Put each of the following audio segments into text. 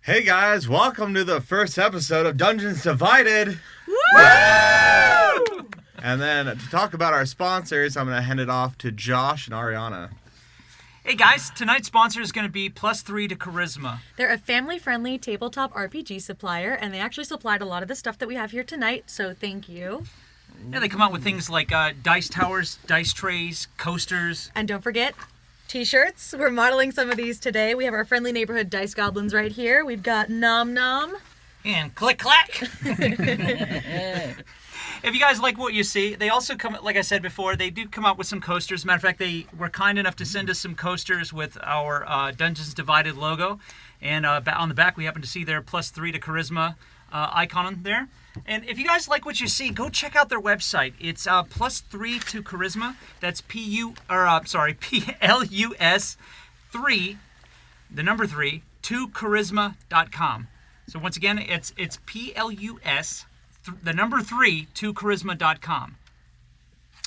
Hey guys, welcome to the first episode of Dungeons Divided. Woo! And then to talk about our sponsors, I'm going to hand it off to Josh and Ariana. Hey guys, tonight's sponsor is going to be +3 to Charisma. They're a family-friendly tabletop RPG supplier, and they actually supplied a lot of the stuff that we have here tonight, so thank you. Yeah, they come out with things like dice towers, dice trays, coasters. And don't forget, t-shirts. We're modeling some of these today. We have our friendly neighborhood dice goblins right here. We've got Nom Nom. And click clack. If you guys like what you see, they also come, like I said before, they do come out with some coasters. Matter of fact, they were kind enough to send us some coasters with our Dungeons Divided logo. And on the back, we happen to see their +3 to Charisma icon on there. And if you guys like what you see, go check out their website. It's +3 to Charisma. That's PLUS 3, the number 3, to charisma.com. So once again, it's PLUS, the number 3, to charisma.com.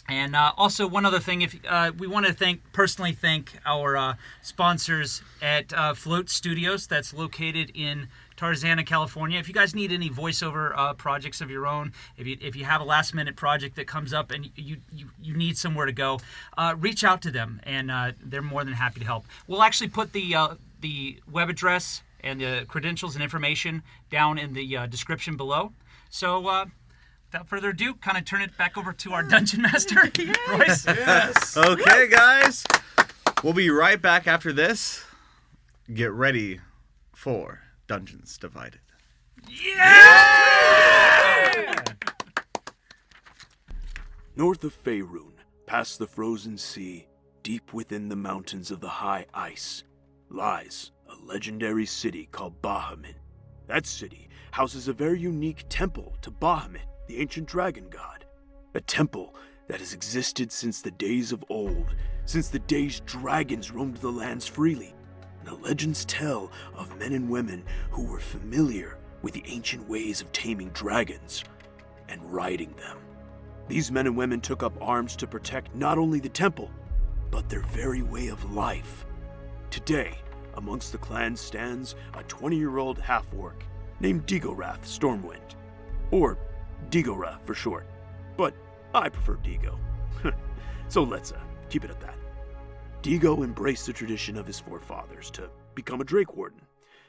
And also one other thing, if we want to personally thank our sponsors at Float Studios, that's located in Tarzana, California. If you guys need any voiceover projects of your own, if you have a last-minute project that comes up and you need somewhere to go, reach out to them, and they're more than happy to help. We'll actually put the web address and the credentials and information down in the description below. So without further ado, kind of turn it back over to our Dungeon Master, Royce. Yes. Okay, guys. We'll be right back after this. Get ready for Dungeons Divided. Yeah! North of Faerun, past the frozen sea, deep within the mountains of the high ice, lies a legendary city called Bahamut. That city houses a very unique temple to Bahamut, the ancient dragon god. A temple that has existed since the days of old, since the days dragons roamed the lands freely. And the legends tell of men and women who were familiar with the ancient ways of taming dragons and riding them. These men and women took up arms to protect not only the temple, but their very way of life. Today, amongst the clan stands a 20-year-old half-orc named Digorath Stormwind, or Digora for short, but I prefer Digo. So let's keep it at that. Digo embraced the tradition of his forefathers to become a Drake Warden.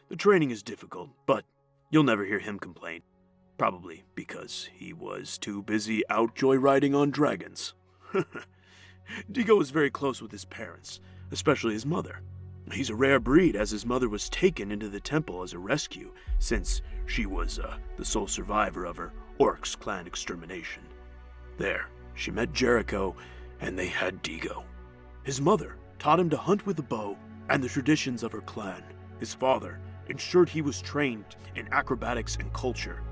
The training is difficult, but you'll never hear him complain. Probably because he was too busy out joyriding on dragons. Digo is very close with his parents, especially his mother. He's a rare breed, as his mother was taken into the temple as a rescue, since she was the sole survivor of her Orcs clan extermination. There, she met Jericho, and they had Digo. His mother taught him to hunt with a bow and the traditions of her clan. His father ensured he was trained in acrobatics and culture.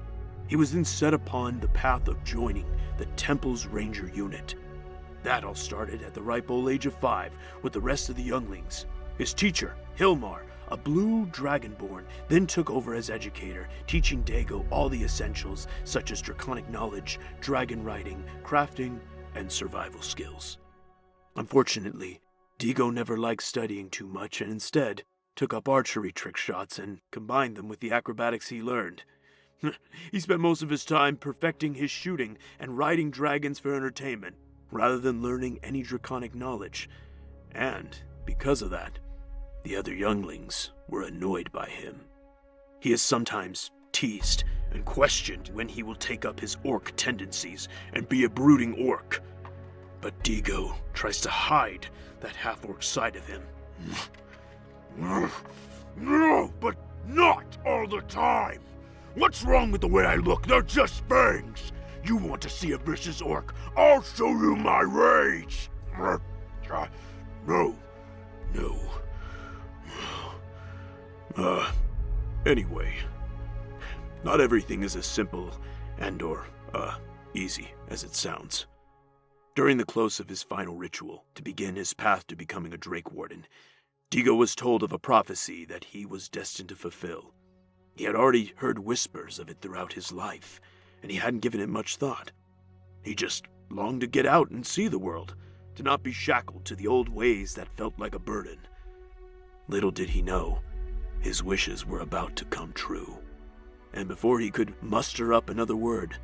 He was then set upon the path of joining the temple's ranger unit. That all started at the ripe old age of 5 with the rest of the younglings. His teacher, Hilmar, a blue dragonborn, then took over as educator, teaching Dago all the essentials such as draconic knowledge, dragon riding, crafting, and survival skills. Unfortunately, Digo never liked studying too much and instead took up archery trick shots and combined them with the acrobatics he learned. He spent most of his time perfecting his shooting and riding dragons for entertainment, rather than learning any draconic knowledge. And because of that, the other younglings were annoyed by him. He is sometimes teased and questioned when he will take up his orc tendencies and be a brooding orc. But Digo tries to hide that half-orc side of him. No, but not all the time. What's wrong with the way I look? They're just fangs. You want to see a vicious orc? I'll show you my rage. No. Anyway, not everything is as simple and/or easy as it sounds. During the close of his final ritual to begin his path to becoming a Drake Warden, Digo was told of a prophecy that he was destined to fulfill. He had already heard whispers of it throughout his life, and he hadn't given it much thought. He just longed to get out and see the world, to not be shackled to the old ways that felt like a burden. Little did he know, His wishes were about to come true. And before he could muster up another word,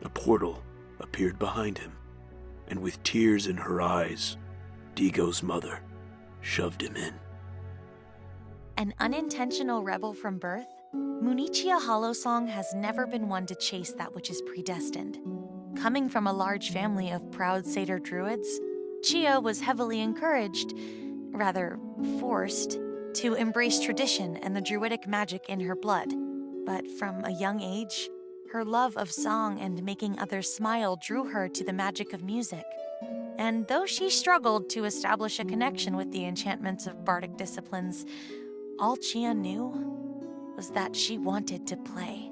a portal appeared behind him, and with tears in her eyes, 𝐒𝐲𝐬𝐲𝐬's mother shoved him in. An unintentional rebel from birth, Munichia Hollowsong has never been one to chase that which is predestined. Coming from a large family of proud satyr druids, Chia was heavily encouraged, rather forced, to embrace tradition and the druidic magic in her blood. But from a young age, her love of song and making others smile drew her to the magic of music. And though she struggled to establish a connection with the enchantments of bardic disciplines, all Chia knew was that she wanted to play.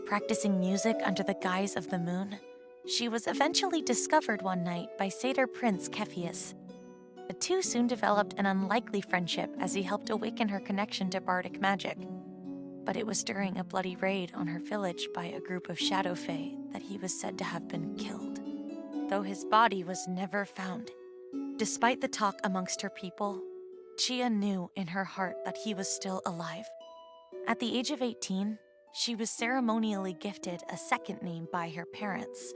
Practicing music under the guise of the moon, she was eventually discovered one night by satyr prince 𝐾𝐲𝐻𝐵𝐻. The two soon developed an unlikely friendship as he helped awaken her connection to bardic magic. But it was during a bloody raid on her village by a group of shadow fae that he was said to have been killed, though his body was never found. Despite the talk amongst her people, Chia knew in her heart that he was still alive. At the age of 18, she was ceremonially gifted a second name by her parents,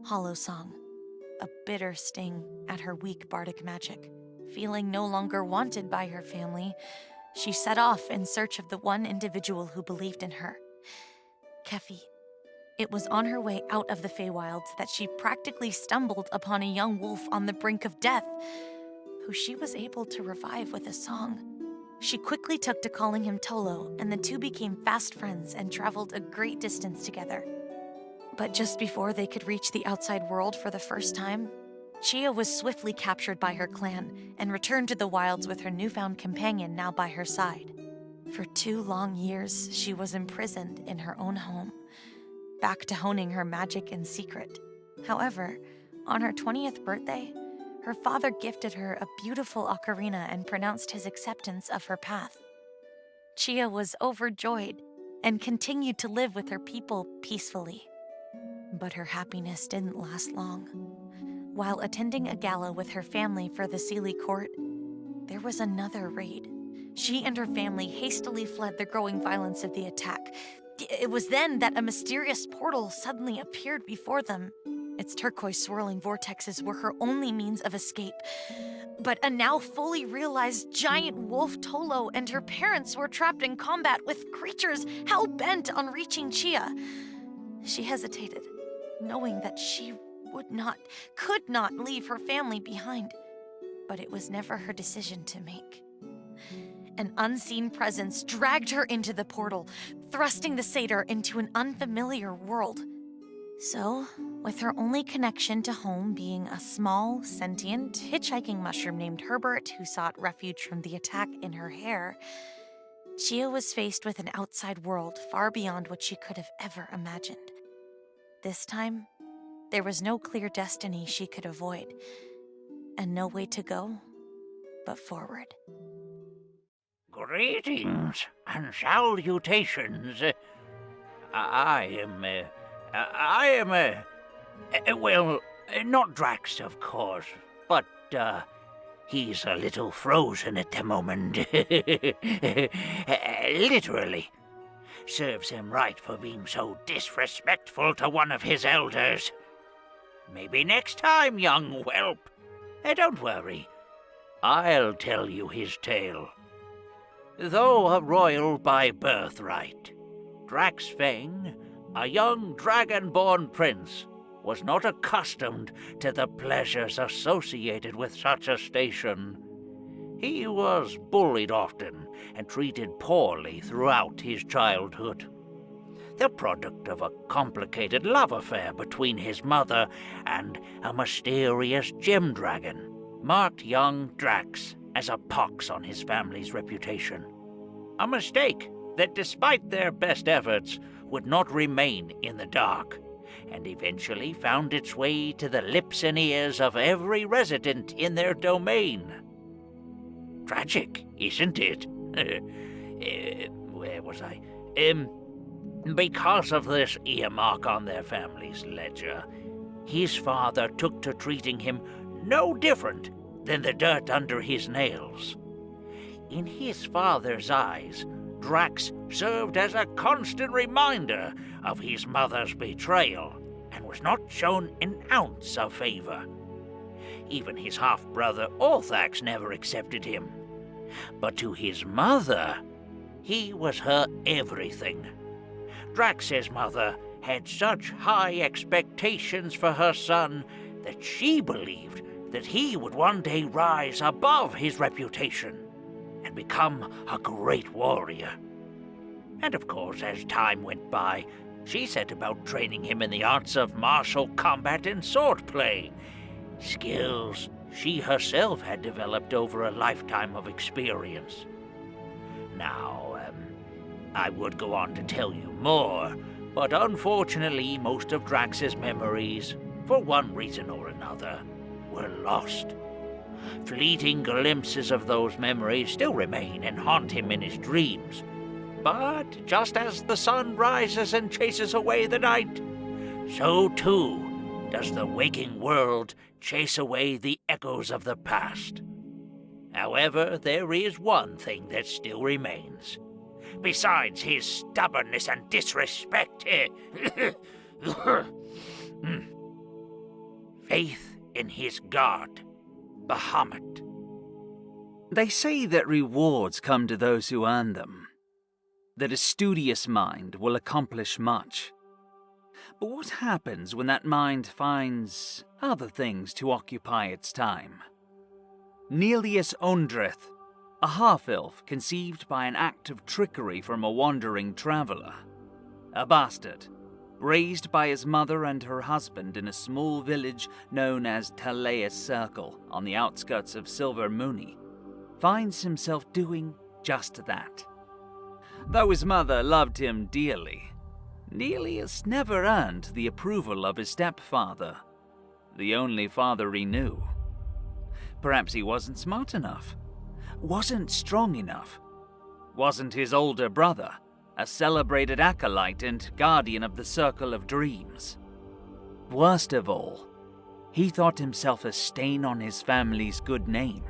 Hollowsong, a bitter sting at her weak bardic magic. Feeling no longer wanted by her family, she set off in search of the one individual who believed in her, 𝐾𝐲𝐻. It was on her way out of the Feywilds that she practically stumbled upon a young wolf on the brink of death, who she was able to revive with a song. She quickly took to calling him Tolo, and the two became fast friends and traveled a great distance together. But just before they could reach the outside world for the first time, Chia was swiftly captured by her clan and returned to the wilds with her newfound companion now by her side. For 2 long years, she was imprisoned in her own home, back to honing her magic in secret. However, on her 20th birthday, her father gifted her a beautiful ocarina and pronounced his acceptance of her path. Chia was overjoyed and continued to live with her people peacefully. But her happiness didn't last long. While attending a gala with her family for the Seelie court, there was another raid. She and her family hastily fled the growing violence of the attack. It was then that a mysterious portal suddenly appeared before them. Its turquoise swirling vortexes were her only means of escape. But a now fully realized giant wolf Tolo and her parents were trapped in combat with creatures hell-bent on reaching Chia. She hesitated, knowing that she could not leave her family behind. But it was never her decision to make. An unseen presence dragged her into the portal, thrusting the satyr into an unfamiliar world. So, with her only connection to home being a small, sentient, hitchhiking mushroom named Herbert who sought refuge from the attack in her hair, Chia was faced with an outside world far beyond what she could have ever imagined. This time, there was no clear destiny she could avoid, and no way to go but forward. Greetings and salutations. I am, well, not Drax, of course, but, he's a little frozen at the moment. Literally. Serves him right for being so disrespectful to one of his elders. Maybe next time, young whelp. Don't worry. I'll tell you his tale. Though a royal by birthright, Drax Fang, a young dragon-born prince, was not accustomed to the pleasures associated with such a station. He was bullied often and treated poorly throughout his childhood. The product of a complicated love affair between his mother and a mysterious gem dragon marked young Drax as a pox on his family's reputation. A mistake that, despite their best efforts, would not remain in the dark, and eventually found its way to the lips and ears of every resident in their domain. Tragic, isn't it? Where was I? Because of this earmark on their family's ledger, his father took to treating him no different than the dirt under his nails. In his father's eyes, Drax served as a constant reminder of his mother's betrayal and was not shown an ounce of favor. Even his half-brother Orthax never accepted him. But to his mother, he was her everything. Drax's mother had such high expectations for her son that she believed that he would one day rise above his reputation and become a great warrior. And of course, as time went by, she set about training him in the arts of martial combat and swordplay, skills she herself had developed over a lifetime of experience. Now, I would go on to tell you more, but unfortunately most of Drax's memories, for one reason or another, were lost. Fleeting glimpses of those memories still remain and haunt him in his dreams. But just as the sun rises and chases away the night, so too does the waking world chase away the echoes of the past. However, there is one thing that still remains. Besides his stubbornness and disrespect, faith in his god, Bahamut. They say that rewards come to those who earn them, that a studious mind will accomplish much. But what happens when that mind finds other things to occupy its time? Nelius Ondreth, a half-elf conceived by an act of trickery from a wandering traveler. A bastard, raised by his mother and her husband in a small village known as Talaeus Circle on the outskirts of Silvermoony, finds himself doing just that. Though his mother loved him dearly, Nelius never earned the approval of his stepfather, the only father he knew. Perhaps he wasn't smart enough, wasn't strong enough, wasn't his older brother, a celebrated acolyte and guardian of the Circle of Dreams. Worst of all, he thought himself a stain on his family's good name,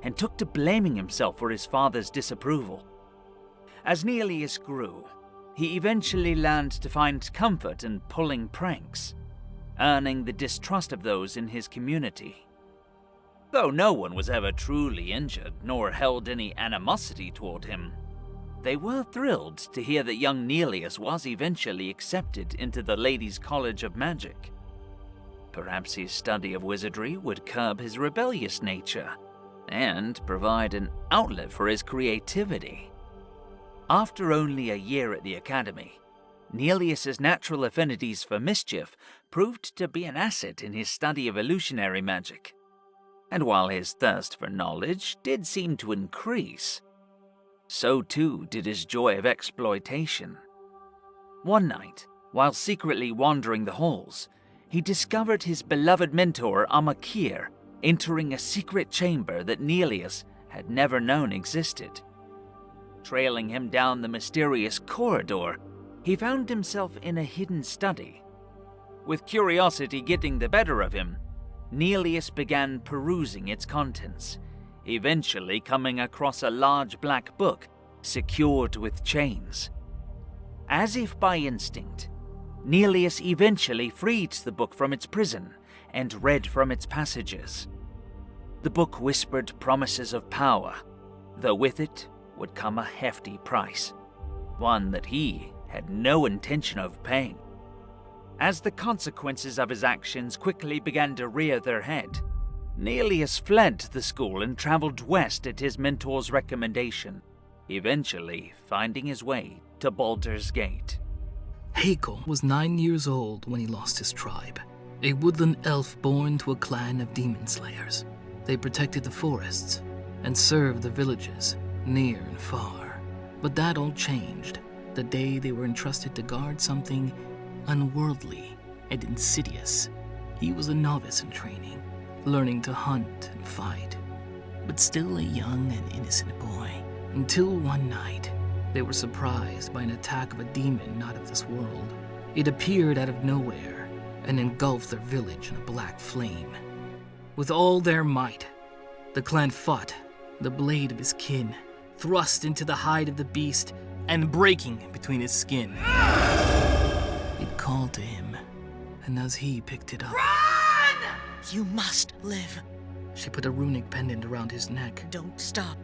and took to blaming himself for his father's disapproval. As Nelius grew, he eventually learned to find comfort in pulling pranks, earning the distrust of those in his community. Though no one was ever truly injured, nor held any animosity toward him, they were thrilled to hear that young Nelius was eventually accepted into the Ladies' College of Magic. Perhaps his study of wizardry would curb his rebellious nature, and provide an outlet for his creativity. After only a year at the academy, Nelius's natural affinities for mischief proved to be an asset in his study of illusionary magic. And while his thirst for knowledge did seem to increase, so too did his joy of exploitation. One night, while secretly wandering the halls, he discovered his beloved mentor Amakir entering a secret chamber that Nelius had never known existed. Trailing him down the mysterious corridor, he found himself in a hidden study. With curiosity getting the better of him, Nelius began perusing its contents, eventually coming across a large black book secured with chains. As if by instinct, Nelius eventually freed the book from its prison and read from its passages. The book whispered promises of power, though with it would come a hefty price, one that he had no intention of paying. As the consequences of his actions quickly began to rear their head, Nelius fled the school and traveled west at his mentor's recommendation, eventually finding his way to Baldur's Gate. 𝐒𝐩𝐨𝐬𝐨𝐬 was 9 years old when he lost his tribe, a woodland elf born to a clan of demon slayers. They protected the forests and served the villages near and far. But that all changed the day they were entrusted to guard something unworldly and insidious. He was a novice in training, learning to hunt and fight, but still a young and innocent boy, until one night they were surprised by an attack of a demon not of this world. It appeared out of nowhere and engulfed their village in a black flame. With all their might, the clan fought the blade of his kin, thrust into the hide of the beast and breaking between his skin. It called to him, and as he picked it up... Run! You must live. She put a runic pendant around his neck. Don't stop.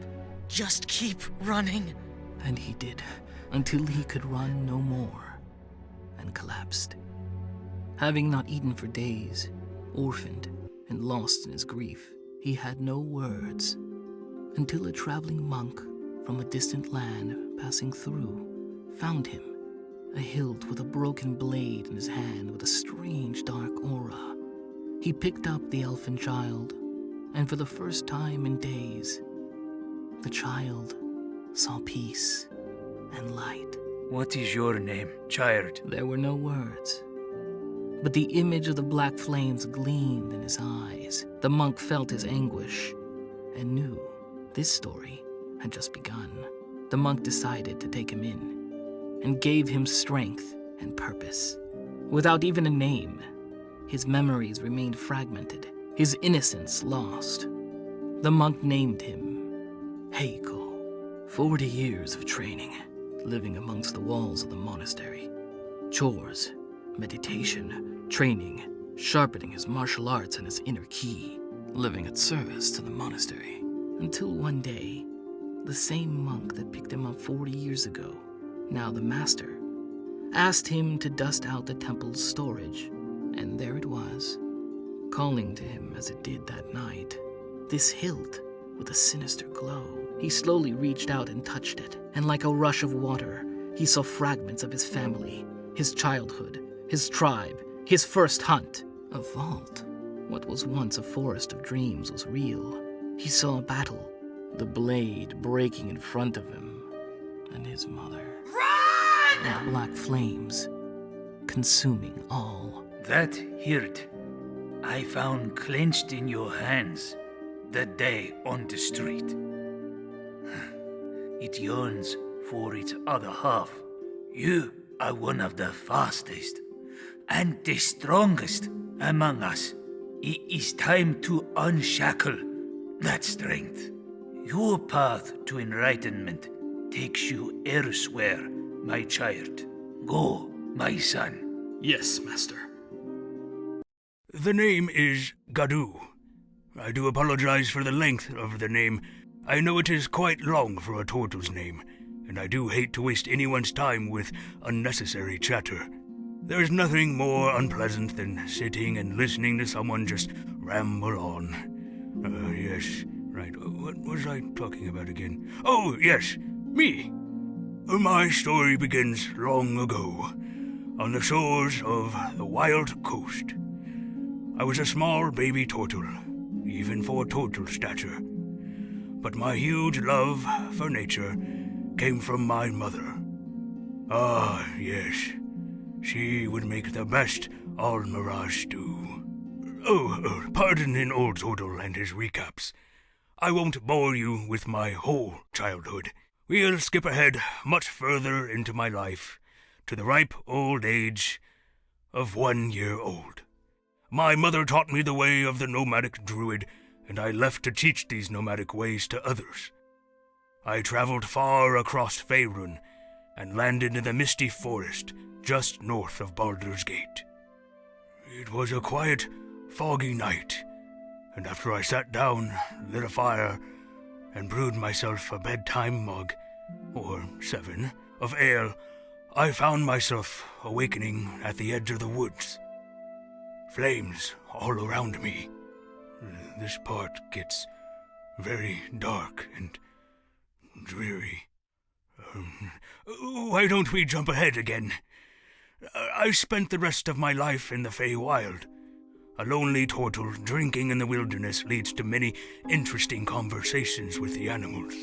Just keep running. And he did, until he could run no more, and collapsed. Having not eaten for days, orphaned and lost in his grief, he had no words, until a traveling monk from a distant land passing through found him, a hilt with a broken blade in his hand with a strange dark aura. He picked up the elfin child, and for the first time in days, the child saw peace and light. What is your name, child? There were no words, but the image of the black flames gleamed in his eyes. The monk felt his anguish and knew this story had just begun. The monk decided to take him in and gave him strength and purpose. Without even a name, his memories remained fragmented, his innocence lost. The monk named him 𝐒𝐲𝐬𝐲𝐬. 40 years of training, living amongst the walls of the monastery. Chores, meditation, training, sharpening his martial arts and his inner ki, living at service to the monastery. Until one day, the same monk that picked him up 40 years ago, now the master, asked him to dust out the temple's storage, and there it was, calling to him as it did that night. This hilt with a sinister glow. He slowly reached out and touched it, and like a rush of water, he saw fragments of his family, his childhood, his tribe, his first hunt. A vault. What was once a forest of dreams was real. He saw a battle, the blade breaking in front of him, and his mother. Run! And black flames, consuming all. That hilt I found clenched in your hands that day on the street. It yearns for its other half. You are one of the fastest and the strongest among us. It is time to unshackle that strength. Your path to enlightenment takes you elsewhere, my child. Go, my son. Yes, master. The name is 𝐒𝐲𝐬𝐲𝐬. I do apologize for the length of the name. I know it is quite long for a turtle's name, and I do hate to waste anyone's time with unnecessary chatter. There's nothing more unpleasant than sitting and listening to someone just ramble on. Yes, right. What was I talking about again? Oh, yes, me. My story begins long ago, on the shores of the wild coast. I was a small baby turtle, even for turtle stature. But my huge love for nature came from my mother. Ah, yes. She would make the best all-mirage stew. Oh, pardon an old turtle and his recaps. I won't bore you with my whole childhood. We'll skip ahead much further into my life, to the ripe old age of 1 year old. My mother taught me the way of the nomadic druid, and I left to teach these nomadic ways to others. I traveled far across Faerun and landed in the misty forest just north of Baldur's Gate. It was a quiet, foggy night, and after I sat down, lit a fire, and brewed myself a bedtime mug, or 7, of ale, I found myself awakening at the edge of the woods. Flames all around me. This part gets very dark and dreary. Why don't we jump ahead again? I spent the rest of my life in the Feywild. A lonely turtle drinking in the wilderness leads to many interesting conversations with the animals.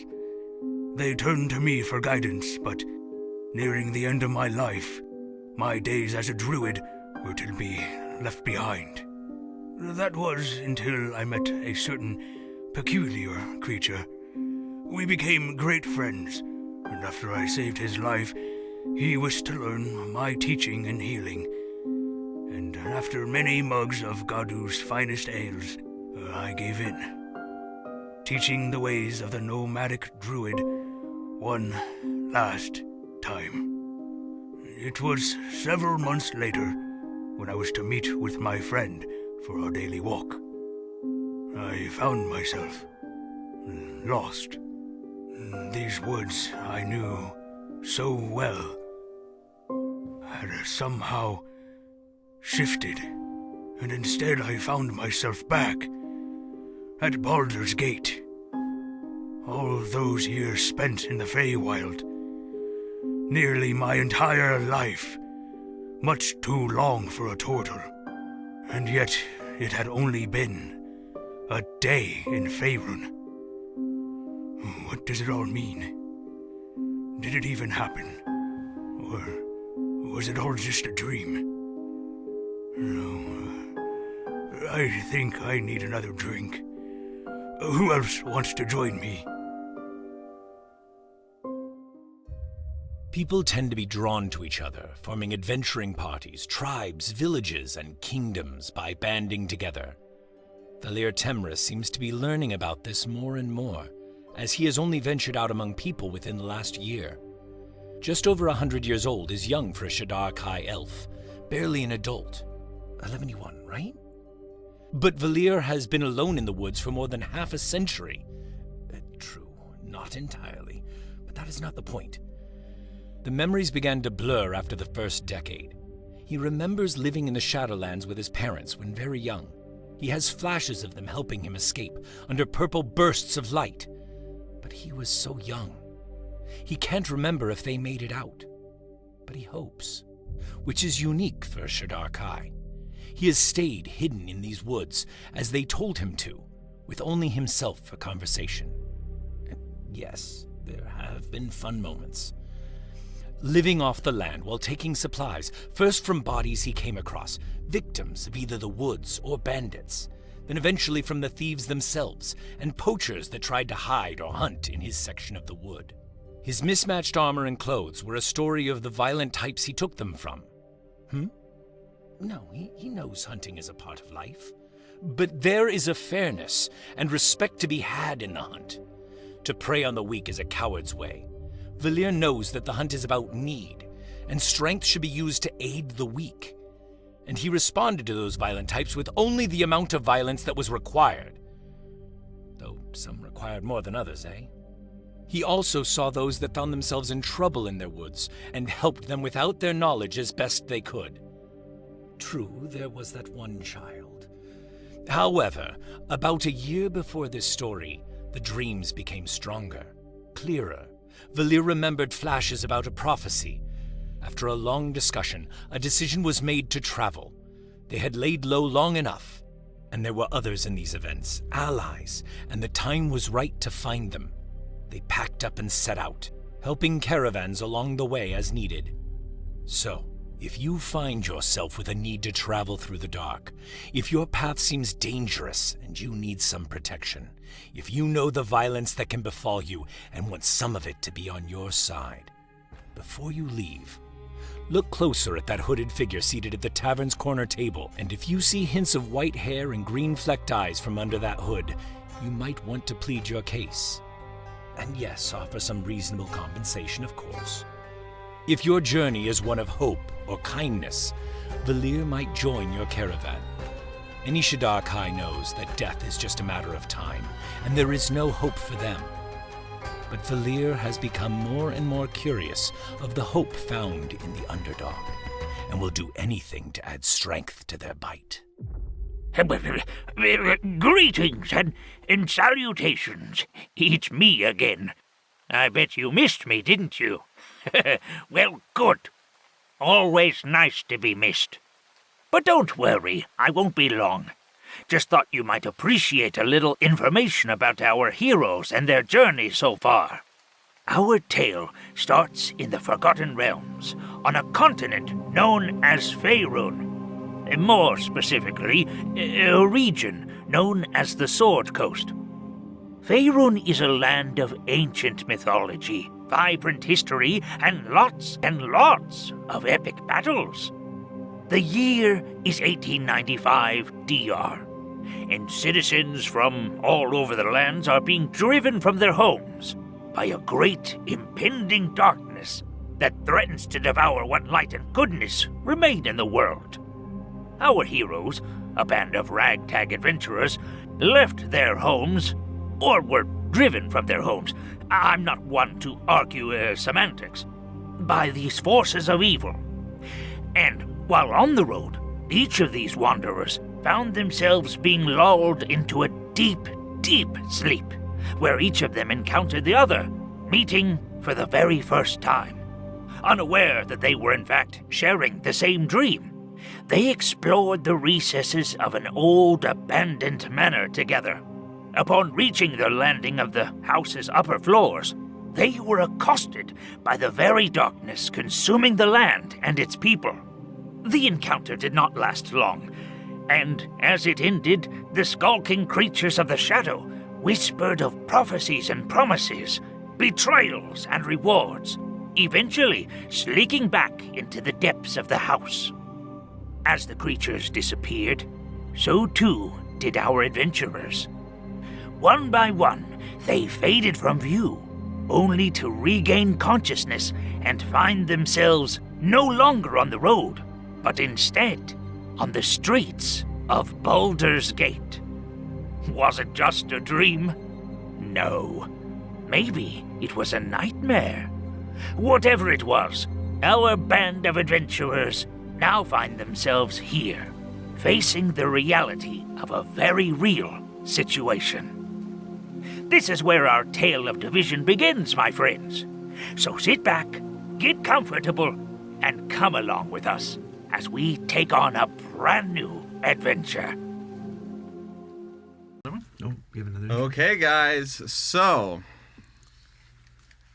They turn to me for guidance, but nearing the end of my life, my days as a druid were to be left behind. That was until I met a certain peculiar creature. We became great friends, and after I saved his life, he wished to learn my teaching and healing. And after many mugs of 𝐒𝐲𝐬𝐲𝐬's finest ales, I gave in. teaching the ways of the nomadic druid one last time. It was several months later when I was to meet with my friend for our daily walk. I found myself lost. These woods I knew so well had somehow shifted, and instead I found myself back at Baldur's Gate. All those years spent in the Feywild, nearly my entire life, much too long for a turtle, and yet it had only been a day in Faerun. What does it all mean? Did it even happen? Or was it all just a dream? No, I think I need another drink. Who else wants to join me? People tend to be drawn to each other, forming adventuring parties, tribes, villages, and kingdoms by banding together. Valir Temris seems to be learning about this more and more, as he has only ventured out among people within the last year. Just over 100 years old is young for a 𝐲𝑩𝐷𝐾𝐲 elf, barely an adult. 11, right? But Valir has been alone in the woods for more than half a century. True, not entirely, but that is not the point. The memories began to blur after the first decade. He remembers living in the Shadowlands with his parents when very young. He has flashes of them helping him escape under purple bursts of light. But he was so young. He can't remember if they made it out. But he hopes, which is unique for 𝐲𝑩𝐷𝐾𝐲. He has stayed hidden in these woods, as they told him to, with only himself for conversation. Yes, there have been fun moments. Living off the land while taking supplies, first from bodies he came across, victims of either the woods or bandits, then eventually from the thieves themselves, and poachers that tried to hide or hunt in his section of the wood. His mismatched armor and clothes were a story of the violent types he took them from. No, he knows hunting is a part of life. But there is a fairness and respect to be had in the hunt. To prey on the weak is a coward's way. Valir knows that the hunt is about need, and strength should be used to aid the weak. And he responded to those violent types with only the amount of violence that was required. Though some required more than others, eh? He also saw those that found themselves in trouble in their woods, and helped them without their knowledge as best they could. True, there was that one child. However, about a year before this story, the dreams became stronger, clearer. Valir remembered flashes about a prophecy. After a long discussion, a decision was made to travel. They had laid low long enough, and there were others in these events, allies, and the time was right to find them. They packed up and set out, helping caravans along the way as needed. So, if you find yourself with a need to travel through the dark, if your path seems dangerous and you need some protection, if you know the violence that can befall you and want some of it to be on your side, before you leave, look closer at that hooded figure seated at the tavern's corner table, and if you see hints of white hair and green-flecked eyes from under that hood, you might want to plead your case. And yes, offer some reasonable compensation, of course. If your journey is one of hope or kindness, Valir might join your caravan. Any 𝐲𝑩𝐷𝐾𝐲 knows that death is just a matter of time, and there is no hope for them. But Valir has become more and more curious of the hope found in the underdog, and will do anything to add strength to their bite. Greetings and salutations. It's me again. I bet you missed me, didn't you? Well, good. Always nice to be missed. But don't worry, I won't be long. Just thought you might appreciate a little information about our heroes and their journey so far. Our tale starts in the Forgotten Realms, on a continent known as Faerun. More specifically, a region known as the Sword Coast. Faerun is a land of ancient mythology, vibrant history, and lots of epic battles. The year is 1895 DR. and citizens from all over the lands are being driven from their homes by a great impending darkness that threatens to devour what light and goodness remain in the world. Our heroes, a band of ragtag adventurers, left their homes, or were driven from their homes. I'm not one to argue semantics, by these forces of evil. And while on the road, each of these wanderers found themselves being lulled into a deep, deep sleep, where each of them encountered the other, meeting for the very first time. Unaware that they were in fact sharing the same dream, they explored the recesses of an old abandoned manor together. Upon reaching the landing of the house's upper floors, they were accosted by the very darkness consuming the land and its people. The encounter did not last long, and as it ended, the skulking creatures of the shadow whispered of prophecies and promises, betrayals and rewards, eventually sneaking back into the depths of the house. As the creatures disappeared, so too did our adventurers. One by one, they faded from view, only to regain consciousness and find themselves no longer on the road, but instead on the streets of Baldur's Gate. Was it just a dream? No. Maybe it was a nightmare. Whatever it was, our band of adventurers now find themselves here, facing the reality of a very real situation. This is where our tale of division begins, my friends. So sit back, get comfortable, and come along with us as we take on a brand new adventure. Oh, we have another. Okay, guys. So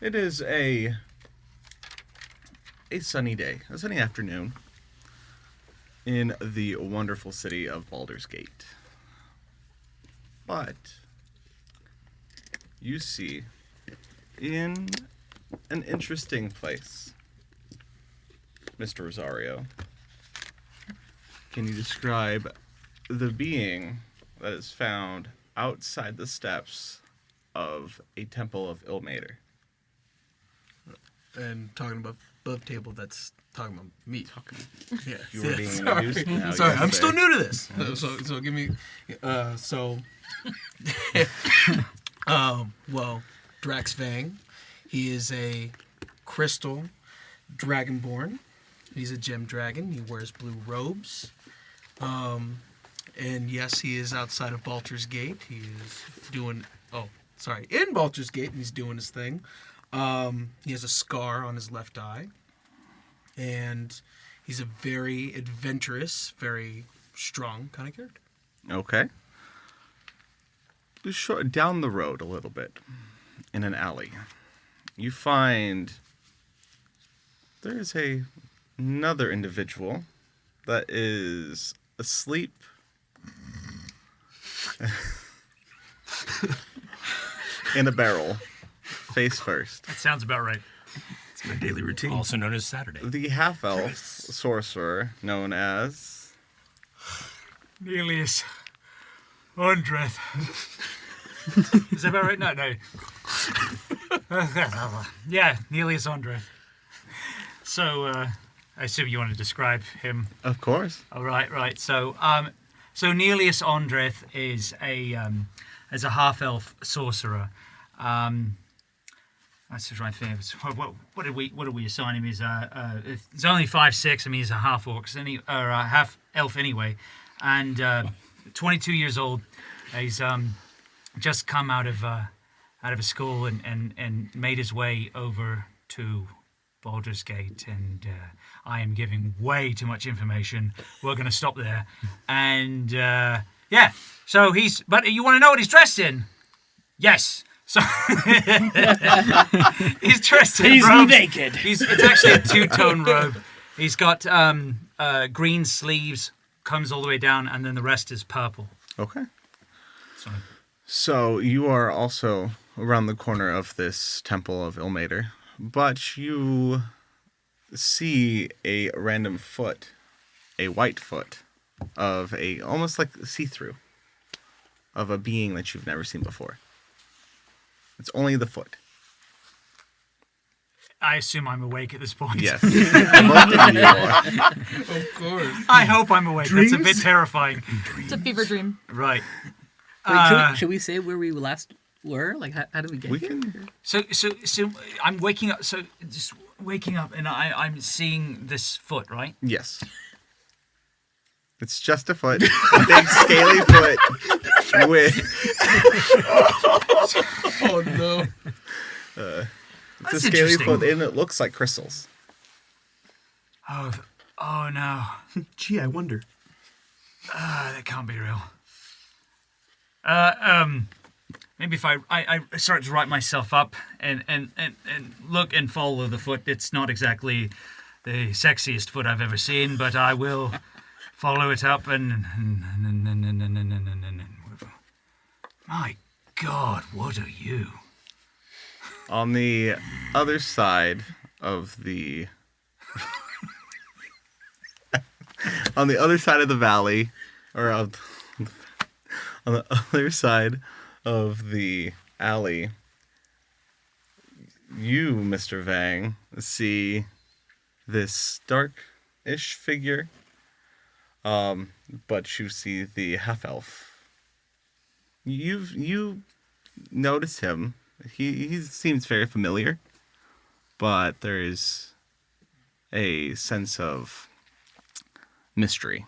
it is a sunny day, a sunny afternoon in the wonderful city of Baldur's Gate. But you see, in an interesting place, Mr. Rosario, can you describe the being that is found outside the steps of a temple of 𝐒𝐻𝐸? And talking about above table, that's talking about me. Yeah, You were being introduced now. Sorry, you I'm say. still new to this. So give me. Well, Draxvang, he is a crystal dragonborn. He's a gem dragon. He wears blue robes. And yes, he is outside of Baldur's Gate. He is doing. In Baldur's Gate, and he's doing his thing. He has a scar on his left eye. And he's a very adventurous, very strong kind of character. Okay. Down the road a little bit, in an alley, you find there is another individual that is asleep in a barrel, face first. That sounds about right. It's my daily routine. Also known as Saturday. The half-elf sorcerer known as 𝐿𝐻𝐸𝐴𝐻 𝐻𝐸𝐻𝐸. Is that about right? No. Yeah, 𝐿𝐻𝐸𝐴𝐻 𝐻𝐸𝐻𝐸. So, I assume you want to describe him. Of course. All right. So 𝐿𝐻𝐸𝐴𝐻 𝐻𝐸𝐻𝐸 is a half-elf sorcerer. That's just right there. What did we assign him? He's only 5'6". I mean, he's a half orc, half elf anyway, and 22 years old. He's just come out of a school and made his way over to Baldur's Gate, and I am giving way too much information. We're going to stop there, and yeah. So but you want to know what he's dressed in? Yes. So he's dressed in robes. Naked. It's actually a two-tone robe. He's got green sleeves, comes all the way down, and then the rest is purple. Okay. So you are also around the corner of this temple of 𝐒𝐻𝐸𝐻, but you see a random foot, a white foot of almost like see-through, of a being that you've never seen before. It's only the foot. I assume I'm awake at this point. Yes. Both of you are. Of course. I hope I'm awake. Dreams? That's a bit terrifying. It's a fever dream. Right. Wait, should we say where we last were? Like, how did we get here? So I'm waking up. So just waking up, and I'm seeing this foot, right? Yes. It's just a foot. A big scaly foot with... Oh, no. It's That's a scaly interesting. foot, and it looks like crystals. Oh no. Gee, I wonder. That can't be real. Maybe if I start to write myself up and look and follow the foot. It's not exactly the sexiest foot I've ever seen, but I will follow it up and my God, what are you? On the other side of the... on the other side of the valley, or on the other side of the alley, you, Mr. Vang, see this dark-ish figure, but you see the half-elf. You notice him. He seems very familiar, but there is a sense of mystery.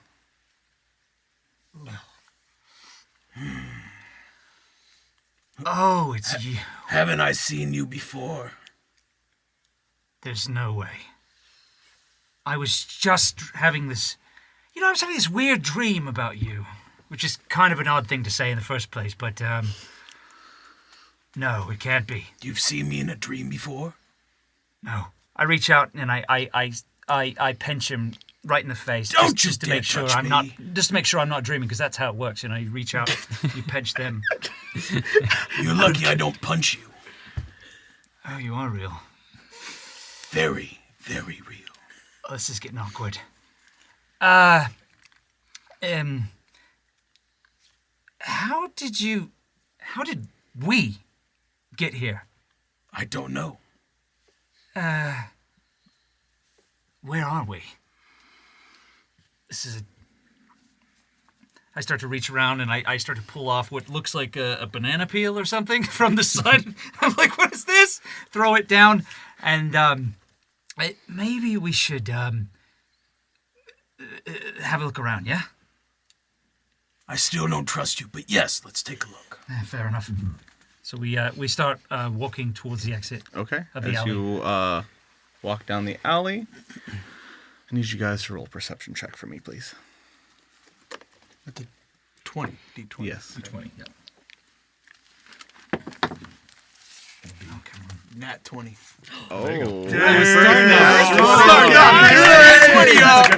Oh, it's you. Haven't I seen you before? There's no way. I was just having this... I was having this weird dream about you, which is kind of an odd thing to say in the first place, but, no, it can't be. You've seen me in a dream before? No. I reach out and I pinch him right in the face. Don't just you to dare make sure touch I'm me. not just to make sure I'm not dreaming, because that's how it works. You reach out, you pinch them. You're lucky I don't punch you. Oh, you are real. Very, very real. Oh, this is getting awkward. How did we get here? I don't know. Where are we? I start to reach around and I start to pull off what looks like a banana peel or something from the side. I'm like, what is this? Throw it down, and maybe we should have a look around, yeah? I still don't trust you, but yes, let's take a look. Fair enough. So we start walking towards the exit. Okay. Of the As alley. you walk down the alley, I need you guys to roll a perception check for me, please. That's a 20. D20. Yes. D20, yeah. Nat 20. Oh.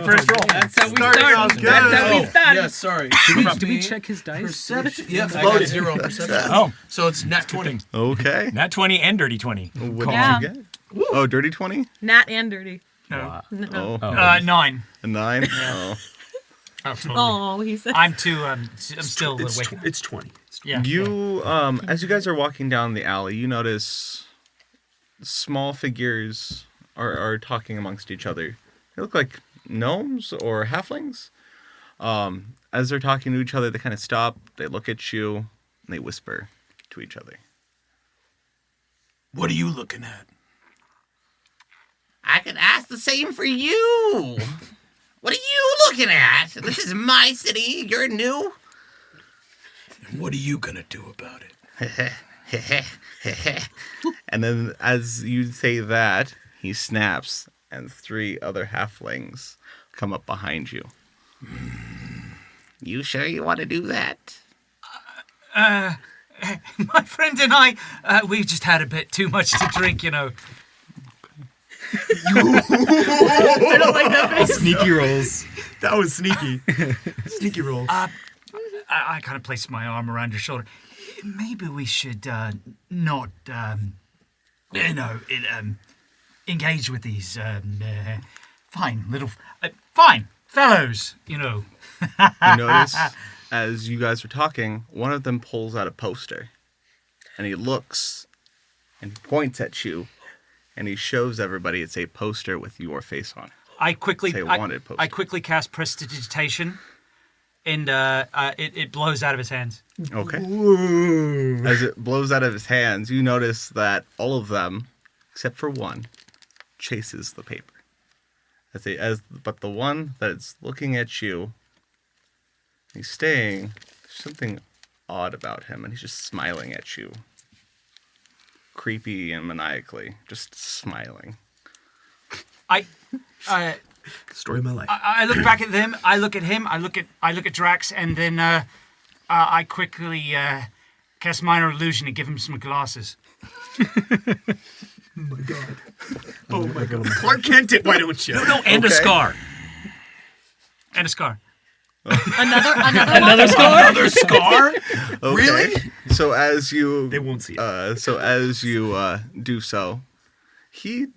First roll. That's how we start. That's how we start. Yeah, sorry. Did we check his dice? Perception. Yeah, I got 0 on perception. Oh. So it's nat 20. Okay. Nat 20 and dirty 20. What Yeah. did you get? Oh, dirty 20? Nat and dirty. No. No. Oh. 9. A 9? Oh. Oh, he said. I'm too. I'm still awake. It's 20. Yeah. You, as you guys are walking down the alley, you notice small figures are talking amongst each other. They look like gnomes or halflings. As they're talking to each other, they kind of stop, they look at you, and they whisper to each other. What are you looking at? I could ask the same for you. What are you looking at? This is my city. You're new. And what are you gonna do about it? And then as you say that, he snaps, and 3 other halflings come up behind you. You sure you want to do that? My friend and I, we just had a bit too much to drink, you know. I don't like that face. Sneaky rolls. That was sneaky. Sneaky roll. I kind of placed my arm around your shoulder. Maybe we should not, engage with these fine fellows, you know. You notice as you guys are talking, one of them pulls out a poster. And he looks and he points at you and he shows everybody it's a poster with your face on it. I quickly It's a wanted poster. I quickly cast prestidigitation, and it blows out of his hands. Okay. As it blows out of his hands, you notice that all of them, except for one, chases the paper. But the one that's looking at you, he's staying. There's something odd about him, and he's just smiling at you, creepy and maniacally, just smiling. Story of my life. I look back at them. I look at him. I look at Drax, and then I quickly cast minor illusion and give him some glasses. Oh my god. Oh my god. Clark Kent it, why don't you? No, and a scar. And a scar. Another scar? Another scar? Okay. Really? So as you They won't see it. So as you do so, he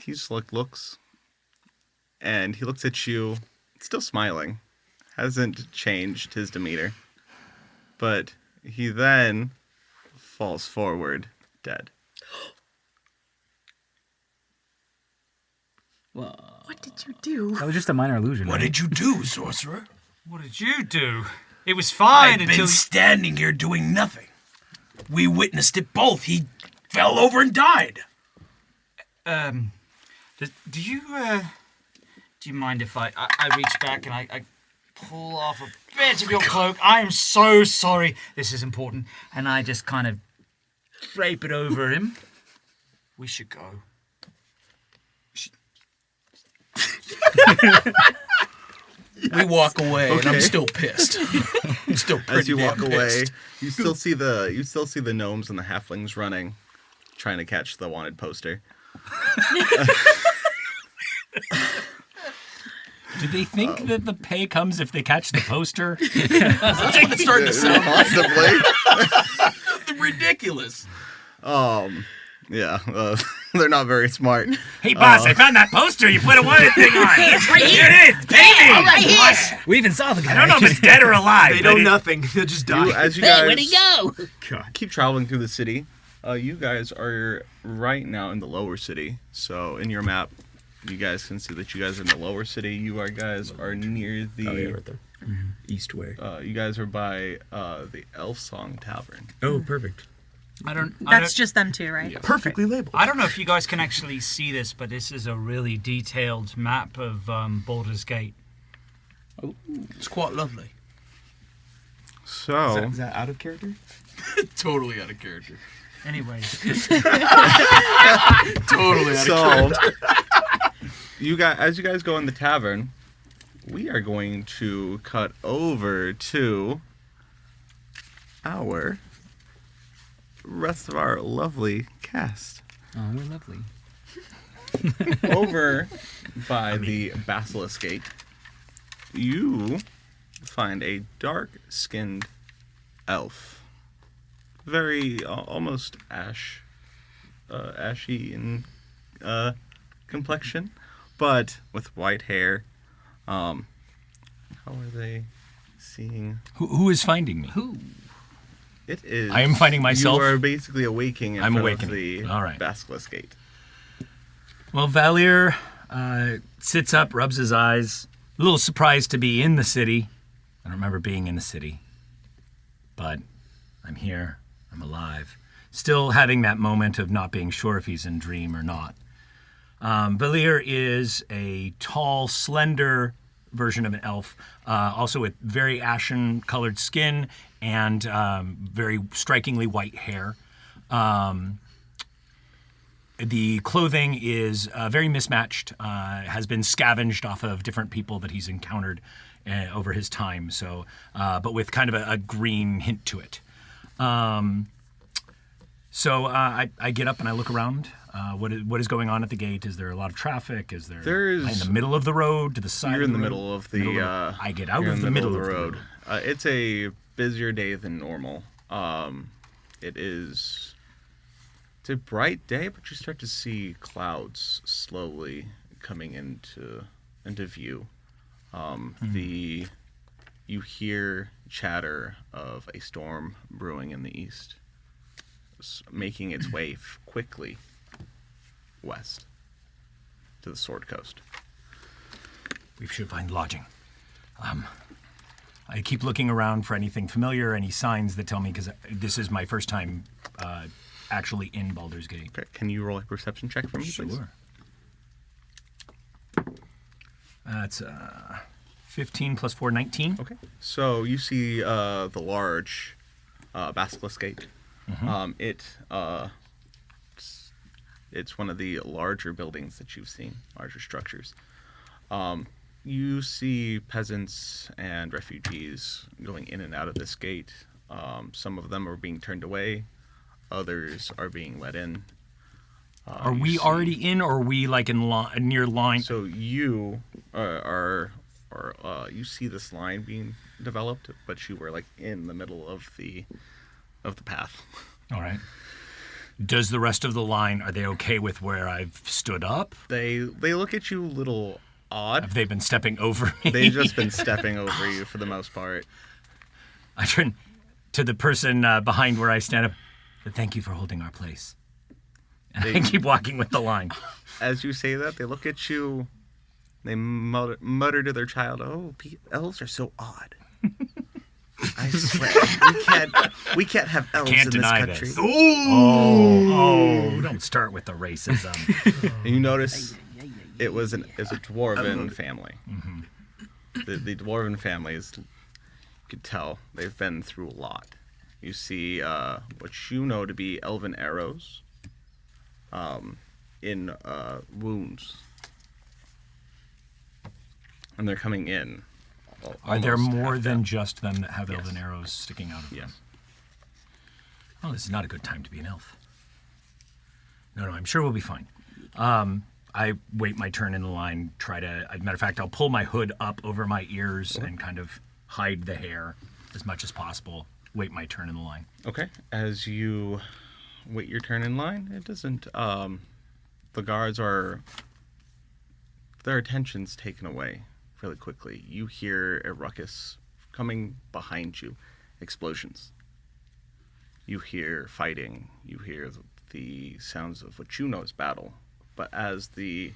just looks, and he looks at you, still smiling, hasn't changed his demeanor, but he then falls forward dead. What did you do? That was just a minor illusion. What right? did you do, sorcerer? What did you do? It was fine I've until been standing here doing nothing. We witnessed it both. He fell over and died. Do you mind if I reach back and I pull off a bit of your cloak? I am so sorry. This is important. And I just kind of drape it over him. We should go. We walk away, and I'm Okay. still pissed. I'm still pretty As you damn walk away, pissed. you still see the gnomes and the halflings running, trying to catch the wanted poster. Do they think that the pay comes if they catch the poster? That's what it's starting to sound like. Possibly. Ridiculous. Yeah, they're not very smart. Hey, boss, I found that poster you put a wanted thing on. It's right here. Here it is. Pay me. All right here. We even saw the guy. I don't know if it's dead or alive. They but know it- nothing. They'll just die. As you Hey, guys where'd he go? keep traveling through the city, you guys are right now in the lower city. So in your map, you guys can see that you guys are in the lower city. You guys are near the right there. East way. you guys are by the Elf Song Tavern. Oh, perfect. That's just them two, right? Perfectly labeled. I don't know if you guys can actually see this, but this is a really detailed map of Baldur's Gate. Oh, it's quite lovely. So Is that out of character? Totally out of character. Anyways. Totally out of character. as you guys go in the tavern, we are going to cut over to our rest of our lovely cast. Oh, we're lovely. Over by the Basilisk Gate, you find a dark-skinned elf. Very, almost ashy in complexion, but with white hair. How are they seeing? Who is finding me? Who? It is. I am finding myself? You are basically awaking in I'm front awakening. of the All right. Basilisk Gate. Well, Valier sits up, rubs his eyes. A little surprised to be in the city. I don't remember being in the city. But I'm here. I'm alive. Still having that moment of not being sure if he's in dream or not. Valier is a tall, slender version of an elf, also with very ashen-colored skin and very strikingly white hair. The clothing is very mismatched, has been scavenged off of different people that he's encountered over his time, so, but with kind of a green hint to it. So I get up and I look around. What is going on at the gate? Is there a lot of traffic? Am I in the middle of the road, to the side? You're of in the the road? middle of the. I get out you're of in the middle of the road. It's a busier day than normal. It's a bright day, but you start to see clouds slowly coming into view. You hear chatter of a storm brewing in the east, making its way quickly west to the Sword Coast. We should find lodging. I keep looking around for anything familiar, any signs that tell me, because this is my first time actually in Baldur's Gate. Okay, can you roll a perception check for me, please? Sure. That's 15 plus 4, 19. Okay. So you see the large basilisk gate. It's one of the larger buildings that you've seen, larger structures. You see peasants and refugees going in and out of this gate. Some of them are being turned away. Others are being let in. Are we already in, or are we like in near line? So you you see this line being developed, but you were like in the middle of the path. All right. Does the rest of the line, are they okay with where I've stood up? They look at you a little odd. Have they been stepping over me? They've just been stepping over you for the most part. I turn to the person behind where I stand up. Thank you for holding our place. And I keep walking with the line. As you say that, they look at you. They mutter to their child, "Oh, elves are so odd. I swear, we can't have elves in this country." This. Oh, don't start with the racism. And you notice it was a dwarven family. Mm-hmm. The dwarven families, you could tell they've been through a lot. You see what you know to be elven arrows in wounds. And they're coming in. Are there more than just them that have elven arrows sticking out of them? Yes. Oh, this is not a good time to be an elf. No, I'm sure we'll be fine. I wait my turn in the line, matter of fact, I'll pull my hood up over my ears and kind of hide the hair as much as possible. Wait my turn in the line. Okay. As you wait your turn in line, it doesn't, the guards their attention's taken away really quickly. You hear a ruckus coming behind you, explosions. You hear fighting. You hear the sounds of what you know is battle. But as the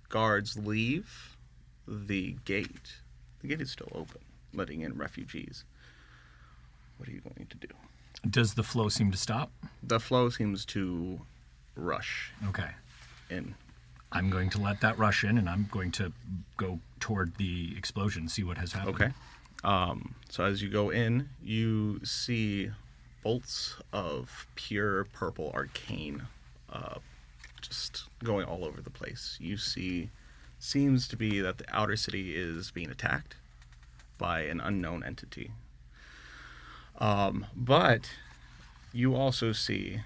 guards leave the gate is still open, letting in refugees. What are you going to do? Does the flow seem to stop? The flow seems to rush. Okay. In. I'm going to let that rush in, and I'm going to go toward the explosion, see what has happened. Okay. So as you go in, you see bolts of pure purple arcane just going all over the place. You see, seems to be that the outer city is being attacked by an unknown entity. But you also see,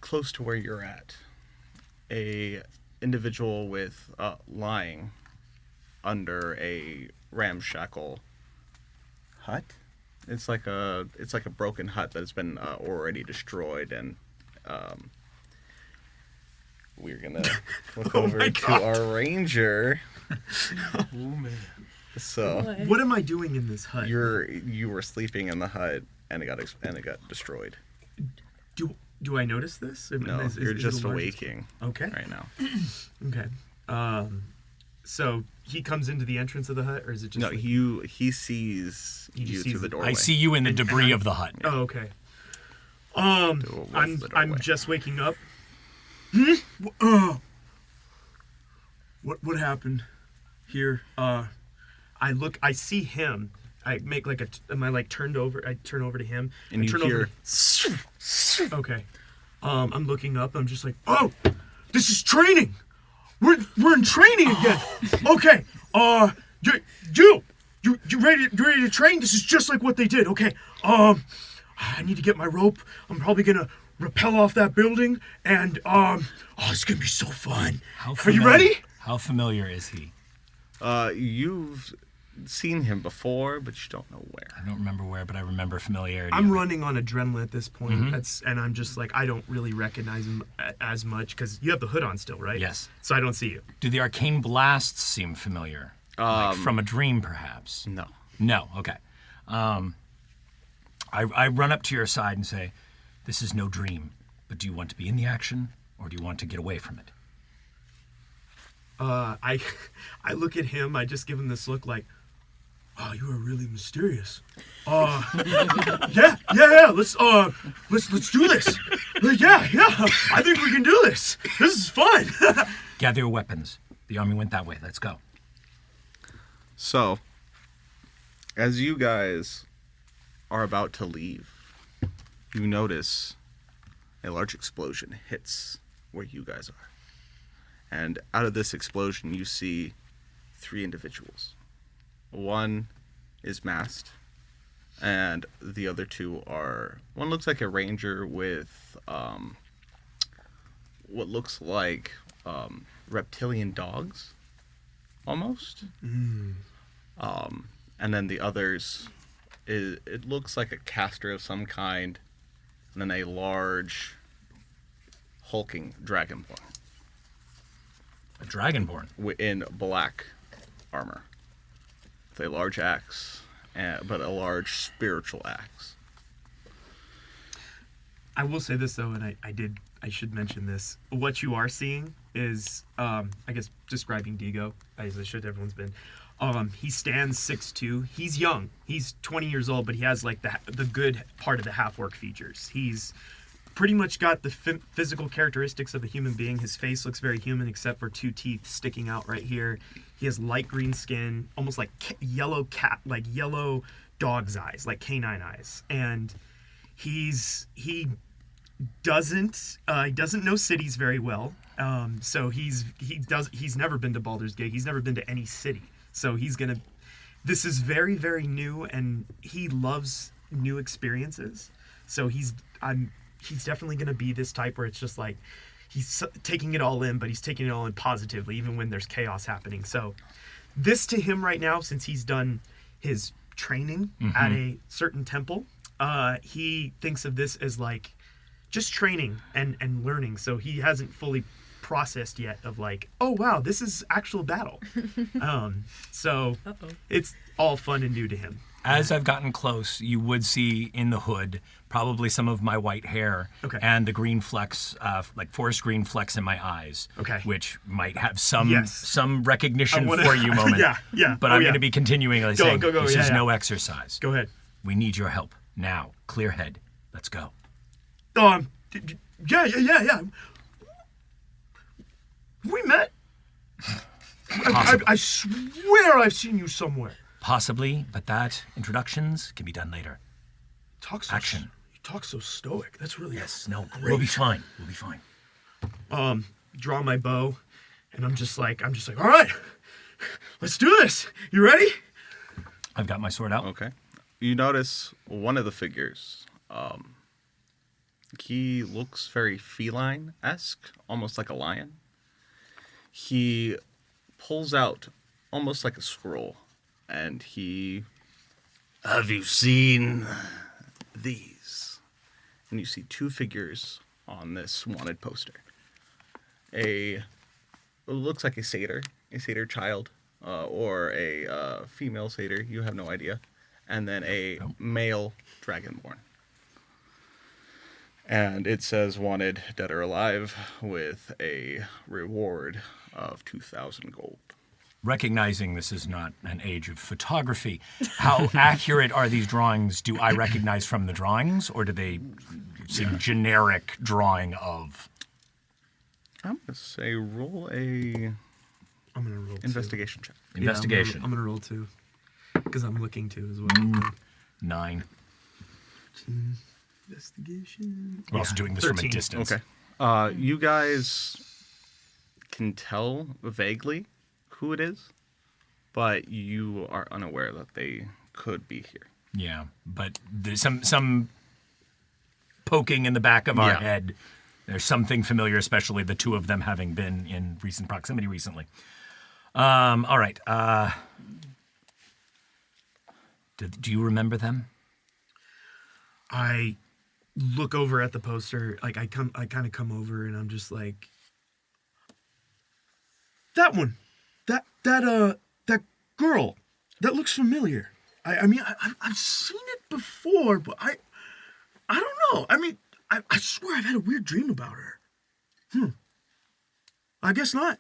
close to where you're at, a individual with lying under a ramshackle hut. It's like a broken hut that has been already destroyed, and we're gonna look over to our ranger. Oh man! So what am I doing in this hut? You were sleeping in the hut, and it got destroyed. Do I notice this? No, you're just awaking. Okay. Right now. Okay. So he comes into the entrance of the hut, or is it just? No, he sees you through the doorway. I see you in the debris of the hut. Oh, okay. I'm just waking up. What happened here? I see him. I make am I like turned over? I turn over to him. And you hear. Okay. I'm looking up. I'm just like, oh, this is training. We're in training again. Okay. You ready to train? This is just like what they did. Okay. I need to get my rope. I'm probably gonna rappel off that building, and it's gonna be so fun. Are you ready? How familiar is he? You've seen him before, but you don't know where. I don't remember where, but I remember familiarity. I'm running on adrenaline at this point. Mm-hmm. And I'm just like, I don't really recognize him as much because you have the hood on still, right? Yes. So I don't see you. Do the arcane blasts seem familiar? Like from a dream, perhaps? No. No, okay. I run up to your side and say, this is no dream, but do you want to be in the action, or do you want to get away from it? I look at him, I just give him this look like, oh, you are really mysterious. Yeah, let's do this. Yeah, I think we can do this. This is fun. Gather your weapons. The army went that way. Let's go. So, as you guys are about to leave, you notice a large explosion hits where you guys are. And out of this explosion, you see 3 individuals. One is masked, and the other 2 are... One looks like a ranger with what looks like reptilian dogs, almost. And then the others, it looks like a caster of some kind, and then a large, hulking dragonborn. A dragonborn? In black armor. With a large axe, but a large spiritual axe. I will say this, though, and I should mention this. What you are seeing is, I guess, describing Digo, as I should, everyone's been. He stands 6'2". He's young. He's 20 years old, but he has like the good part of the half-orc features. He's pretty much got the physical characteristics of a human being. His face looks very human, except for 2 teeth sticking out right here. He has light green skin, almost like yellow dog's eyes, like canine eyes. And he doesn't know cities very well. So he's never been to Baldur's Gate. He's never been to any city. So this is very, very new, and he loves new experiences. So he's definitely gonna be this type where it's just like he's taking it all in, but he's taking it all in positively, even when there's chaos happening. So this to him right now, since he's done his training at a certain temple, he thinks of this as like just training and learning. So he hasn't fully processed yet of like, oh wow, this is actual battle. So it's all fun and new to him. As I've gotten close, you would see in the hood probably some of my white hair and the green flecks, like forest green flecks in my eyes, which might have some recognition for you moment. Yeah. But I'm going to be continuing saying, this is no exercise. Go ahead. We need your help now. Clear head. Let's go. Yeah. We met. I swear I've seen you somewhere. Possibly, but introductions can be done later. Action. You talk so stoic. That's really great. We'll be fine. Draw my bow, and I'm just like, all right, let's do this. You ready? I've got my sword out. Okay. You notice one of the figures. He looks very feline-esque, almost like a lion. He pulls out almost like a scroll, and he... Have you seen these? And you see 2 figures on this wanted poster. It looks like a satyr child, or a female satyr, you have no idea. And then a male dragonborn. And it says wanted, dead or alive, with a reward of 2,000 gold. Recognizing this is not an age of photography, how accurate are these drawings? Do I recognize from the drawings, or do they seem generic drawing of? I'm going to say roll a... I'm going to roll investigation check. Investigation. I'm going to roll 2, because I'm looking to as well. 9. Investigation. We're also doing this 13. from a distance. Okay. You guys can tell vaguely who it is, but you are unaware that they could be here. Yeah, but there's some poking in the back of our head. There's something familiar, especially the 2 of them having been in recent proximity recently. All right. Do you remember them? I look over at the poster, like I kind of come over, and I'm just like, that one, that girl. That looks familiar. I mean, I've seen it before, but I don't know. I mean, I swear I've had a weird dream about her. I guess not.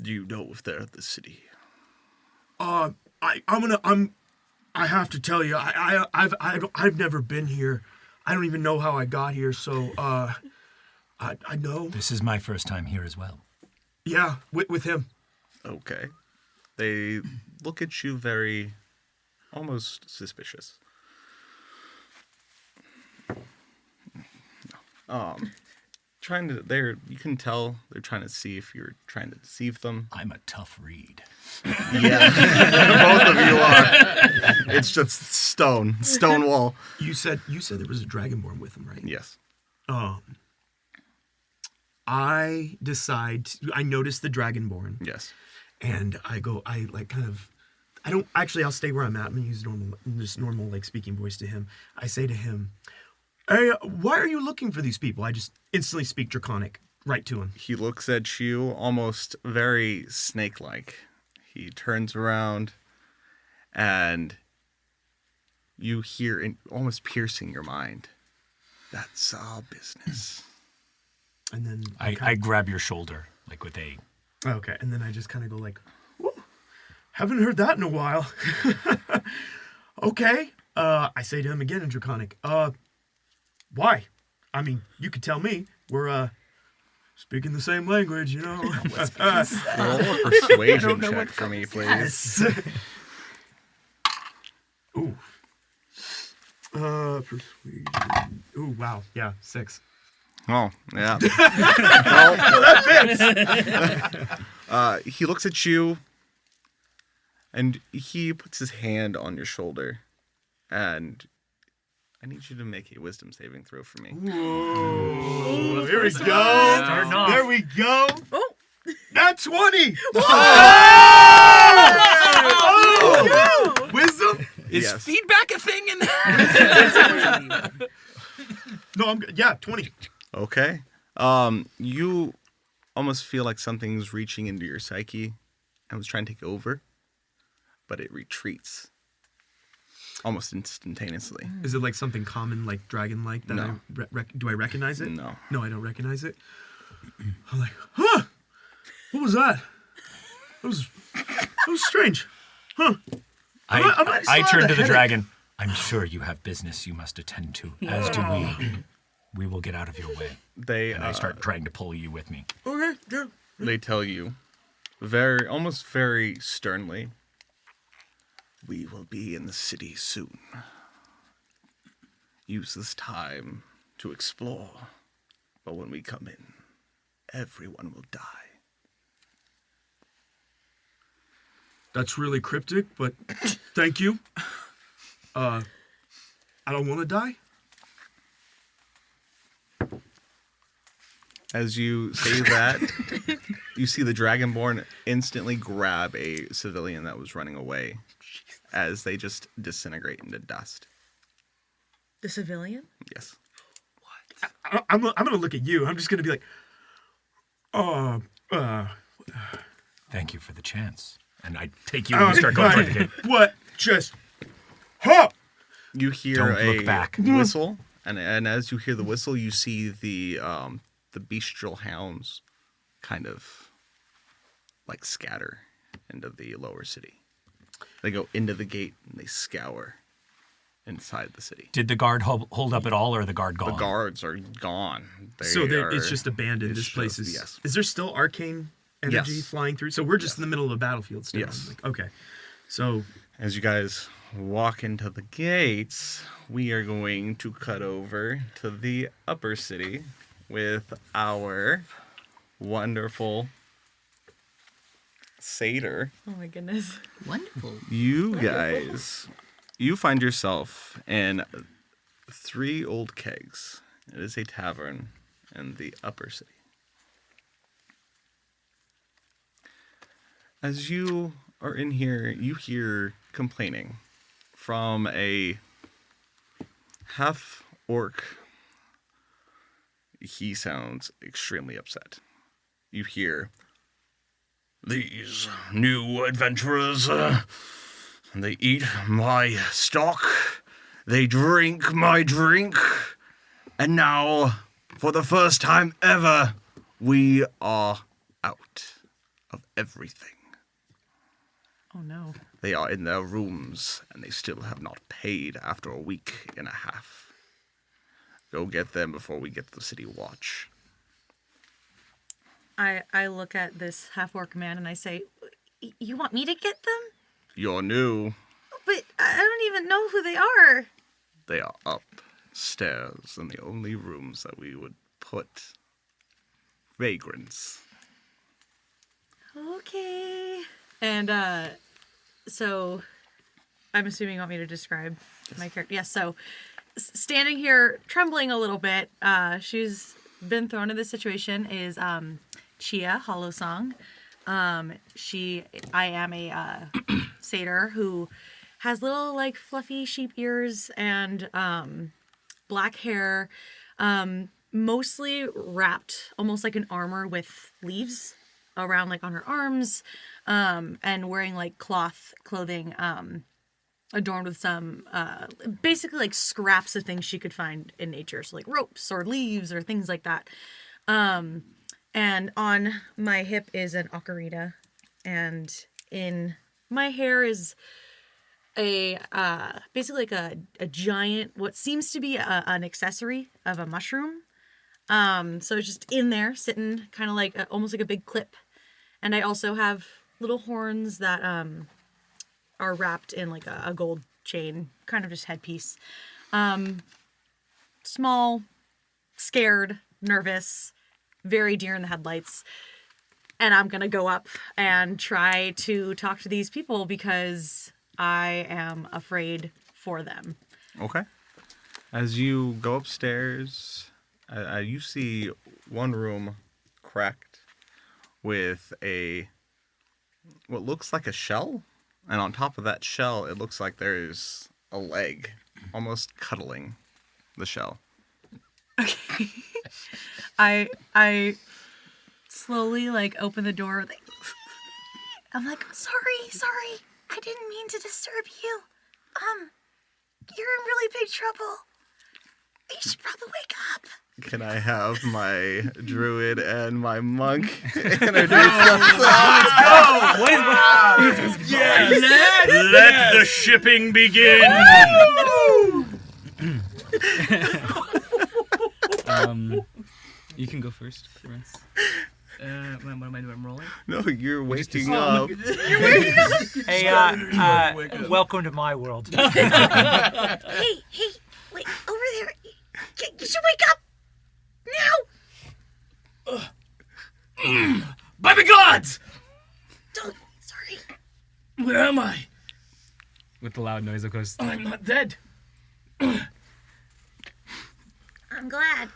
Do you know if they're at the city? I have to tell you, I've never been here. I don't even know how I got here, so I know. This is my first time here as well. Yeah, with him. Okay. They look at you very, almost suspicious. You can tell they're trying to see if you're trying to deceive them. I'm a tough read. Yeah, both of you are. It's just stone wall. You said there was a dragonborn with him, right? Yes. I noticed the dragonborn. Yes. And I'll stay where I'm at. I'm gonna use normal like speaking voice to him. I say to him, "Hey, why are you looking for these people?" I just instantly speak Draconic right to him. He looks at you almost very snake-like. He turns around and you hear it almost piercing your mind. That's our business. And then I grab your shoulder, like with a... Okay, and then I just kind of go like, haven't heard that in a while. Okay. I say to him again in Draconic, why? I mean, you could tell me. We're speaking the same language, you know. Roll a persuasion check for me, please. Yes. Ooh. Persuasion. Ooh, wow. Yeah, 6. Oh, yeah. That fits. He looks at you, and he puts his hand on your shoulder, and I need you to make a wisdom saving throw for me. Whoa. Here we go. Starting off. There we go. Oh. That's 20. Oh. Wisdom? Is feedback a thing in there? No, I'm good. Yeah, 20. Okay. You almost feel like something's reaching into your psyche and was trying to take over, but it retreats almost instantaneously. Is it like something common, like dragon-like? That No. Do I recognize it? No. No, I don't recognize it. I'm like, huh? What was that? That was strange. Huh? I turn to the dragon. I'm sure you have business you must attend to, as do we. We will get out of your way. And I start trying to pull you with me. Okay, yeah. They tell you almost very sternly, we will be in the city soon. Use this time to explore, but when we come in, everyone will die. That's really cryptic, but thank you. I don't want to die. As you say that, you see the Dragonborn instantly grab a civilian that was running away as they just disintegrate into dust. The civilian? Yes. I'm going to look at you. I'm just going to be like, Thank you for the chance. And I take you and we start going toward the gate. What? Just, huh? You hear Don't look back. Whistle, and as you hear the whistle, you see the bestial hounds kind of like scatter into the lower city. They go into the gate and they scour inside the city. Did the guard hold up at all, or are the guard gone? The guards are gone. It's just abandoned. This place is... Yes. Is there still arcane energy flying through? So we're just in the middle of the battlefield still. Yes. Okay. So... As you guys walk into the gates, we are going to cut over to the upper city with our wonderful satyr. Oh my goodness. Wonderful. You guys, you find yourself in 3 Old Kegs. It is a tavern in the upper city. As you are in here, you hear complaining from a half-orc. He sounds extremely upset. You hear, These new adventurers, they eat my stock, they drink my drink, and now, for the first time ever, we are out of everything. Oh no. They are in their rooms, and they still have not paid after a week and a half. Go get them before we get the city watch. I look at this half-orc man and I say, you want me to get them? You're new. But I don't even know who they are. They are upstairs in the only rooms that we would put vagrants. Okay. And, so, I'm assuming you want me to describe my character. Yes, so, standing here, trembling a little bit, she's been thrown into this situation, is, 𝐒𝐲𝐨𝐬𝐲𝐬𝐿. I am a, satyr who has little, like, fluffy sheep ears and, black hair, mostly wrapped, almost like an armor with leaves around, like, on her arms, and wearing, like, cloth clothing, adorned with some, basically, like, scraps of things she could find in nature. So, like, ropes or leaves or things like that. And on my hip is an ocarina. And in my hair is a, basically, like, a giant, what seems to be an accessory of a mushroom. So it's just in there, sitting kind of like, almost like a big clip. And I also have little horns that, are wrapped in like a gold chain, kind of just headpiece. Small, scared, nervous, very deer in the headlights. And I'm gonna go up and try to talk to these people because I am afraid for them. Okay. As you go upstairs, you see one room cracked with what looks like a shell. And on top of that shell, it looks like there's a leg almost cuddling the shell. Okay. I slowly, like, open the door. Like, I'm like, sorry. I didn't mean to disturb you. You're in really big trouble. You should probably wake up. Can I have my druid and my monk introduce themselves? Yes! Let the shipping begin! You can go first, Prince. What am I doing? I'm rolling? No, you're waking up. You're waking up? Hey, welcome to my world. Hey, wait, over there. You should wake up now. By the gods! Sorry. Where am I? With the loud noise, of course. I'm not dead. I'm glad.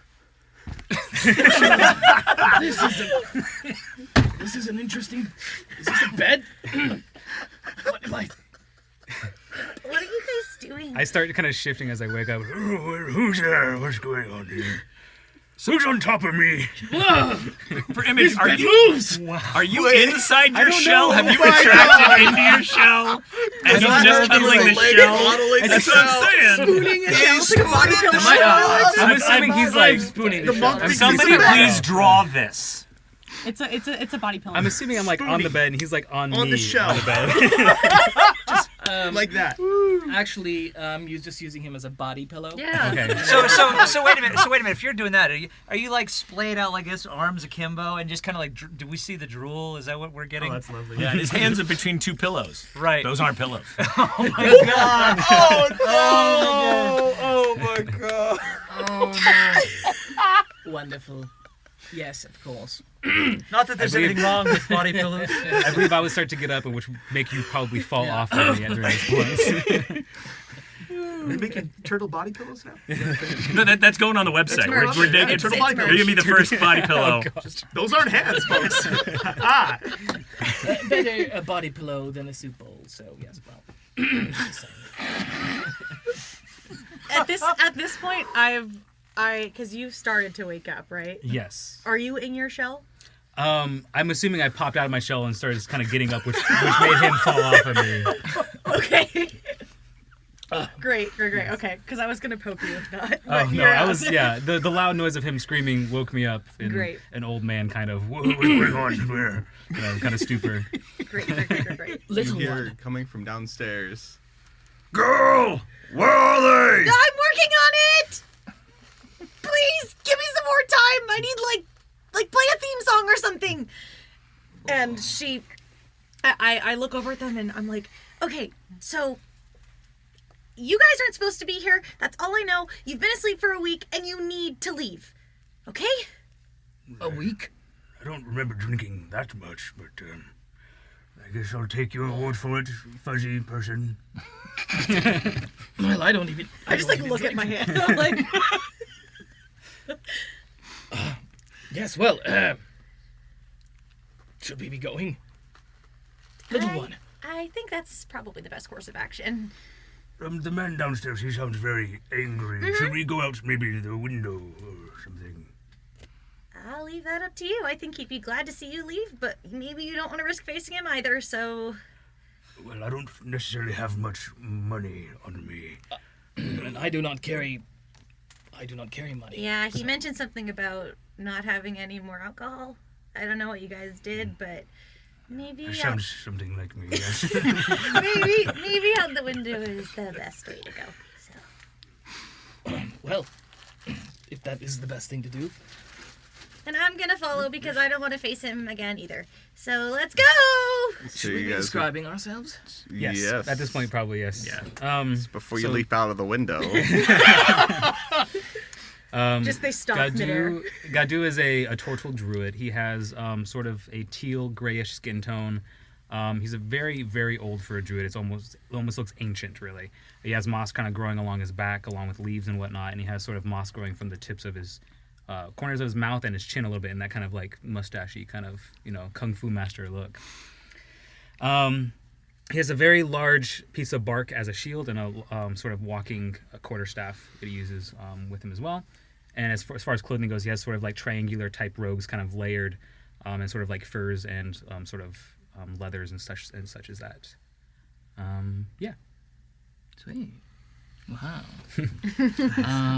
This is an interesting. Is this a bed? What am I? What are you guys doing? I start kind of shifting as I wake up. Who's there? What's going on here? Who's on top of me? For Image, are you inside your shell? Have you retracted into your shell? And he's just cuddling the shell? That's what I'm saying. Spooning a shell. It's like a body pillow. I'm assuming he's like spooning the shell. Somebody please draw this. It's a body pillow. I'm assuming I'm like on the bed and he's like on me the shell. on the bed. Like that. Actually, you're just using him as a body pillow. Yeah. Okay. So wait a minute. If you're doing that, are you like splayed out like this, arms akimbo, and just kind of like? Do we see the drool? Is that what we're getting? Oh, that's lovely. Yeah, and his hands are between two pillows. Right. Those aren't pillows. Oh my god. Oh my god. Wonderful. Yes, of course. Not that there's anything wrong with body pillows. I believe I would start to get up, and which would make you probably fall off of me during this point. Are they making turtle body pillows now? No, that's going on the website. We're making turtle body pillows. You're gonna be the first body pillow. Those aren't hands, folks. Better a body pillow than a soup bowl. So yes, well. At this point, because you started to wake up, right? Yes. Are you in your shell? I'm assuming I popped out of my shell and started kind of getting up, which made him fall off of me. Okay. Great. Okay, because I was gonna poke you if not. Oh no, I was The loud noise of him screaming woke me up in Great. an old man kind of what's going on here? Kind of stupor. Great. You hear coming from downstairs. Girl, where are they? I'm working on it. Please give me some more time. I need like play a theme song or something. And I look over at them and I'm like, okay, so you guys aren't supposed to be here. That's all I know. You've been asleep for a week and you need to leave. Okay? A week? I don't remember drinking that much, but I guess I'll take your word for it, fuzzy person. Well, I don't even. I just look at my hand. I'm like, yes. Well, should we be going? Little one. I think that's probably the best course of action. The man downstairs, he sounds very angry. Mm-hmm. Should we go out maybe the window or something? I'll leave that up to you. I think he'd be glad to see you leave, but maybe you don't want to risk facing him either, so... Well, I don't necessarily have much money on me. And I do not carry money. Yeah, he mentioned something about not having any more alcohol. I don't know what you guys did, but maybe... That sounds something like me, yes. maybe out the window is the best way to go. So. Well, if that is the best thing to do. And I'm gonna follow because I don't want to face him again either. So let's go! Should we be describing ourselves? Yes. At this point, probably yes. Yeah. Before you leap out of the window. Just they stop midair. 𝐻𝐻𝐸 is a tortle druid. He has sort of a teal grayish skin tone. He's a very, very old for a druid. It almost looks ancient, really. He has moss kind of growing along his back, along with leaves and whatnot, and he has sort of moss growing from the tips of his corners of his mouth and his chin a little bit, in that kind of like mustachy kind of kung fu master look. He has a very large piece of bark as a shield and a sort of walking quarterstaff that he uses with him as well. And as far as clothing goes, he has sort of like triangular type robes, kind of layered, and sort of like furs and sort of leathers and such as that. Yeah. Sweet. Wow.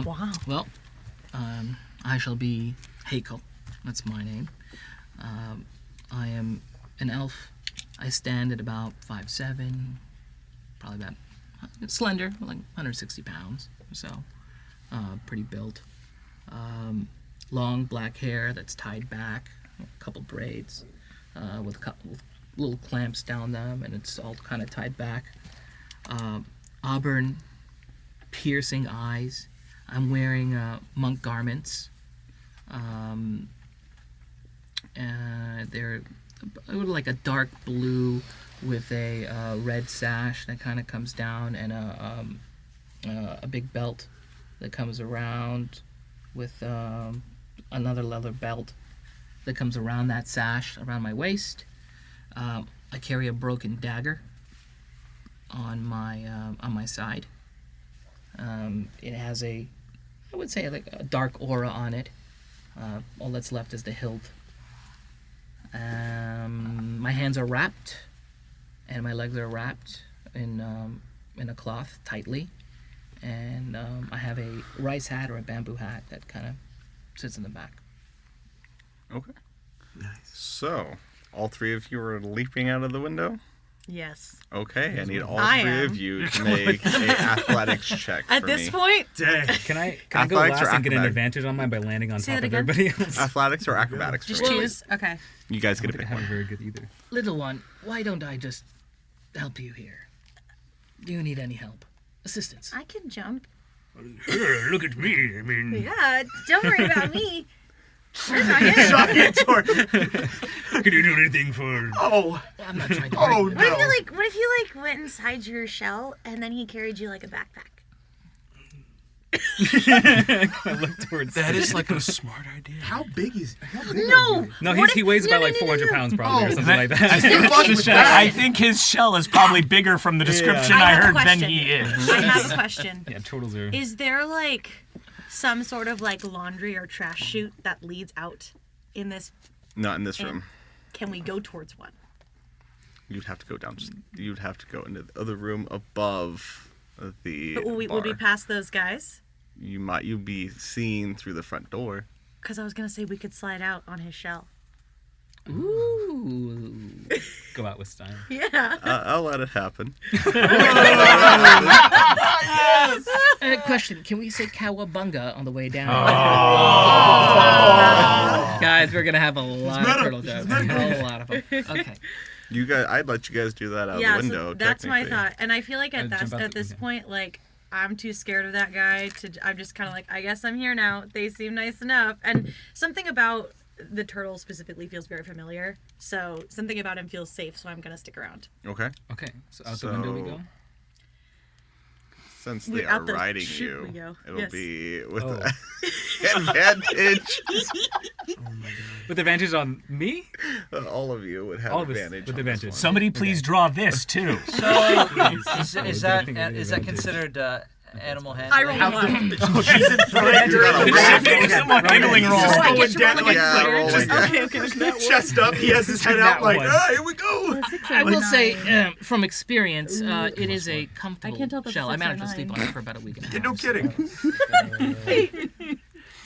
Wow. Well, I shall be 𝐻𝐻𝐸. That's my name. I am an elf. I stand at about 5'7", probably about slender, like 160 pounds or so. Pretty built. Long black hair that's tied back, a couple braids, with little clamps down them, and it's all kind of tied back. Auburn, piercing eyes. I'm wearing monk garments. They're like a dark blue with a red sash that kind of comes down, and a big belt that comes around with another leather belt that comes around that sash around my waist. I carry a broken dagger on my side. It has I would say like a dark aura on it. All that's left is the hilt. My hands are wrapped, and my legs are wrapped in a cloth tightly, and I have a rice hat or a bamboo hat that kind of sits in the back. Okay. Nice. So, all three of you are leaping out of the window? Yes. Okay, I need all three of you to make an athletics check At for this me. point? Dang. Can I go Athletics last or and get an acrobatics? advantage on mine by landing on Say top that of again? everybody else? Athletics or acrobatics Just for me? choose. Okay. You guys get I to pick haven't one. very good either. Little one, why don't I just help you here? Do you need any help? Assistance? I can jump. Here, look at me. I mean... Yeah, don't worry about me. Where's my hand? Giant sword. Can you do anything for... Oh. I'm not trying to Oh, break no. What if you went inside your shell and then he carried you like a backpack? Look towards That is like a smart idea. How big is No! No, he weighs about like 400 pounds probably or something like that. I think his shell is probably bigger from the description I have a heard than question. he is. I have a question. Yeah, turtles are... Is there some sort of laundry or trash chute that leads out in this Not in this And room. Can we go towards one? You'd have to go down. You'd have to go into the other room above the But would bar. we pass those guys? You'd be seen through the front door. Because I was going to say we could slide out on his shell. Ooh. Go out with style. Yeah. I'll let it happen. Question: can we say cowabunga on the way down? Oh. Guys, we're gonna have a lot of turtle jokes. A lot of them. Okay. You guys, I'd let you guys do that out the window. So that's my technically. thought. And I feel like at jump out the this window. point, like, I'm too scared of that guy I'm just kind of like, I guess I'm here now. They seem nice enough. And something about the turtle specifically feels very familiar. So something about him feels safe. So I'm going to stick around. Okay. Okay. So out the window we go. Since We- they out are the riding chute you, we go. it'll Yes. be with Oh. advantage. With advantage on me? All of you would have All of us advantage. with on this advantage. one. Somebody please draw this too. So, Please. is Oh, that good thing is I that did considered animal I handling? rolled one. She's in front. She's someone handling roll. So I Going get to down roll like against the roll just, like okay. chest up. He has his head out like, here we go. I will say, from experience, it is a I comfortable can't tell if it's shell. a I 6 or managed to sleep 9. on it for about a week and a half. Yeah, no kidding.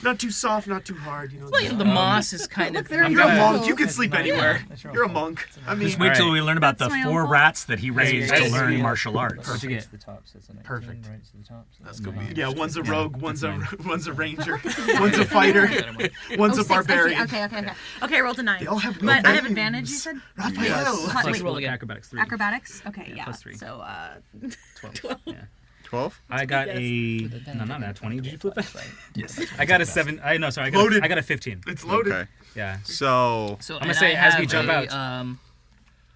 Not too soft, not too hard. You know. Well, the moss is kind of. You're a monk. You can sleep anywhere. You're a monk. I mean, Just wait till we learn about the That's my 4 uncle. rats that he raised to learn Yeah. martial arts. What'd you get? Perfect. That's gonna be. Yeah, one's a rogue, one's a ranger, one's a fighter, one's a 6, barbarian. I see. Okay. Okay, I rolled a 9. They all have But I have names. advantage, you said? Raphael. Plus, Let's wait, roll again. Acrobatics 3. acrobatics? Okay, yeah. Plus 3. So, 12. Yeah. 12? I got Yes. no, not that 20. Did you flip that? Yes. I got a 7. I got Loaded. I got a 15. It's loaded. Okay. Yeah. So. So I'm gonna and say I as we have jump a, out.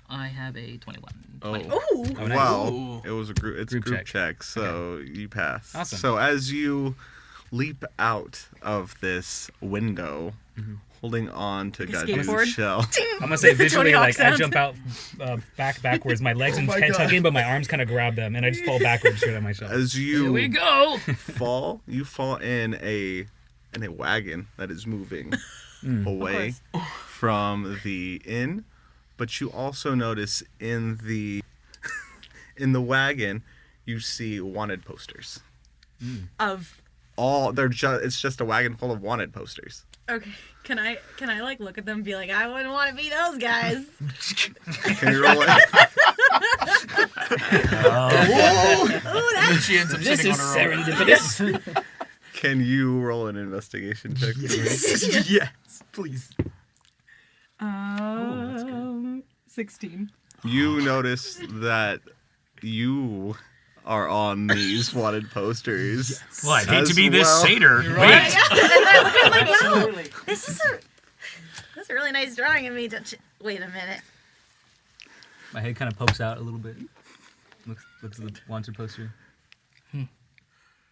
I have a 21. Oh. Ooh. Oh, nice. Wow. It was a group. It's Group group check. check. So you pass. Awesome. So as you leap out of this window, holding on to Like a Gadu's skateboard? shell. I'm gonna say visually, Tony Hawk like I sound. jump out backwards, my legs and my head God. tuck in, but my arms kind of grab them, and I just fall backwards straight on my shell. As Here we you go. fall, you fall in a wagon that is moving away from the inn, but you also notice in the wagon you see wanted posters. Of. It's just a wagon full of wanted posters. Okay. Can I like look at them and be like, I wouldn't want to be those guys? Can you roll it? Ooh, that's She ends up This sitting is on her own. serendipitous. Can you roll an investigation check for me? Yes, please. 16. You notice that you are on these wanted posters. Well, I'd hate to as be this well. satyr. And Wait. I look at like, wow, this is a really nice drawing of me. Wait a minute. My head kind of pokes out a little bit. Looks at the wanted poster.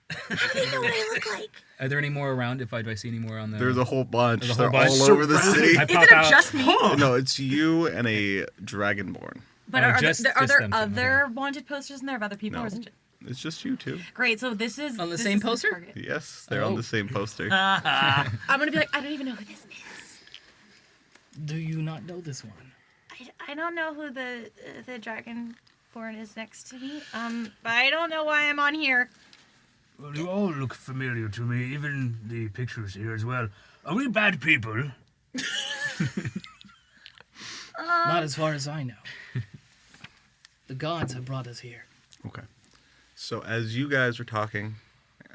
How do you know what I look like? Are there any more around? Do I see any more on the? There's a whole bunch. There's a whole They're bunch. all over the city. I Is pop it out. just me? No, it's you and a dragonborn. But Oh, are just there them two, other wanted posters in there of other people? No. Or is it It's just you two. Great, so this is On the this same is poster? target. Yes, they're on Oh. the same poster. I'm gonna be like, I don't even know who this is. Do you not know this one? I don't know who the dragonborn is next to me. But I don't know why I'm on here. Well, you all look familiar to me, even the pictures here as well. Are we bad people? Not as far as I know. The gods have brought us here. Okay. So as you guys are talking,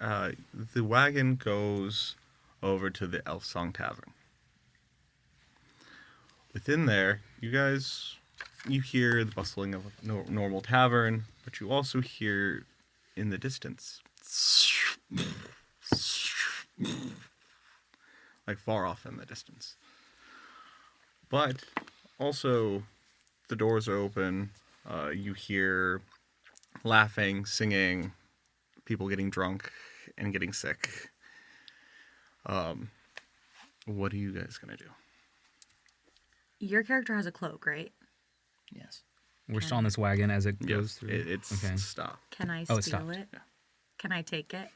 the wagon goes over to the Elf Song Tavern. Within there, you hear the bustling of a normal tavern, but you also hear in the distance, like far off in the distance. But also, the doors are open. You hear laughing, singing, people getting drunk and getting sick. What are you guys gonna do? Your character has a cloak, right? Yes. We're still on this wagon as it goes through. It's okay. stop. Can I Oh, it steal stopped. it? Can I take it?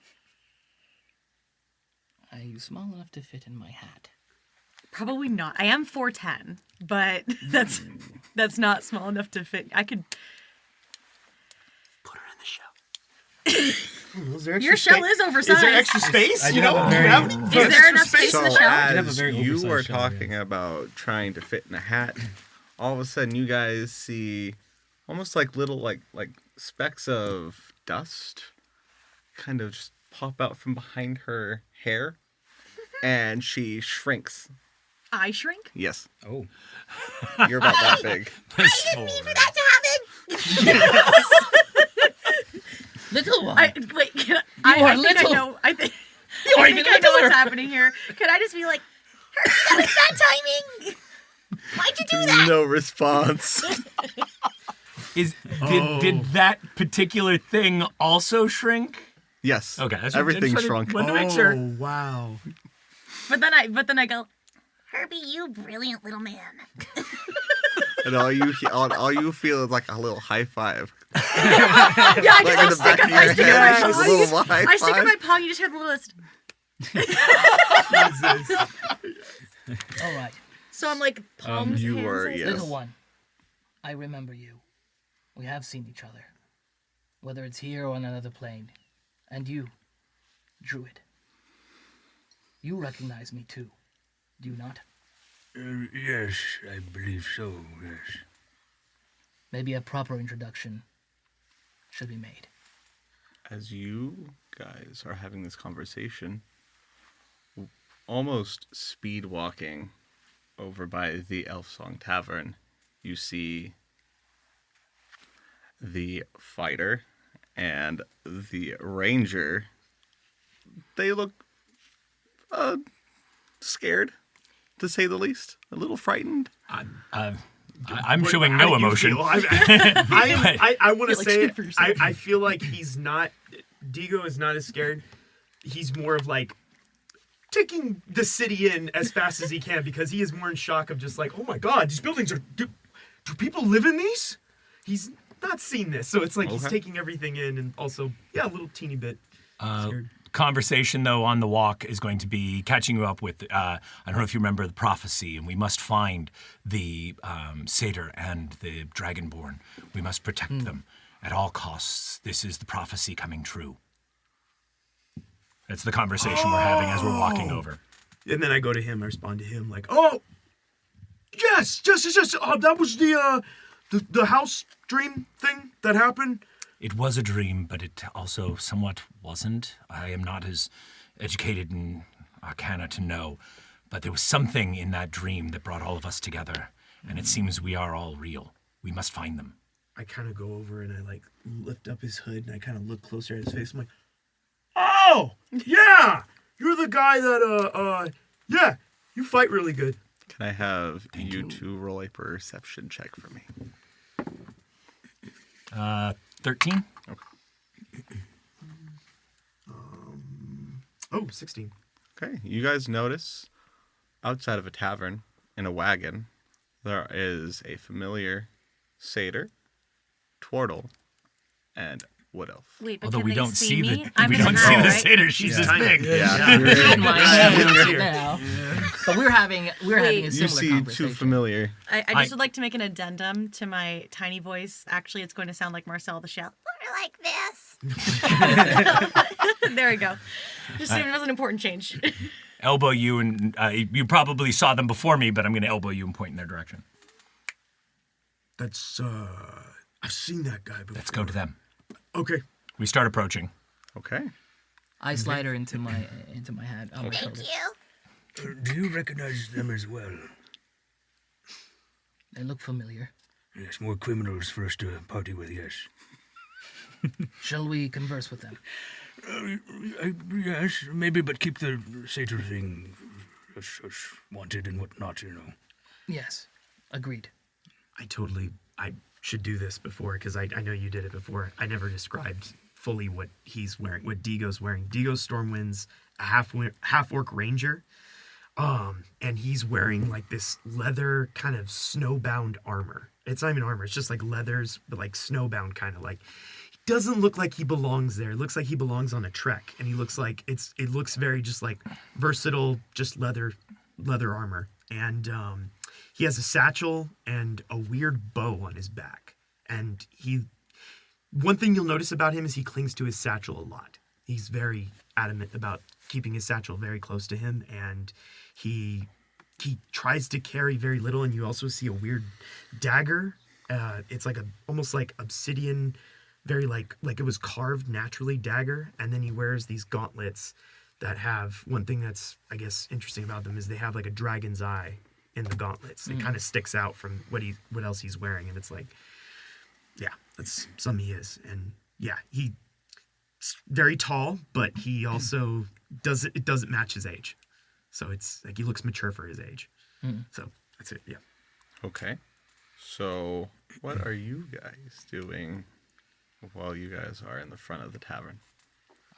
Are you small enough to fit in my hat? Probably not. I am 4'10", but that's not small enough to fit. I could put her in the shell. Your shell is oversized. Is there extra space? Is there enough space in the shell? As you were talking about trying to fit in a hat, all of a sudden you guys see almost like little like specks of dust kind of just pop out from behind her hair, and she shrinks. I shrink? Yes. Oh. You're about that big. I didn't mean for that to happen. Little one. Wait, can You are I think little. I know. I think You are I even think I know littler. what's happening here. Could I just be like, Herbie, that was bad timing. Why'd you do that? No response. Did that particular thing also shrink? Yes. Okay. Everything shrunk. Wanted to make sure. Oh, wow. but then I go, Herbie, you brilliant little man. And all you feel is like a little high five. yeah, Like in the back of your head, just a little high I stick five. in my paw. You just hear the list. All right. So I'm like palms. you hands, were, and- yes. Little one, I remember you. We have seen each other, whether it's here or on another plane. And you, Druid. You recognize me too, do you not? Yes, I believe so, yes. Maybe a proper introduction should be made. As you guys are having this conversation, almost speed walking over by the Elf Song Tavern, you see the fighter and the ranger. They look scared, to say the least. A little frightened. I'm showing no emotion. I want to Like, say, speak for yourself. I feel like he's not, Digo is not as scared. He's more of like taking the city in as fast as he can because he is more in shock of just like, oh my God, these buildings are, do people live in these? He's not seen this. So it's like he's taking everything in and also, yeah, a little teeny bit scared. Conversation, though, on the walk is going to be catching you up with, I don't know if you remember the prophecy, and we must find the satyr and the dragonborn. We must protect them at all costs. This is the prophecy coming true. That's the conversation we're having as we're walking over. And then I go to him, I respond to him like, oh, yes. That was the house dream thing that happened. It was a dream, but it also somewhat wasn't. I am not as educated in Arcana to know, but there was something in that dream that brought all of us together, and it seems we are all real. We must find them. I kind of go over and I like lift up his hood and I kind of look closer at his face. I'm like, oh, yeah, you're the guy that, yeah, you fight really good. Can I have you two roll a perception check for me? 13? Okay. 16. Okay, you guys notice outside of a tavern in a wagon, there is a familiar satyr, Twartle, and wood elf. Wait, but Although can we they don't see see me? the I'm we in don't the see hat, the right? satyr. She's this big. In my head now. But we're having a Wait. similar You see conversation. two familiar. I just would like to make an addendum to my tiny voice. Actually, it's going to sound like Marcel the Shell. We're like this. There we go. Just it was an important change. Elbow you, and you probably saw them before me, but I'm going to elbow you and point in their direction. That's, I've seen that guy before. Let's go to them. Okay. We start approaching. Okay. I slide her into my hat. On my Thank shoulder. you. Do you recognize them as well? They look familiar. Yes, more criminals for us to party with, yes. Shall we converse with them? Yes, maybe, but keep the satyr thing as wanted and whatnot, you know. Yes, agreed. I should do this before because I know you did it before. I never described fully what he's wearing, what Digo's wearing. Digo's Stormwind's a half-orc ranger. And he's wearing like this leather kind of snowbound armor. It's not even armor, it's just like leathers, but like snowbound kind of like. He doesn't look like he belongs there. It looks like he belongs on a trek. And he looks like it looks very just like versatile, just leather armor. and he has a satchel and a weird bow on his back. And one thing you'll notice about him is he clings to his satchel a lot. He's very adamant about keeping his satchel very close to him, and he tries to carry very little. And you also see a weird dagger. It's like almost like obsidian, very like it was carved naturally dagger. And then he wears these gauntlets that have, one thing that's, I guess, interesting about them is they have like a dragon's eye in the gauntlets. It kind of sticks out from what else he's wearing, and it's like, yeah, that's something he is. And yeah, he's very tall, but he also doesn't match his age. So it's like he looks mature for his age. So that's it, yeah. Okay. So what are you guys doing while you guys are in the front of the tavern?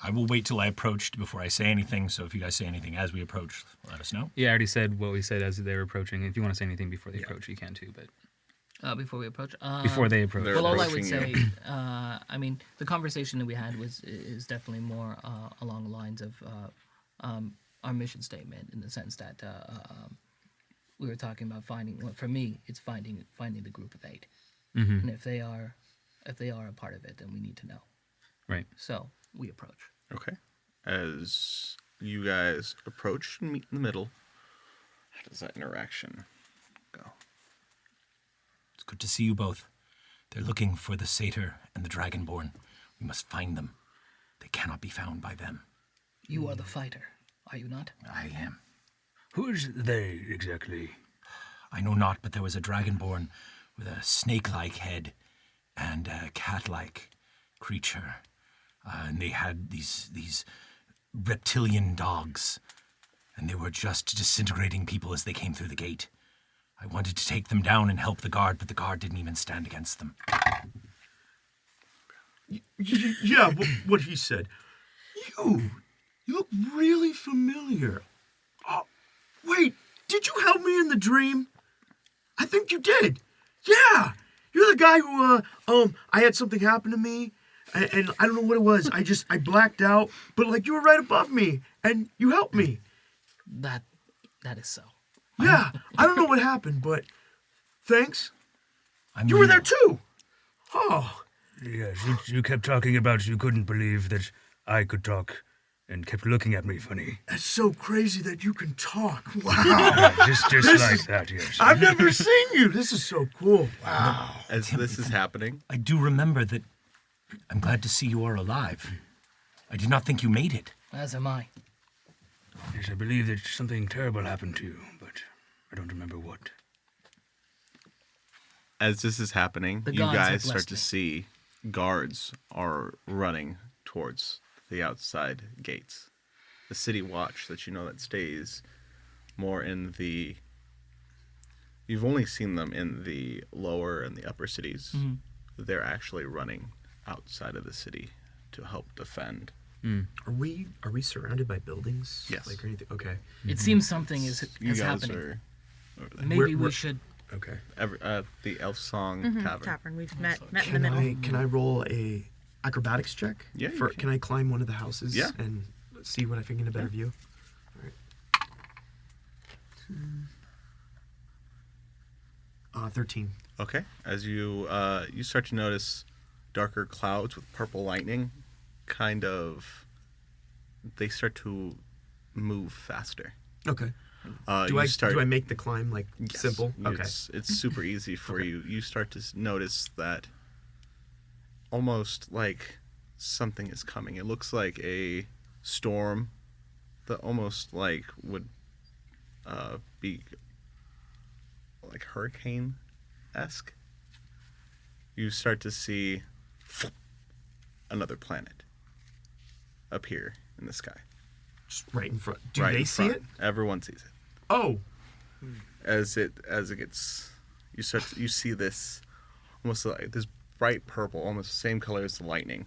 I will wait till I approached before I say anything, so if you guys say anything as we approach, let us know. Yeah, I already said what we said as they were approaching. If you want to say anything before they approach, you can too, but... before we approach? Before they approach. Well, all I would say, I mean, the conversation that we had is definitely more along the lines of our mission statement, in the sense that we were talking about finding, well, for me, it's finding the group of 8. Mm-hmm. And if they are a part of it, then we need to know. Right. So we approach. Okay. As you guys approach and meet in the middle, how does that interaction go? It's good to see you both. They're looking for the satyr and the dragonborn. We must find them. They cannot be found by them. You are the fighter, are you not? I am. Who's they exactly? I know not, but there was a dragonborn with a snake-like head and a cat-like creature. And they had these reptilian dogs, and they were just disintegrating people as they came through the gate. I wanted to take them down and help the guard, but the guard didn't even stand against them. Yeah, what he said. You look really familiar. Wait, did you help me in the dream? I think you did. Yeah, you're the guy who, I had something happen to me, and I don't know what it was. I blacked out, but like you were right above me, and you helped me. That is so. Yeah, I don't know what happened, but thanks. You Leo. were there too. Oh. Yes, you kept talking about you couldn't believe that I could talk, and kept looking at me funny. That's so crazy that you can talk. Wow. Yeah, just like that, yes. I've never seen you. This is so cool. Wow. As this is happening, I do remember that. I'm glad to see you are alive. I did not think you made it. As am I. Yes, I believe that something terrible happened to you, but I don't remember what. as this is happening, The you gods have guys start blessed to me. see guards are running towards the outside gates. The city watch that you know that stays more in the... You've only seen them in the lower and the upper cities. Mhm. They're actually running outside of the city to help defend. Are we surrounded by buildings? Yes. Like or anything? Okay. It seems something is You guys happening. are over there. Maybe we should. Okay. The Elf Song Mhm, Tavern. We've met in the Can middle. can I roll a acrobatics check? Yeah, you Can I climb one of the houses? Yeah. And see what I can get a better view. All right. 13. Okay. As you you start to notice darker clouds with purple lightning, kind of, they start to move faster. Okay. Do I make the climb like simple? Okay. It's super easy for you. You start to notice that almost like something is coming. It looks like a storm that almost like would be like hurricane-esque. You start to see another planet appear in the sky. Just right in front. Do Right they in see front. it? Everyone sees it. Oh. As it gets, you see this almost like this bright purple, almost the same color as the lightning,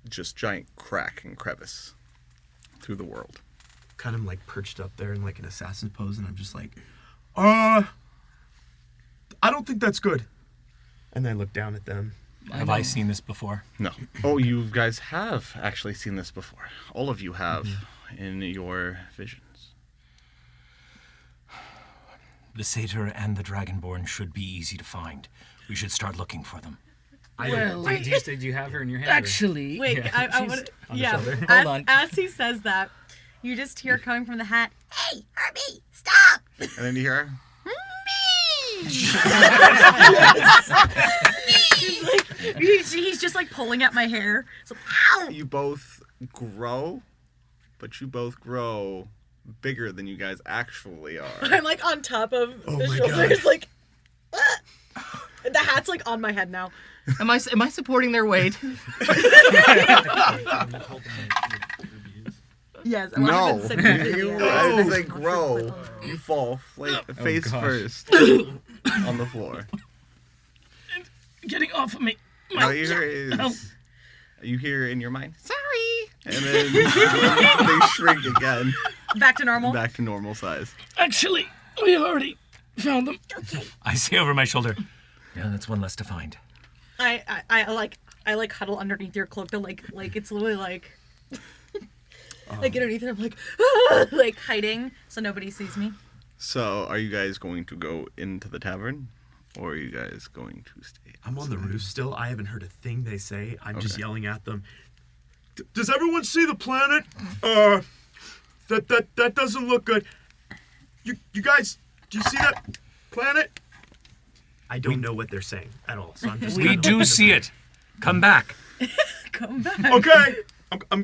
just giant crack and crevice through the world. Kind of like perched up there in like an assassin pose, and I'm just like, I don't think that's good. And I look down at them. Have I seen this before? No. Oh, you guys have actually seen this before. All of you have in your visions. The satyr and the dragonborn should be easy to find. We should start looking for them. Well, do you have her in your hand? Actually, Wait, Yeah, I she's want on the yeah. shoulder. Hold As, on. as he says that, you just hear coming from the hat. Hey, Herbie, stop! And then you hear, He's just like pulling at my hair. So, ow! you both grow, but you both grow bigger than you guys actually are. I'm like on top of Oh the my shoulders, God. like. The hat's like on my head now. Am I supporting their weight? Yes. No, I haven't said anything you, yet. as they grow, you fall face gosh. first on the floor. Getting off of me. All you hear is, Ow. you hear in your mind, sorry, and then they shrink again. Back to normal. Back to normal size. Actually, we already found them. I say over my shoulder. Yeah, that's one less to find. I like huddle underneath your cloak to like it's literally like like underneath it. I'm like like hiding so nobody sees me. So, are you guys going to go into the tavern, or are you guys going to stay? I'm on the roof still. I haven't heard a thing they say. I'm just Okay. yelling at them. Does everyone see the planet? That doesn't look good. You guys, do you see that planet? I don't know what they're saying at all. So I'm just. We do see it. Come back. Come back. Okay, I'm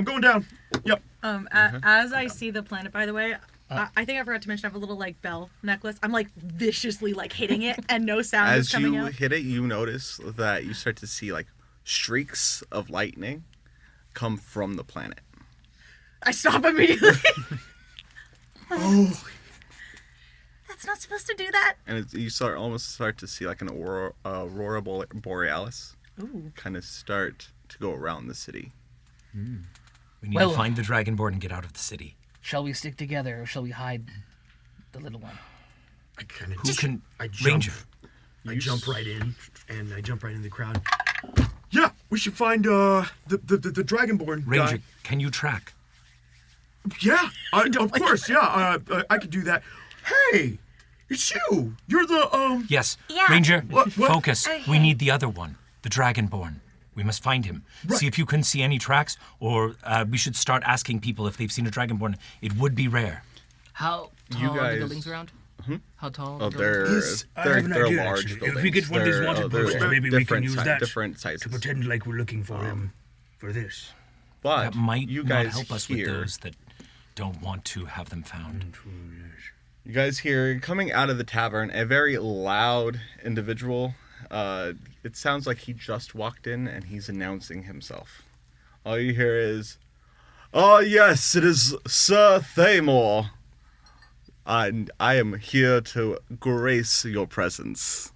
going down. Yep. As I see the planet, by the way, I think I forgot to mention I have a little like bell necklace. I'm like viciously like hitting it, and no sound is As coming you out. hit it, you notice that you start to see like streaks of lightning come from the planet. I stop immediately. Oh. That's not supposed to do that. And you almost start to see like an aurora borealis Ooh. kind of start to go around the city. We need to find the dragonborn and get out of the city. Shall we stick together or shall we hide the little one? I kind of. I jump. Ranger. I jump right in, and I jump right in the crowd. Yeah, we should find the Dragonborn Ranger, guy. can you track? Yeah, of course. Yeah, I could do that. Hey, it's you. You're the Yes. Yeah. Ranger, What? focus. Okay. We need the other one, the dragonborn. We must find him. Right. See if you can see any tracks, or we should start asking people if they've seen a dragonborn. It would be rare. How You tall are the guys- buildings around? How tall? Oh, are the buildings? they're I have an idea, large actually. buildings. If we get one of these wanted they're posters, maybe we can different use si- that different sizes. to pretend like we're looking for him for this. But That might you not guys help us hear, with those that don't want to have them found. You guys hear coming out of the tavern a very loud individual. It sounds like he just walked in and he's announcing himself. All you hear is, "Oh yes, it is Sir Thamor. And I am here to grace your presence."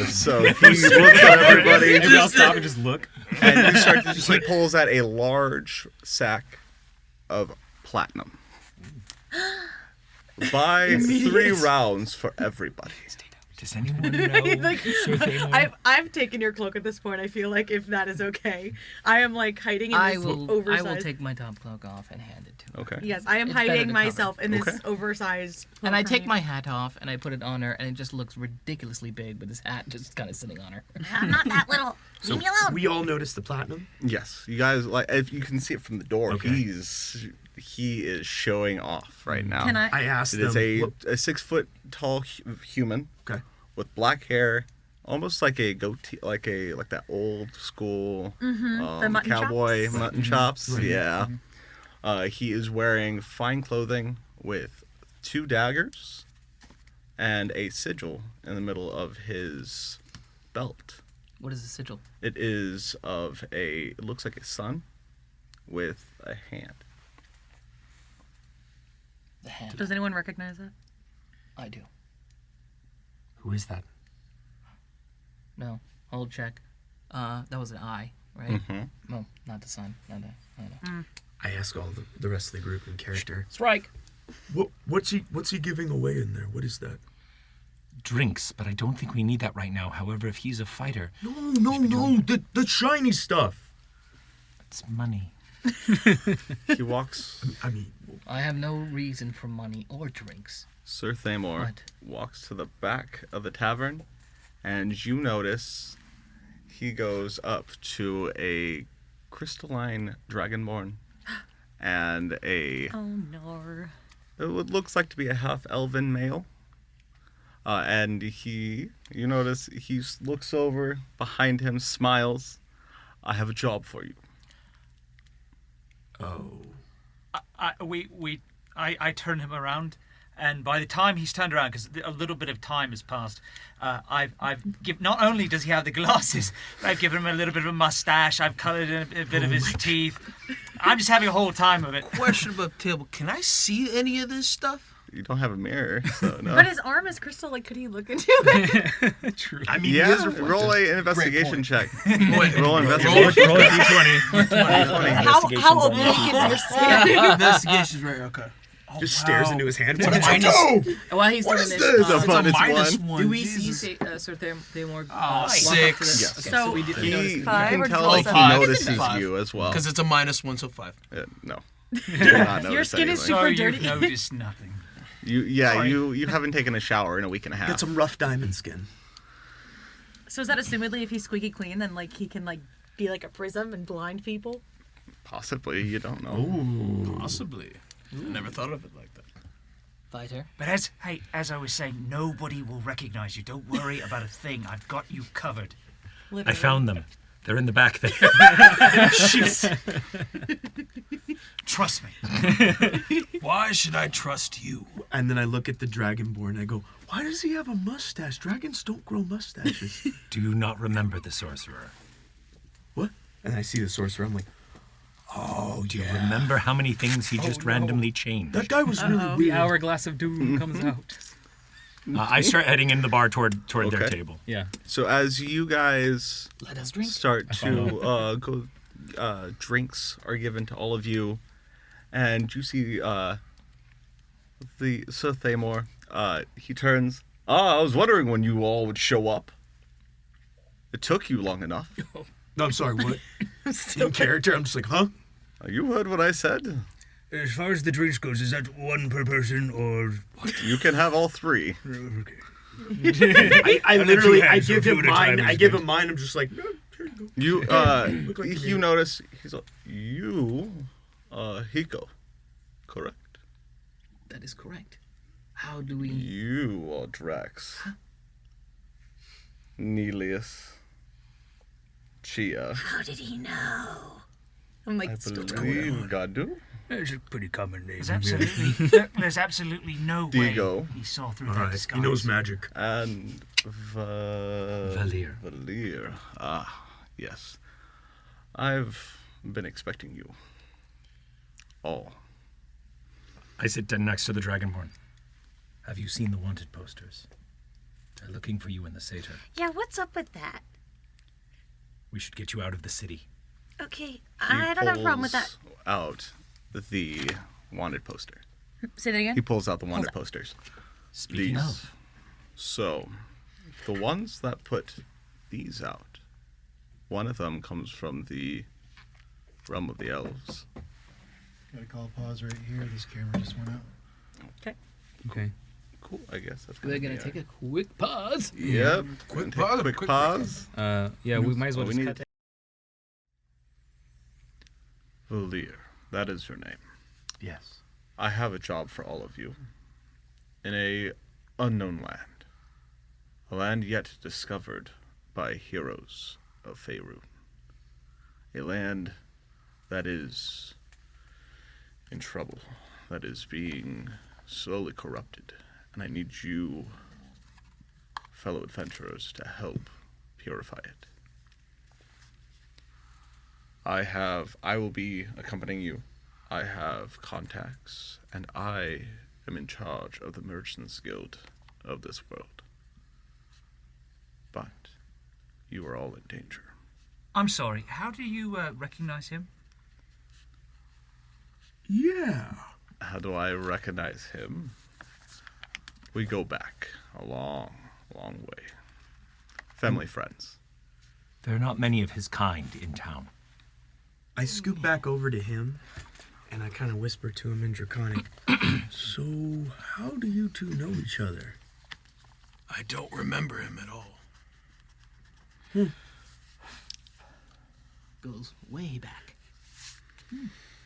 So he looks at everybody. And we all stop and just look. And you start to just he pulls out a large sack of platinum. Buy 3 rounds for everybody. Does anyone know Like, Sir Thamor? I've taken your cloak at this point. I feel like if that is okay, I am like hiding in I this will oversized. take my top cloak off and hand it to her. Okay. Yes, I am It's better hiding to cover. myself in this Okay. oversized. And I take cloak my hat off and I put it on her, and it just looks ridiculously big with this hat just kind of sitting on her. I'm not that little. So Leave me alone. we all notice the platinum. Yes, you guys like if you can see it from the door. Okay. He is showing off right now. Can I- I asked It them. is what- a 6 foot tall human. Okay. With black hair, almost like a goatee, like that old school The mutton cowboy chops? mutton chops. Right. Yeah. He is wearing fine clothing with 2 daggers and a sigil in the middle of his belt. What is the sigil? It is of it looks like a sun with a hand. The hand. Does anyone recognize it? I do. Who is that? No. Hold check. That was an eye, right? Mm-hmm. No, not the sun. No. I ask all the rest of the group in character. Strike. what's he giving away in there? What is that? Drinks, but I don't think we need that right now. However, if he's a fighter, No, the shiny stuff. it's money. He walks. I have no reason for money or drinks. Sir Thamor walks to the back of the tavern, and you notice he goes up to a crystalline dragonborn and a. Oh no. It looks like to be a half-elven male. And you notice he looks over behind him, smiles. I have a job for you. Oh. I turn him around, and by the time he's turned around, because a little bit of time has passed, not only does he have the glasses, but I've given him a little bit of a mustache. I've coloured in a bit of his teeth. I'm just having a whole time of it. Question about the table. Can I see any of this stuff? You don't have a mirror, so no. But his arm is crystal. Like, could he look into it? True. I mean, yeah. Roll an investigation check. Roll an investigation. Roll a d20. How opaque is your skin? Investigation's right. Okay. Just stares into his hand. What What did did I you do? While he's What doing is this, this? It's a minus one. Do we Jesus. see Sir Thamor? Oh, 6. Yes. Okay, So we did You notice. can tell like he Five. notices you as well. Because it's a -1, so 5. No. You do not Your notice skin is anything. super Sorry, dirty. you've noticed nothing. You haven't taken a shower in a week and a half. Get some rough diamond skin. So is that assumedly if he's squeaky clean, then like he can like be like a prism and blind people? Possibly, you don't know. Ooh. Possibly. I never thought of it like that. Fighter. But as I was saying, nobody will recognize you. Don't worry about a thing. I've got you covered. I found them. They're in the back there. Jeez. Trust me. Why should I trust you? And then I look at the dragonborn and I go, why does he have a mustache? Dragons don't grow mustaches. Do you not remember the sorcerer? What? And I see the sorcerer. I'm like, oh, do you remember how many things he just randomly changed? that guy was really The weird. hourglass of doom comes out. I start heading in the bar toward their Okay. table. Yeah. So as you guys Let us drink. start to go, drinks are given to all of you, and you see the Sir Thamor. He turns. I was wondering when you all would show up. It took you long enough. No, I'm sorry, what? In character, I'm just like, huh? You heard what I said. As far as the drinks goes, is that one per person or? You can have all three. Okay. I I'm literally, a I two-hand, so give two him at a mine. time I is give good. him mine. I'm just like, no, here you go. You Look like you me. notice he's like, you Hiko, correct? That is correct. How do we? You are Drax. Nelius. Chia. How did he know? I'm like, I still believe Gadu. That's a pretty common name. There's absolutely no Diego. way he saw through All that right, disguise. he knows magic. And Valir. Valir. Ah, yes. I've been expecting you. All. I sit down next to the Dragonborn. Have you seen the wanted posters? They're looking for you in the Satyr. Yeah, what's up with that? We should get you out of the city. Okay, I don't have a problem with that. Pulls out the wanted poster. Say that again. He pulls out the wanted posters. Speaking These. of. So, the ones that put these out, one of them comes from the realm of the elves. Gotta call pause right here. This camera just went out. Okay. Okay. Cool, I guess that's We're gonna take a quick pause. Yep. Quick Take a pause, Quick quick pause. Yeah, we might as well we just need cut. to Valir, that is your name. Yes. I have a job for all of you. In a unknown land. A land yet discovered by heroes of Faerun. A land that is in trouble. That is being slowly corrupted. And I need you, fellow adventurers, to help purify it. I will be accompanying you. I have contacts, and I am in charge of the Merchants Guild of this world. But you are all in danger. I'm sorry. How do you recognize him? Yeah. How do I recognize him? We go back a long, long way. Family friends. There are not many of his kind in town. I scoop back over to him, and I kind of whisper to him in Draconic. So, how do you two know each other? I don't remember him at all. Goes way back.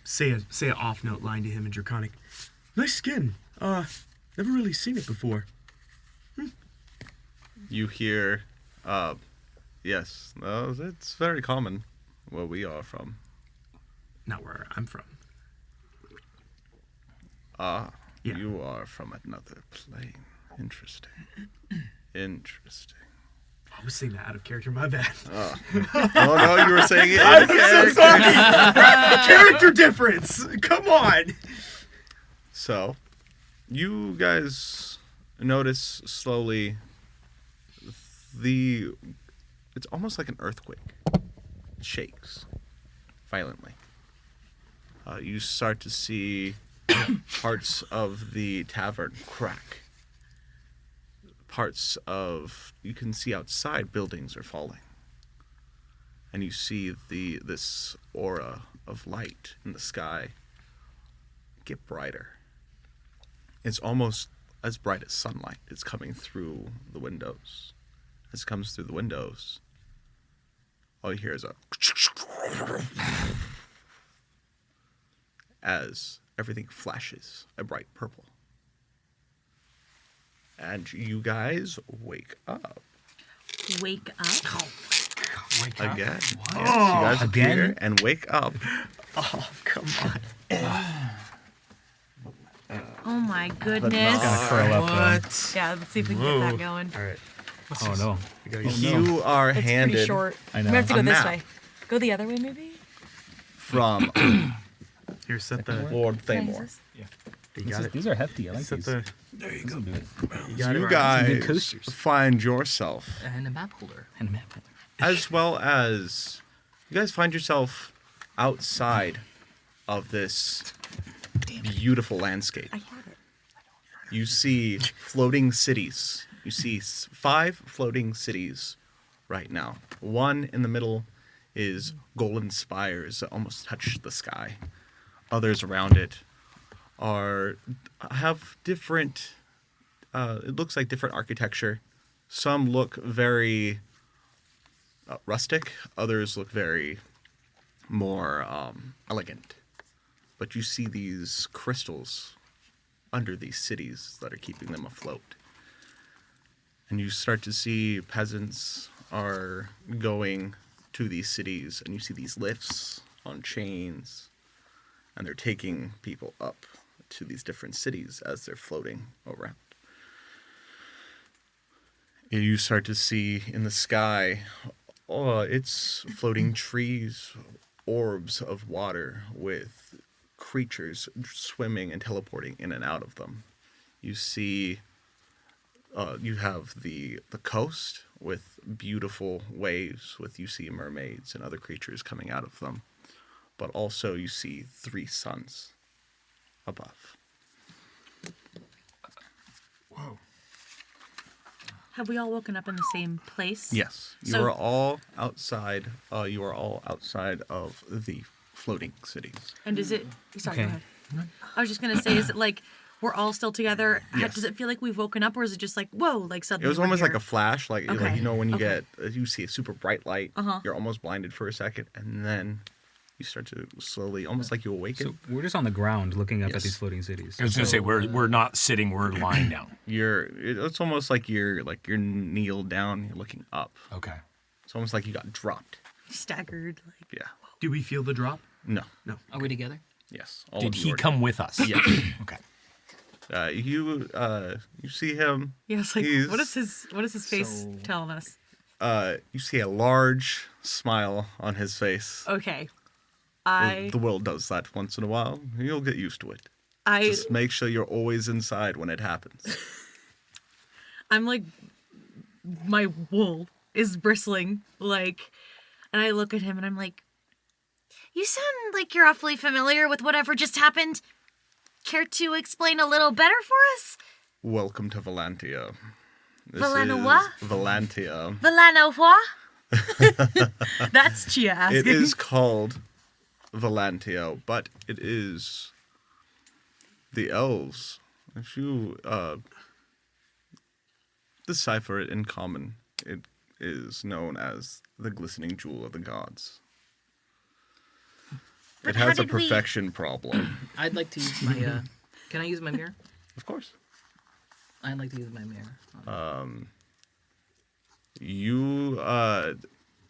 Say a off-note line to him in Draconic. Nice skin. Never really seen it before. You hear, yes, it's very common where we are from. Not where I'm from. Ah, you are from another plane. Interesting. Interesting. I was saying that out of character, my bad. Oh no, you were saying it in I'm character. so sorry. Character difference. Come on. So, you guys notice slowly it's almost like an earthquake. It shakes violently. You start to see parts of the tavern crack. You can see outside buildings are falling. And you see this aura of light in the sky get brighter. It's almost as bright as sunlight. It's coming through the windows. As it comes through the windows, all you hear is as everything flashes a bright purple. And you guys wake up. Wake up? Wake up? Again. Yes, What? you guys Again? appear and wake up. Oh, come on. Oh my But goodness. not- Gonna curl up, though. What? Yeah, let's see if we can get that going. All right. What's Oh this? no. You are It's handed pretty short. I We know. have to go a this map way. Go the other way, maybe? from Here, set the Lord Can I use Thamor. this? You These got are- it. These are hefty. I like Set these. the. There you go. This'll do it. You got You it. guys Good coasters. find yourself, And a map holder. And a map holder. as well as you guys find yourself outside of this beautiful landscape. I had it. You see floating cities. You see 5 floating cities right now. One in the middle is golden spires that almost touch the sky. Others around it have different. It looks like different architecture. Some look very rustic. Others look very more elegant. But you see these crystals under these cities that are keeping them afloat. And you start to see peasants are going to these cities, and you see these lifts on chains, and they're taking people up to these different cities as they're floating around. You start to see in the sky, it's floating trees, orbs of water with creatures swimming and teleporting in and out of them. You see, you have the coast with beautiful waves, you see mermaids and other creatures coming out of them. But also you see 3 suns above. Whoa. Have we all woken up in the same place? Yes, you are all outside. You are all outside of the floating cities. And is it... Sorry, Okay. go ahead. I was just going to say, is it like we're all still together? Yes. Does it feel like we've woken up, or is it just like, whoa, like suddenly It was we're almost like here? a flash, like Okay. you know when you Okay. get you see a super bright light, Uh-huh. you're almost blinded for a second, and then you start to slowly, almost like you awaken. So we're just on the ground looking up at Yes. these floating cities. I was going to say we're not sitting, we're lying down. It's almost like you're kneeled down, you're looking up. Okay. It's almost like you got dropped. Staggered. Like, Yeah. Do we feel the drop? No. No. Are we together? Yes. Did he come with us? Yes. Okay. You see him. yeah, it's like, He's- what is his face telling us? You see a large smile on his face. Okay. The world does that once in a while. You'll get used to it. Just make sure you're always inside when it happens. I'm like, my wool is bristling, like, and I look at him and I'm like, You sound like you're awfully familiar with whatever just happened. Care to explain a little better for us? Welcome to Valantia. This Valana is what? Valantia. Valano what? That's Chia asking. It is called Volantio, but it is the elves. If you decipher it in common, it is known as the glistening jewel of the gods. But It how has a did we- perfection problem. I'd like to use my. Can I use my mirror? Of course. I'd like to use my mirror. You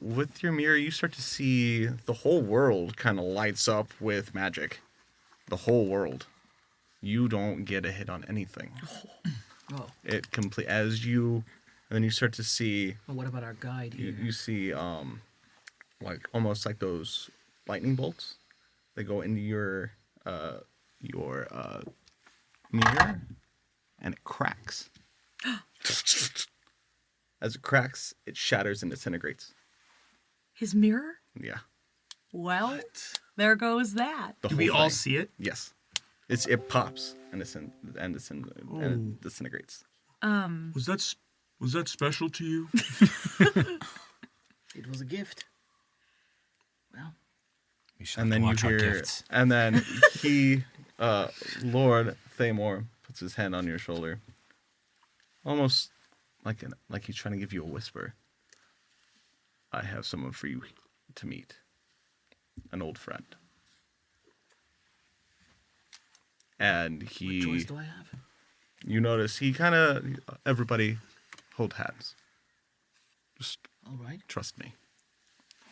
with your mirror, you start to see the whole world kind of lights up with magic. The whole world. You don't get a hit on anything. Oh. It complete as you, and then you start to see. Well, what about our guide here? You see, like almost like those lightning bolts. They go into your mirror, and it cracks. As it cracks, it shatters and disintegrates. His mirror? Yeah. Well, there goes that. The Do whole we all thing. see it? Yes. It pops and it disintegrates. Was that special to you? It was a gift. Well, And then you watch our hear, gifts. and then he, Lord Thamor, puts his hand on your shoulder, almost like he's trying to give you a whisper. I have someone for you to meet, an old friend. And he, what choice do I have? you notice he kind of, everybody hold hands. Just All right. trust me.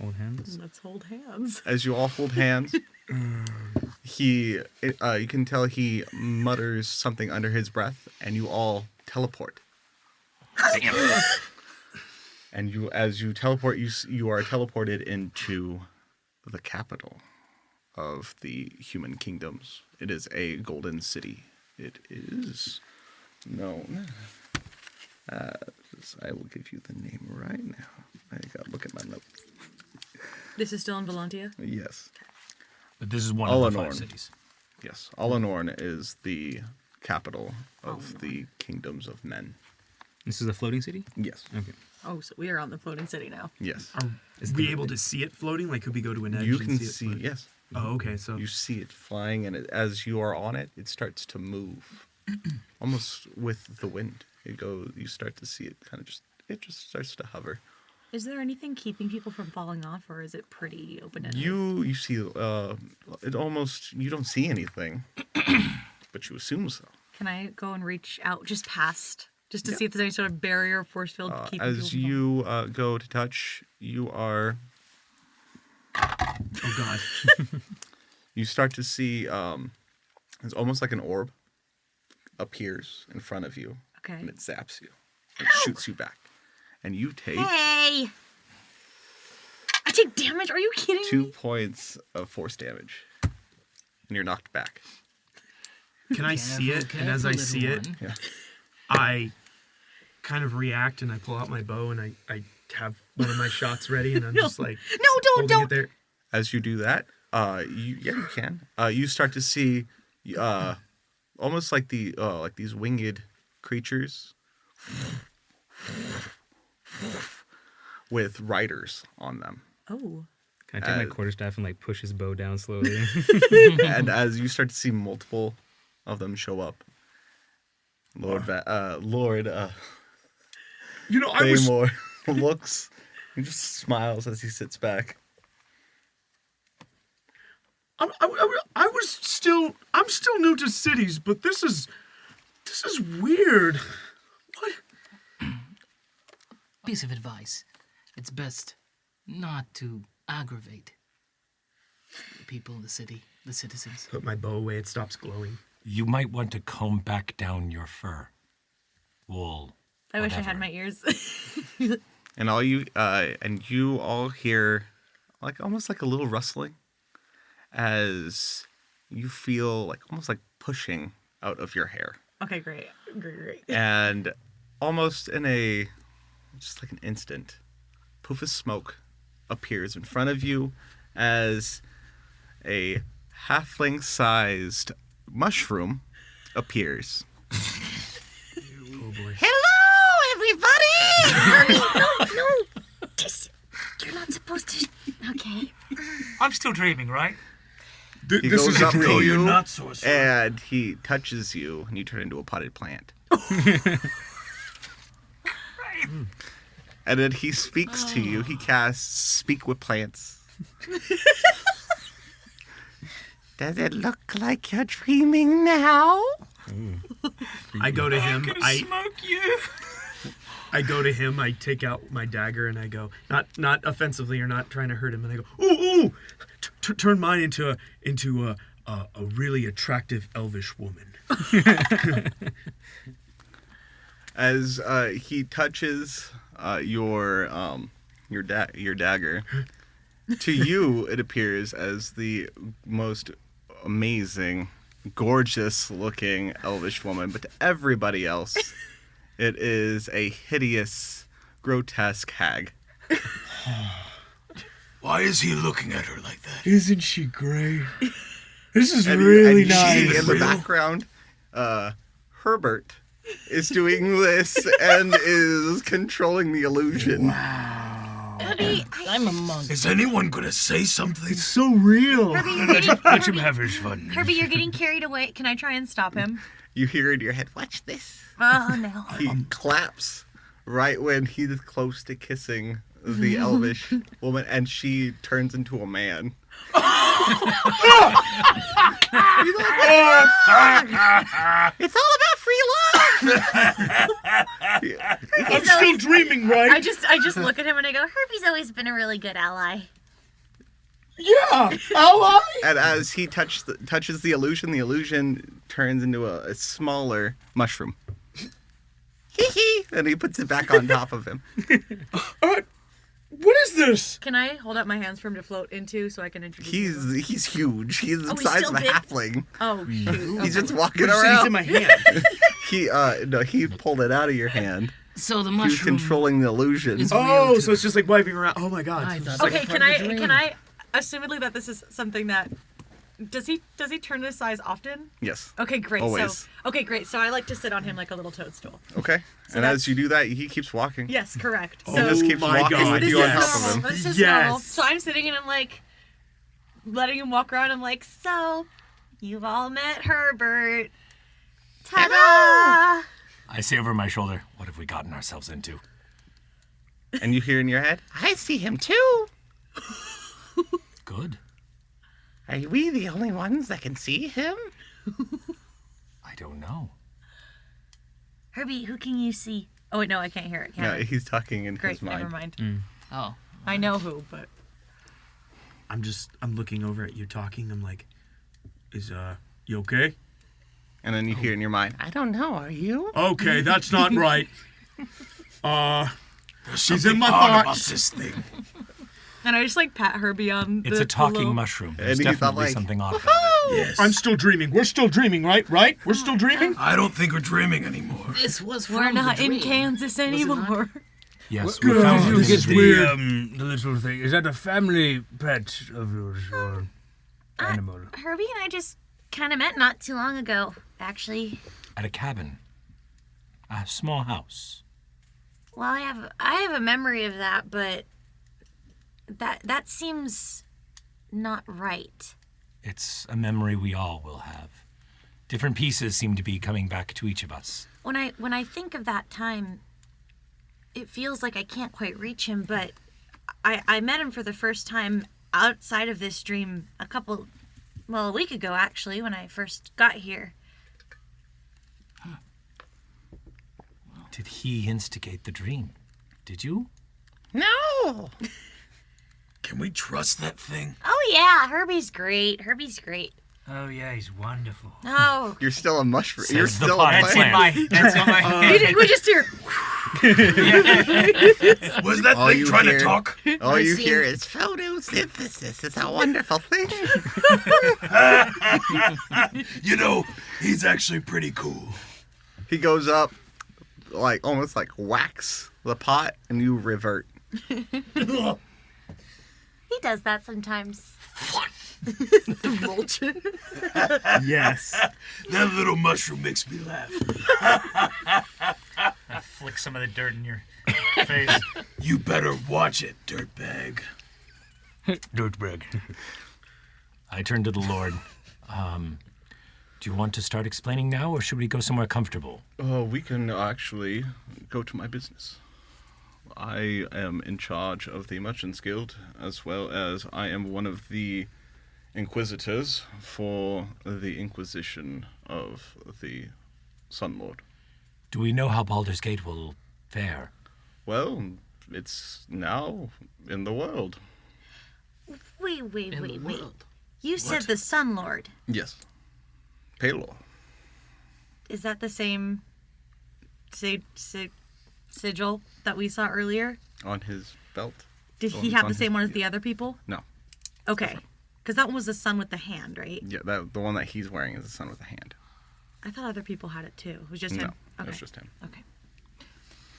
Hold hands. Let's hold hands. As you all hold hands, you can tell he mutters something under his breath, and you all teleport. And as you teleport, you are teleported into the capital of the human kingdoms. It is a golden city. It is known as, I will give you the name right now. I gotta look at my notes. This is still in Volantia? Yes. But this is one of the 5 Alanorn. cities. Yes. Alanorn is the capital of the kingdoms of men. This is a floating city? Yes. Okay. Oh, so we are on the floating city now. Yes. Are we able to see it floating? Like, could we go to an edge You and can see it see, floating? yes. Oh, okay. So You see it flying, and as you are on it, it starts to move, almost with the wind. You start to see it kind of it just starts to hover. Is there anything keeping people from falling off, or is it pretty open-ended? You see, it almost, you don't see anything, but you assume so. Can I go and reach out just past, just to Yeah. see if there's any sort of barrier or force field keeping people As from you go to touch, you are. Oh God. You start to see, it's almost like an orb appears in front of you. Okay. And it zaps you. It shoots you back. And you take Hey! I take damage? Are you kidding 2 me? points of force damage. And you're knocked back. Can I see it? And as I see it, Yeah. I kind of react and I pull out my bow and I have one of my shots ready and I'm just like holding it there. As you do that, you can. You start to see, almost like like these winged creatures with riders on them. Oh. Can I take my quarterstaff and like push his bow down slowly? And as you start to see multiple of them show up, Lord You know, I was Thamor looks and just smiles as he sits back. I'm still new to cities, but this is weird. Piece of advice. It's best not to aggravate the people of the city, the citizens. Put my bow away, it stops glowing. You might want to comb back down your fur. Wool. I wish I whatever. had my ears. And you all hear like almost like a little rustling as you feel like almost like pushing out of your hair. Okay, great. Great. And almost in just like an instant, poof of smoke appears in front of you as a halfling-sized mushroom appears. Oh boy. Hello, everybody! no. You're not supposed to. Okay. I'm still dreaming, right? He This goes is a up to dream. you, You're not sorcerer. and he touches you, and you turn into a potted plant. And then he speaks to you. He casts Speak with Plants. Does it look like you're dreaming now? I go to him. Smoke you. I go to him. I take out my dagger and I go, not offensively or not trying to hurt him. And I go, ooh, turn mine into a really attractive elvish woman. As he touches your dagger, to you it appears as the most amazing, gorgeous-looking elvish woman, but to everybody else, it is a hideous, grotesque hag. Why is he looking at her like that? Isn't she great? This is And really you see nice. in the background, Herbert is doing this and is controlling the illusion. Herbie, I'm a monk. Is anyone gonna say something? It's so real. Herbie, you're Let getting, him have his fun. Herbie, you're getting carried away. Can I try and stop him? You hear in your head, watch this. Oh, no. He claps right when he's close to kissing the elvish woman, and she turns into a man. It's all about free love. I'm still dreaming, right? I just look at him and I go, Herbie's always been a really good ally. Yeah, ally. And as he touches the illusion turns into a smaller mushroom. And he puts it back on top of him. What is this? Can I hold up my hands for him to float into so I can introduce He's huge. He's the Oh, he's size still of a big? halfling. Oh, shoot. He's just Okay. walking What did you say? around. It's in my hand. He pulled it out of your hand. So the He was mushroom controlling the illusion. is Oh, real so it's just like wiping around. Oh my god. I thought Okay, can I assumedly that this is something that does he turn this size often? Yes. Okay, great. Always. So so I like to sit on him like a little toadstool. Okay. So And that's- as you do that, he keeps walking. Yes, correct. He just keeps my walking God, with this you on is top normal. of him. This is Yes. normal. So I'm sitting and I'm like letting him walk around. I'm like, so you've all met Herbert. Ta-da! I say over my shoulder, what have we gotten ourselves into? And you hear in your head, I see him too. Good. Are we the only ones that can see him? I don't know. Herbie, who can you see? Oh, wait, no, I can't hear it. Can no, I? he's talking in Great, his mind. never mind. Oh. I know who, but I'm looking over at you talking. I'm like, is you okay? And then you hear in your mind, I don't know. Are you? Okay, that's not right. There's She's something in my odd about thoughts. this thing. and I just like pat Herbie on It's the a talking little- mushroom. And There's he thought, definitely like, something odd about it. Yes. I'm still dreaming. We're still dreaming, right? We're still dreaming? I don't think we're dreaming anymore. This was We're from not the in dream. Kansas Was it not? anymore. Yes, Good we found idea. this Gets is weird. The little thing, is that a family pet of yours or animal? Herbie and I just kind of met not too long ago, actually. at a cabin. A small house. Well, I have a memory of that, but that seems not right. It's a memory we all will have. Different pieces seem to be coming back to each of us. When I think of that time, it feels like I can't quite reach him, but I met him for the first time outside of this dream a week ago actually, when I first got here. Did he instigate the dream? Did you? No. Can we trust that thing? Oh yeah, Herbie's great. Oh, yeah, he's wonderful. Oh. You're still a mushroom. Says You're the still a potted plant. plant. That's in my We just hear. Was that All thing you trying hear- to talk? All you hear It's photosynthesis. It's a wonderful thing. You know, he's actually pretty cool. He goes up, like almost like whacks the pot, and you revert. He does that sometimes. Yes. That little mushroom makes me laugh. I flick some of the dirt in your face. You better watch it, dirtbag. Dirtbag. I turn to the Lord. Do you want to start explaining now, or should we go somewhere comfortable? We can actually go to my business. I am in charge of the Merchants Guild, as well as I am one of the inquisitors for the Inquisition of the Sun Lord. Do we know how Baldur's Gate will fare? Well, it's now in the world. Wait. You said the Sun Lord. Yes. Pelor. Is that the same sigil that we saw earlier? On his belt. Did he have the same one as the other people? No. Okay. Because that one was the sun with the hand, right? Yeah, the one that he's wearing is the sun with the hand. I thought other people had it too. It was just him? No, Okay. it's just him. Okay.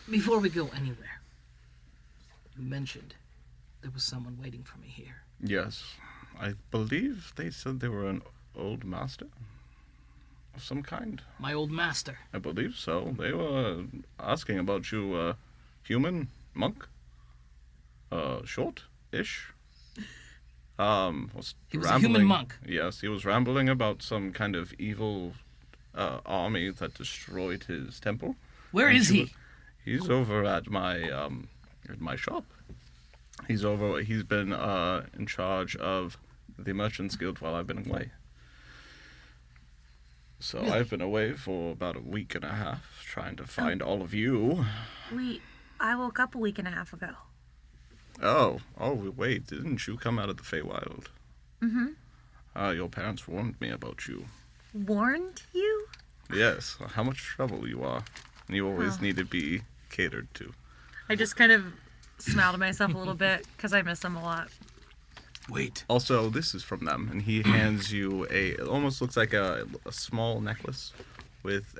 Before we go anywhere, you mentioned there was someone waiting for me here. Yes. I believe they said they were an old master of some kind. My old master? I believe so. They were asking about you, human, monk, short-ish. He was a human monk. Yes, he was rambling about some kind of evil army that destroyed his temple. Where is he? He's over at my shop. He's been in charge of the Merchants Guild while I've been away. So Really? I've been away for about a week and a half trying to find all of you. I woke up a week and a half ago. Oh, wait, didn't you come out of the Feywild? Mm-hmm. Your parents warned me about you. Warned you? Yes, how much trouble you are. And you always Oh. need to be catered to. I just kind of smiled to myself a little bit because I miss them a lot. Wait. Also, this is from them, and he hands you it almost looks like a small necklace with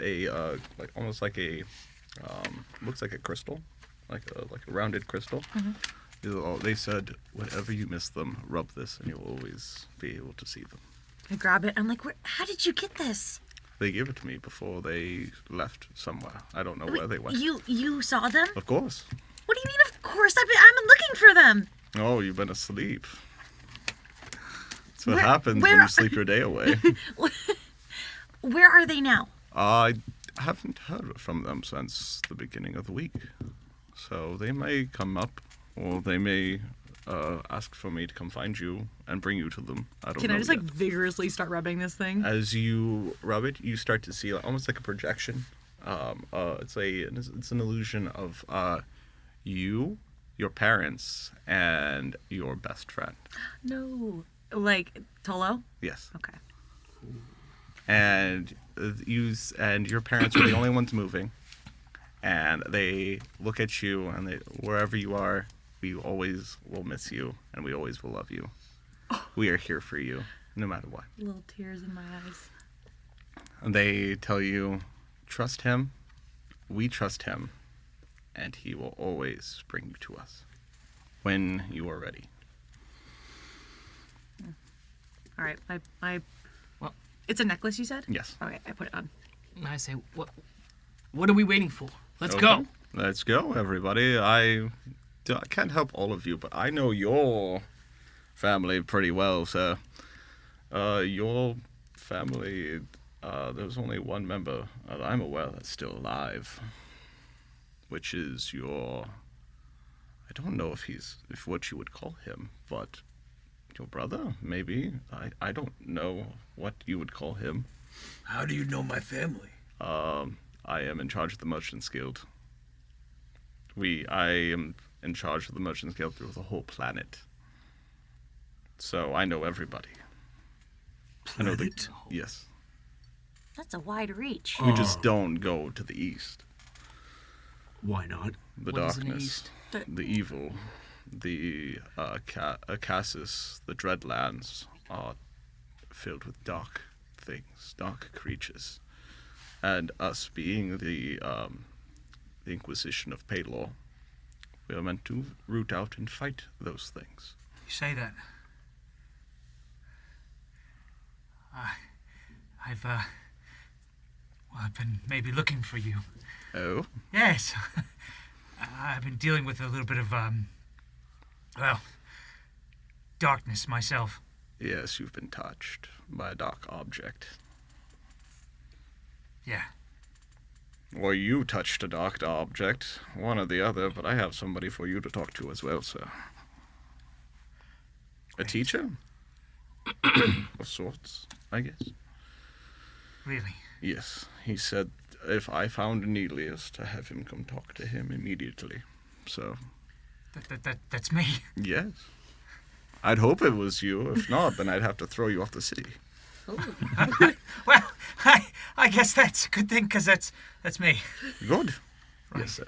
almost like a looks like a crystal, like a rounded crystal. They said, whenever you miss them, rub this, and you'll always be able to see them. I grab it. I'm like, how did you get this? They gave it to me before they left somewhere. I don't know where they went. You saw them? Of course. What do you mean, of course? I'm looking for them. Oh, you've been asleep. That's what Where- happens where- when you sleep your day away. Where are they now? I haven't heard from them since the beginning of the week. So they may come up, or they may ask for me to come find you and bring you to them. I don't know. Can I just yet. vigorously start rubbing this thing? As you rub it, you start to see almost like a projection. It's an illusion of you, your parents, and your best friend. No. Like Tolo? Yes. Okay. And your parents are the only ones moving, and they look at you, and wherever you are, we always will miss you, and we always will love you. We are here for you, no matter what. Little tears in my eyes. And they tell you, trust him, we trust him, and he will always bring you to us when you are ready. All right. Well, it's a necklace, you said? Yes. Okay, I put it on. And I say, what are we waiting for? Let's Okay. go. Let's go, everybody. I can't help all of you, but I know your family pretty well, sir. Your family, there's only one member that I'm aware that's still alive, which is I don't know if what you would call him, but your brother, maybe. I don't know what you would call him. How do you know my family? I am in charge of the Merchants Guild. I am in charge of the Merchants Guild through the whole planet. So I know everybody. Planet? Yes. That's a wide reach. We just don't go to the east. Why not? The What is in the darkness, east? the evil, the Cassis, the Dreadlands are filled with dark things, dark creatures. And us being the Inquisition of Pelor, we are meant to root out and fight those things. You say that. I've been maybe looking for you. Oh? Yes. I've been dealing with a little bit of, darkness myself. Yes, you've been touched by a dark object. Yeah. Or you touched a dark object, one or the other, but I have somebody for you to talk to as well, sir. A teacher? Of sorts, I guess. Really? Yes, he said if I found Aeneas to have him come talk to him immediately. So... That's me. Yes. I'd hope it was you. If not, then I'd have to throw you off the city. Well, I guess that's a good thing, because that's me. Good. Right. Yes, sir.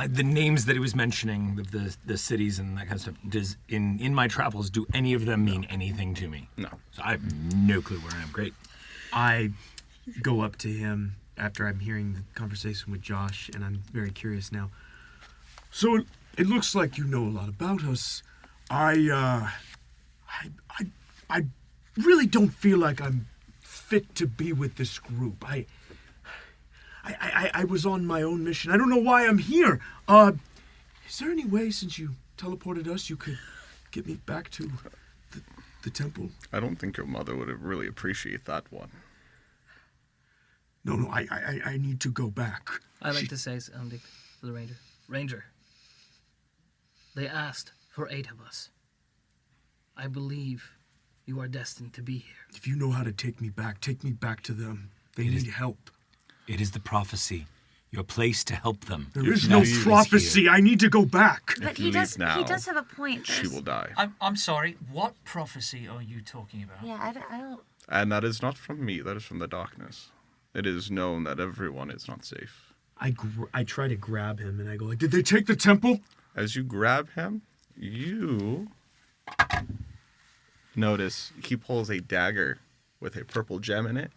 The names that he was mentioning, of the cities and that kind of stuff, does in my travels, do any of them mean anything to me? No. So I have no clue where I am. Great. I go up to him after I'm hearing the conversation with Josh, and I'm very curious now. So it looks like you know a lot about us. I really don't feel like I'm fit to be with this group. I was on my own mission. I don't know why I'm here. Is there any way, since you teleported us, you could get me back to the temple? I don't think your mother would really appreciate that one. No, I need to go back. I like to say something to the ranger. Ranger, they asked for 8 of us. I believe you are destined to be here. If you know how to take me back to them. They need help. It is the prophecy. You're placed to help them. There is no prophecy. I need to go back. But he does have a point. She will die. I'm sorry. What prophecy are you talking about? Yeah, I don't... And that is not from me. That is from the darkness. It is known that everyone is not safe. I try to grab him, and I go like, did they take the temple? As you grab him, you notice he pulls a dagger with a purple gem in it,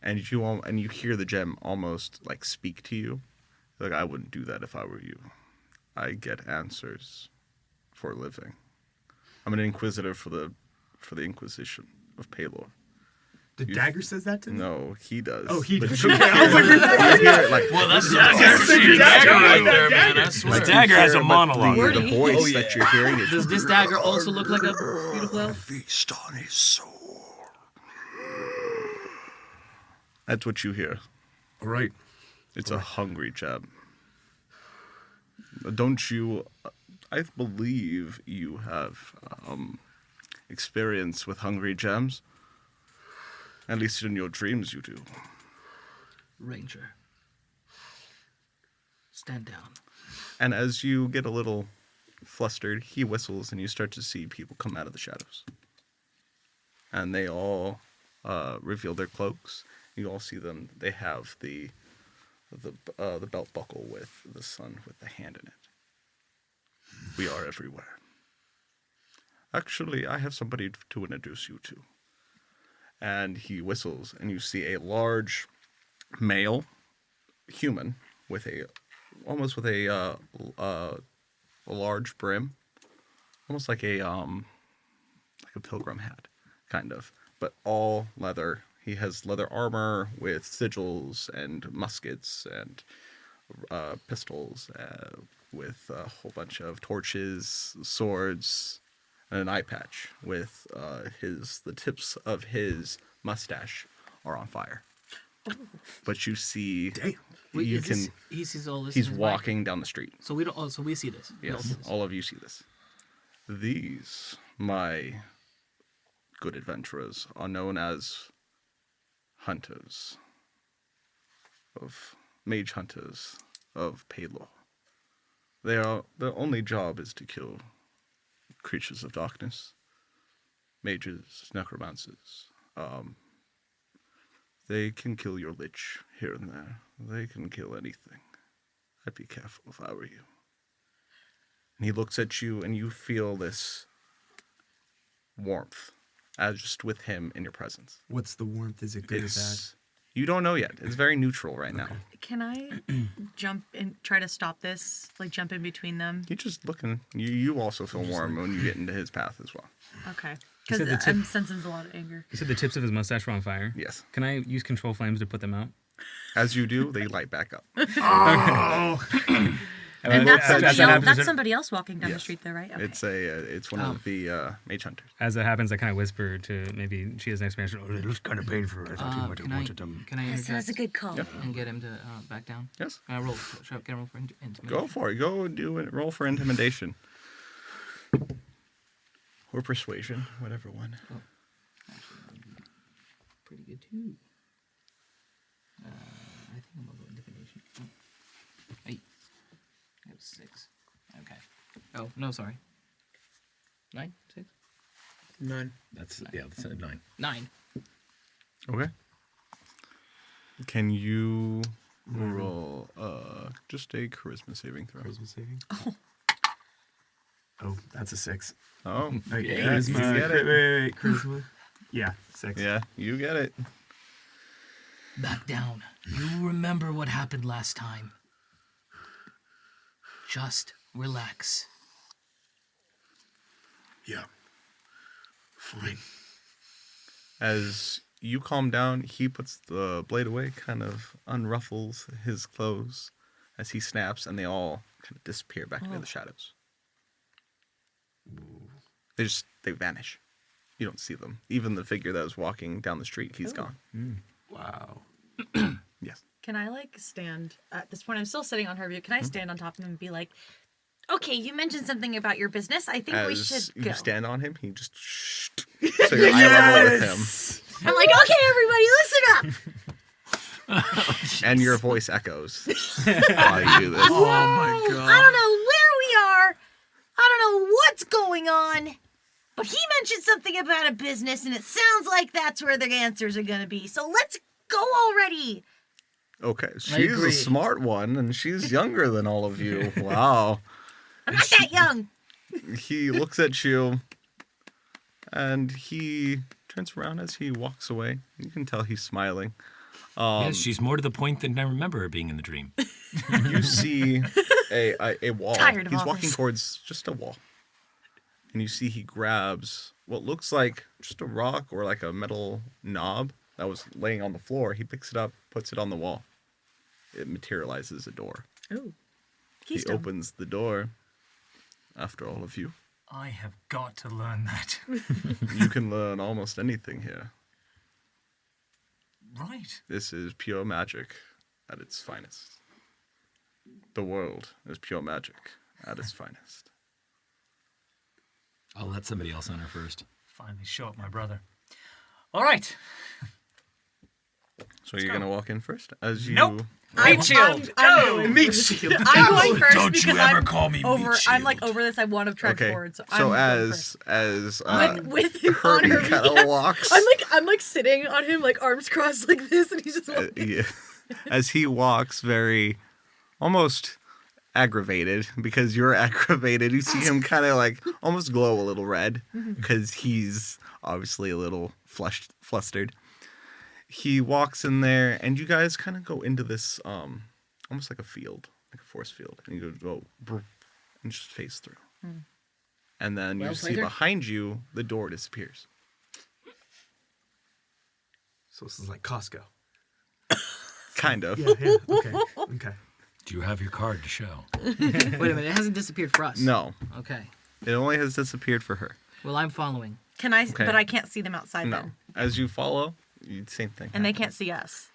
and you hear the gem almost like speak to you. Like, I wouldn't do that if I were you. I get answers for a living. I'm an inquisitor for the Inquisition of Pelor. The dagger says that to me? No, he does. Oh, he But does. you Okay, I was like, hear it, like, well, that's the dagger right there, man. I swear. The dagger has a monologue. The voice that you're hearing is... Does this dagger also look like a beautiful elf? Feast on his soul. That's what you hear. All right. It's a hungry gem. Don't you... I believe you have experience with hungry gems. At least in your dreams you do. Ranger, stand down. And as you get a little flustered, he whistles and you start to see people come out of the shadows. And they all reveal their cloaks. You all see them. They have the belt buckle with the sun with the hand in it. We are everywhere. Actually, I have somebody to introduce you to. And he whistles, and you see a large male human with a large brim, almost like a pilgrim hat, kind of, but all leather. He has leather armor with sigils and muskets and pistols, with a whole bunch of torches, swords, and an eye patch with the tips of his mustache are on fire. But you see, damn, He sees all this. He's in his walking bike? down the street. So we don't. Oh, so we see this. We all see Yes, this. all of you see this. These, my good adventurers, are known as hunters mage hunters of Pelor. Their only job is to kill creatures of darkness, mages, necromancers. They can kill your lich here and there. They can kill anything. I'd be careful if I were you. And he looks at you, and you feel this warmth, as just with him in your presence. What's the warmth? Is it good or bad? You don't know yet. It's very neutral right now. Can I jump and try to stop this? Like jump in between them? You're just looking. You also feel warm when you get into his path as well. Okay. You said Because I'm sensing a lot of anger. You said the tips of his mustache were on fire? Yes. Can I use control flames to put them out? As you do, they light back up. Oh. And that's as somebody that else. happens, That's it- somebody else walking down the Yes. street, though, right? Okay. It's one of the mage hunters. As that happens, I kind of whisper to maybe she has an expansion. Oh, it looks kind of painful. I thought you might have wanted them. Can I Yes, interject that's a good call. and get him to back down? Yes. Can I roll? Can I roll for intimidation? Go for it. Go do it. Roll for intimidation. Or persuasion, whatever one. Pretty good too. I think I'm gonna go intimidation. Oh. 8. I have 6. Okay. Oh no, sorry. 9, 6, 9. That's 9. 9. Okay. Can you roll just a charisma saving throw? Charisma saving? Oh, that's a 6. Oh, Wait, yeah, charisma. you get it. Wait, charisma. Yeah, 6. Yeah, you get it. Back down. You remember what happened last time. Just relax. Yeah. Fine. As you calm down, he puts the blade away, kind of unruffles his clothes as he snaps, and they all kind of disappear back into the shadows. They vanish. You don't see them. Even the figure that was walking down the street, he's gone. Wow. Yes. Can I stand at this point? I'm still sitting on her view. Can I stand on top of him and be like, Okay, you mentioned something about your business. I think we should As go. you stand on him, he just so you're eye level with him. I'm like, okay, everybody, listen up. And your voice echoes while you do this. Oh my god. I don't know where we are. I don't know what's going on. But he mentioned something about a business, and it sounds like that's where the answers are going to be. So let's go already. Okay, she's a smart one, and she's younger than all of you. Wow. I'm not that young. He looks at you, and he turns around as he walks away. You can tell he's smiling. Yes, she's more to the point than I remember her being in the dream. You see a wall. Tired of He's all walking this. towards just a wall. And you see he grabs what looks like just a rock or like a metal knob that was laying on the floor. He picks it up, puts it on the wall. It materializes a door. "Ooh, He keystone." opens the door after all of you. I have got to learn that. You can learn almost anything here. Right. This is pure magic at its finest. The world is pure magic at its finest. I'll let somebody else enter first. Finally show up my brother. All right. So you're going to walk in first? As you... Nope. Meat shield. I'm Go. going Meat first. shield. I'm going first Don't because you ever I'm call me over. meat I'm like shield. over this. I want to tread Okay. forward. So, So I'm going first. with him on Herbie her kind of yeah. walks... I'm like sitting on him, like arms crossed like this, and he's just walking. yeah. As he walks very almost aggravated because you're aggravated. You see him kind of like almost glow a little red because he's obviously a little flustered. He walks in there and you guys kind of go into this almost like a field, like a force field. And you go and just face through. And then you Well see played. behind you, the door disappears. So this is like Costco. Kind of. Yeah. Okay. Do you have your card to show? Wait a minute, it hasn't disappeared for us. No. Okay. It only has disappeared for her. Well, I'm following. Can I? Okay. But I can't see them outside No. then, As you follow, same thing. and they can't see us.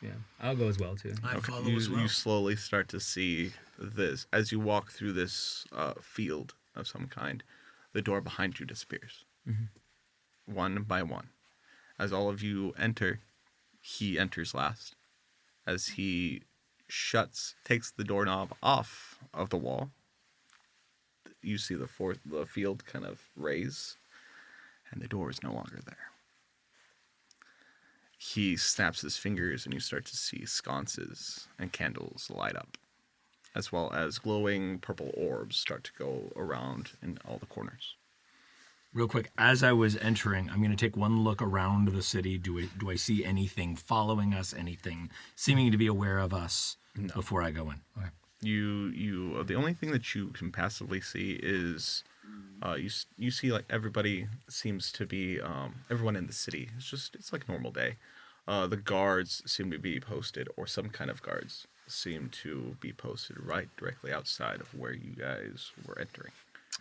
Yeah, I'll go as well too. I follow you, as well. You slowly start to see this as you walk through this field of some kind. The door behind you disappears, one by one. As all of you enter, he enters last. As he takes the doorknob off of the wall. You see the field kind of raise, and the door is no longer there. He snaps his fingers and you start to see sconces and candles light up, as well as glowing purple orbs start to go around in all the corners. Real quick, as I was entering, I'm going to take one look around the city. Do I see anything following us, anything seeming to be aware of us before I go in? Okay. You the only thing that you can passively see is you see like everybody seems to be everyone in the city. It's like normal day. The guards seem to be posted, or some kind of guards, seem to be posted right directly outside of where you guys were entering.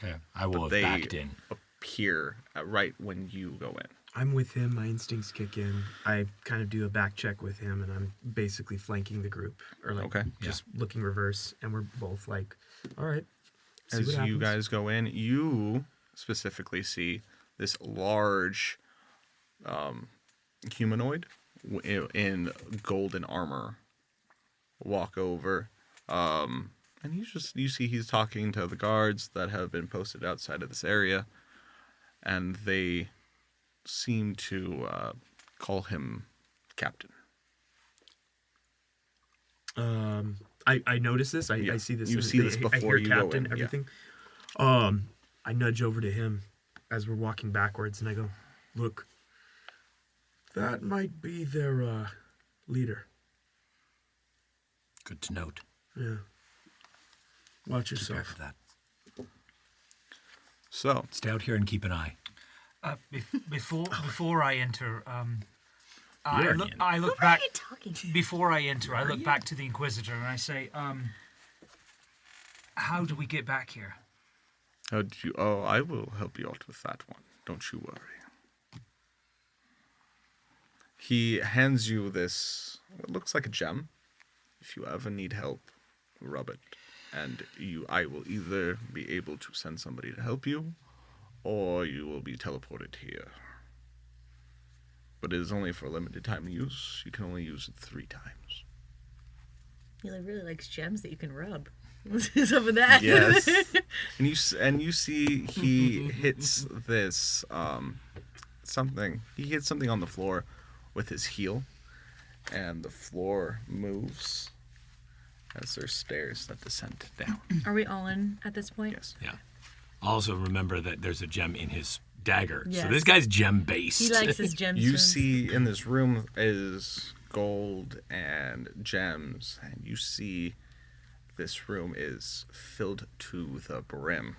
Yeah, I will But have backed in. Appear right when you go in. I'm with him. My instincts kick in. I kind of do a back check with him, and I'm basically flanking the group, or like just looking reverse, and we're both like, all right. See As what you happens. guys go in, you specifically see this large humanoid in golden armor walk over, and you see he's talking to the guards that have been posted outside of this area, and they seem to call him Captain. I notice this. I see this. You see this I before hear you go Captain, in. everything. I nudge over to him as we're walking backwards, and I go, "Look, that might be their leader." Good to note. Yeah. Watch yourself. For that. So stay out here and keep an eye. Before I enter, You're I look back. Before I enter, I look back to the Inquisitor and I say, "How do we get back here?" How do you? Oh, I will help you out with that one. Don't you worry. He hands you this. What looks like a gem. If you ever need help, rub it, and I will either be able to send somebody to help you, or you will be teleported here. But it is only for limited time use. You can only use it 3 times. He really likes gems that you can rub. Some of that. Yes. and you see he hits this something. He hits something on the floor with his heel, and the floor moves as there's stairs that descend down. Are we all in at this point? Yes. Yeah. Also remember that there's a gem in his dagger. Yes. So this guy's gem-based. He likes his gemstones. You see in this room is gold and gems, and you see this room is filled to the brim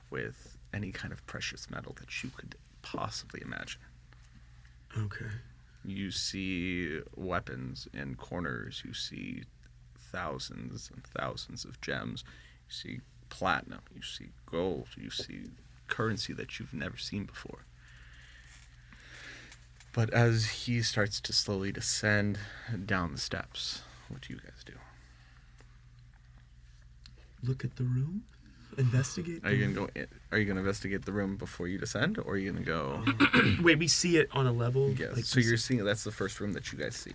with any kind of precious metal that you could possibly imagine. Okay. You see weapons in corners. You see thousands and thousands of gems. You see platinum. You see gold. You see currency that you've never seen before. But as he starts to slowly descend down the steps, what do you guys do? Look at the room. Investigate. Are you gonna go in? Are you gonna investigate the room before you descend, or are you gonna go? Wait, we see it on a level. Yes. Like, So you're seeing that's the first room that you guys see,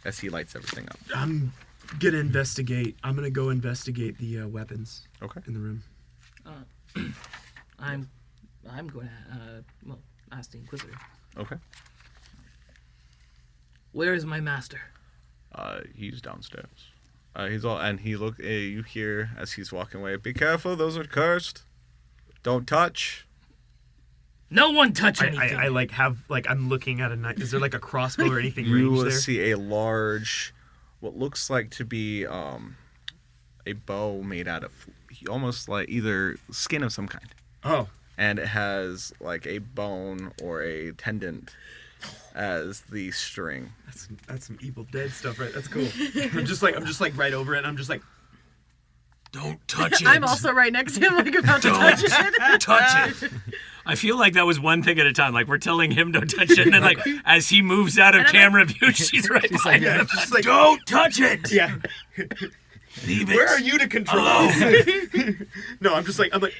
as he lights everything up. I'm gonna investigate. I'm gonna go investigate the weapons. Okay. In the room. I'm going to ask the Inquisitor. Okay. Where is my master? He's downstairs. You hear as he's walking away, "Be careful, those are cursed. Don't touch." No one touch anything. I'm looking at a knife. Is there like a crossbow or anything You ranged will there? see a large, what looks like to be a bow made out of almost like either skin of some kind. Oh. And it has like a bone or a tendon as the string. That's some Evil Dead stuff, right? That's cool. I'm just like right over it, and I'm just like, don't touch it. I'm also right next to him, like about to touch it. Touch it. I feel like that was one thing at a time. Like we're telling him don't touch it, and then like as he moves out of camera view, she's right behind him. just like, Don't touch it. Yeah. Leave it. Where are you to control this? No, I'm like,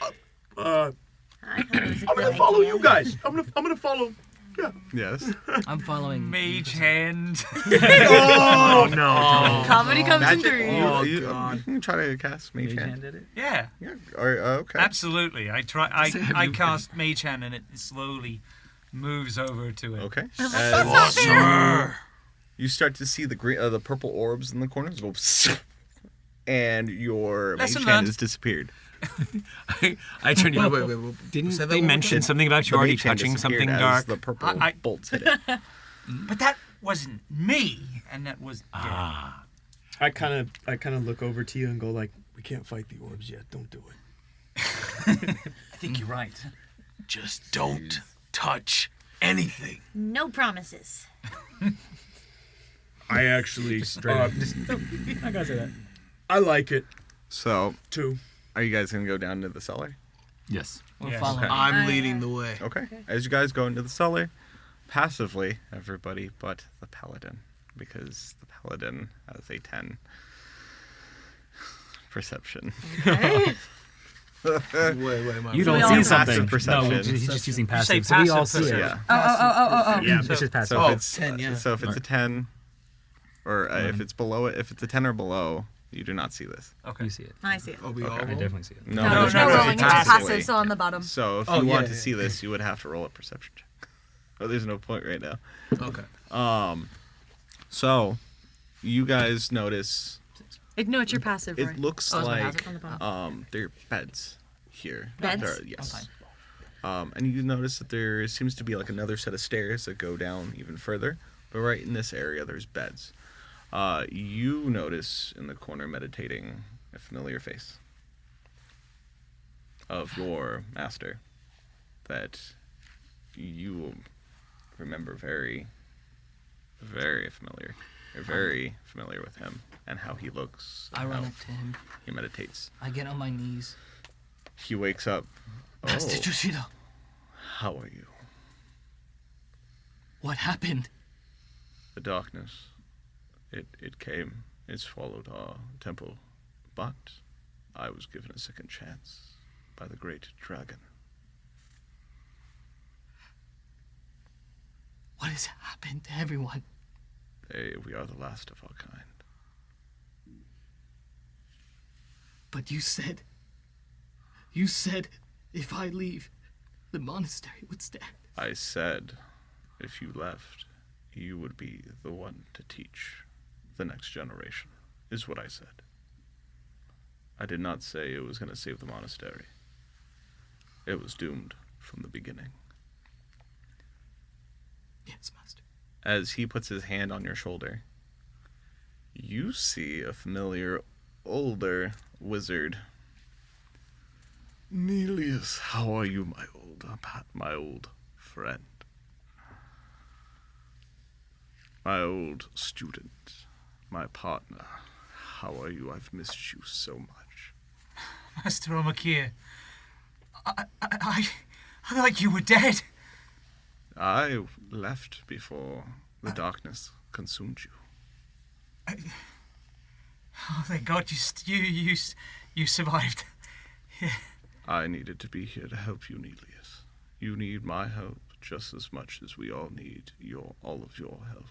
I'm gonna follow you guys. I'm gonna follow. Yeah. Yes. I'm following. Mage hand. Oh no! Comedy comes in Magic? threes. Oh, Oh, you God. can try to cast Mage Hand. did it? Yeah. Yeah. Okay. Absolutely. I cast Mage Hand and it slowly moves over to it. Okay. That's not fair. You start to see the green, the purple orbs in the corners go, and your Lesson Mage Hand learned. has disappeared. I turned you. Wait. Didn't they mention something about you The already Mage Hand touching disappeared something as dark? The purple bolts hit it. But that wasn't me, and that was. Ah. I kind of look over to you and go like, we can't fight the orbs yet. Don't do it. I think you're right. Just don't touch anything. No promises. I actually I gotta say that. I like it. So, 2. Are you guys gonna go down to the cellar? Yes. We're following. I'm leading the way. Okay. As you guys go into the cellar, passively, everybody but the paladin, because the paladin has a 10 perception. Wait, You don't see something. Passive perception. No, he's just using You say passive, so we all passive see it. Yeah. Oh. Yeah, it's just passive. So if it's 10, yeah. So if it's a 10, or if it's below it, if it's a 10 or below, you do not see this. Okay. You see it. I see it. Oh, we all I roll? definitely see it. No, there's no rolling. It's just passive, so on the bottom. So if Oh, you yeah, want to yeah, see yeah. this, you would have to roll a perception check. Oh, there's no point right now. Okay. So you guys notice No, it's your passive. it right? looks Oh, it's my like passive on the bottom. there are beds here. Beds? Yes. And you notice that there seems to be like another set of stairs that go down even further. But right in this area, there's beds. You notice in the corner meditating a familiar face of your master that you remember very, very familiar. You're very familiar with him and how he looks. I and run how up to him. He meditates. I get on my knees. He wakes up. Master Yoshida, How are you? what happened? The darkness. It came. It swallowed our temple. But I was given a second chance by the great dragon. What has happened to everyone? We are the last of our kind. But you said if I leave, the monastery would stand. I said, if you left, you would be the one to teach the next generation, is what I said. I did not say it was going to save the monastery. It was doomed from the beginning. Yes, Master. As he puts his hand on your shoulder, you see a familiar, older wizard. Nelius, how are you, my old friend? My old student, my partner. How are you? I've missed you so much. Master Omakir, I thought you were dead. I left before the darkness consumed you. Oh, thank God you survived. Yeah. I needed to be here to help you, Nelius. You need my help just as much as we all need all of your help.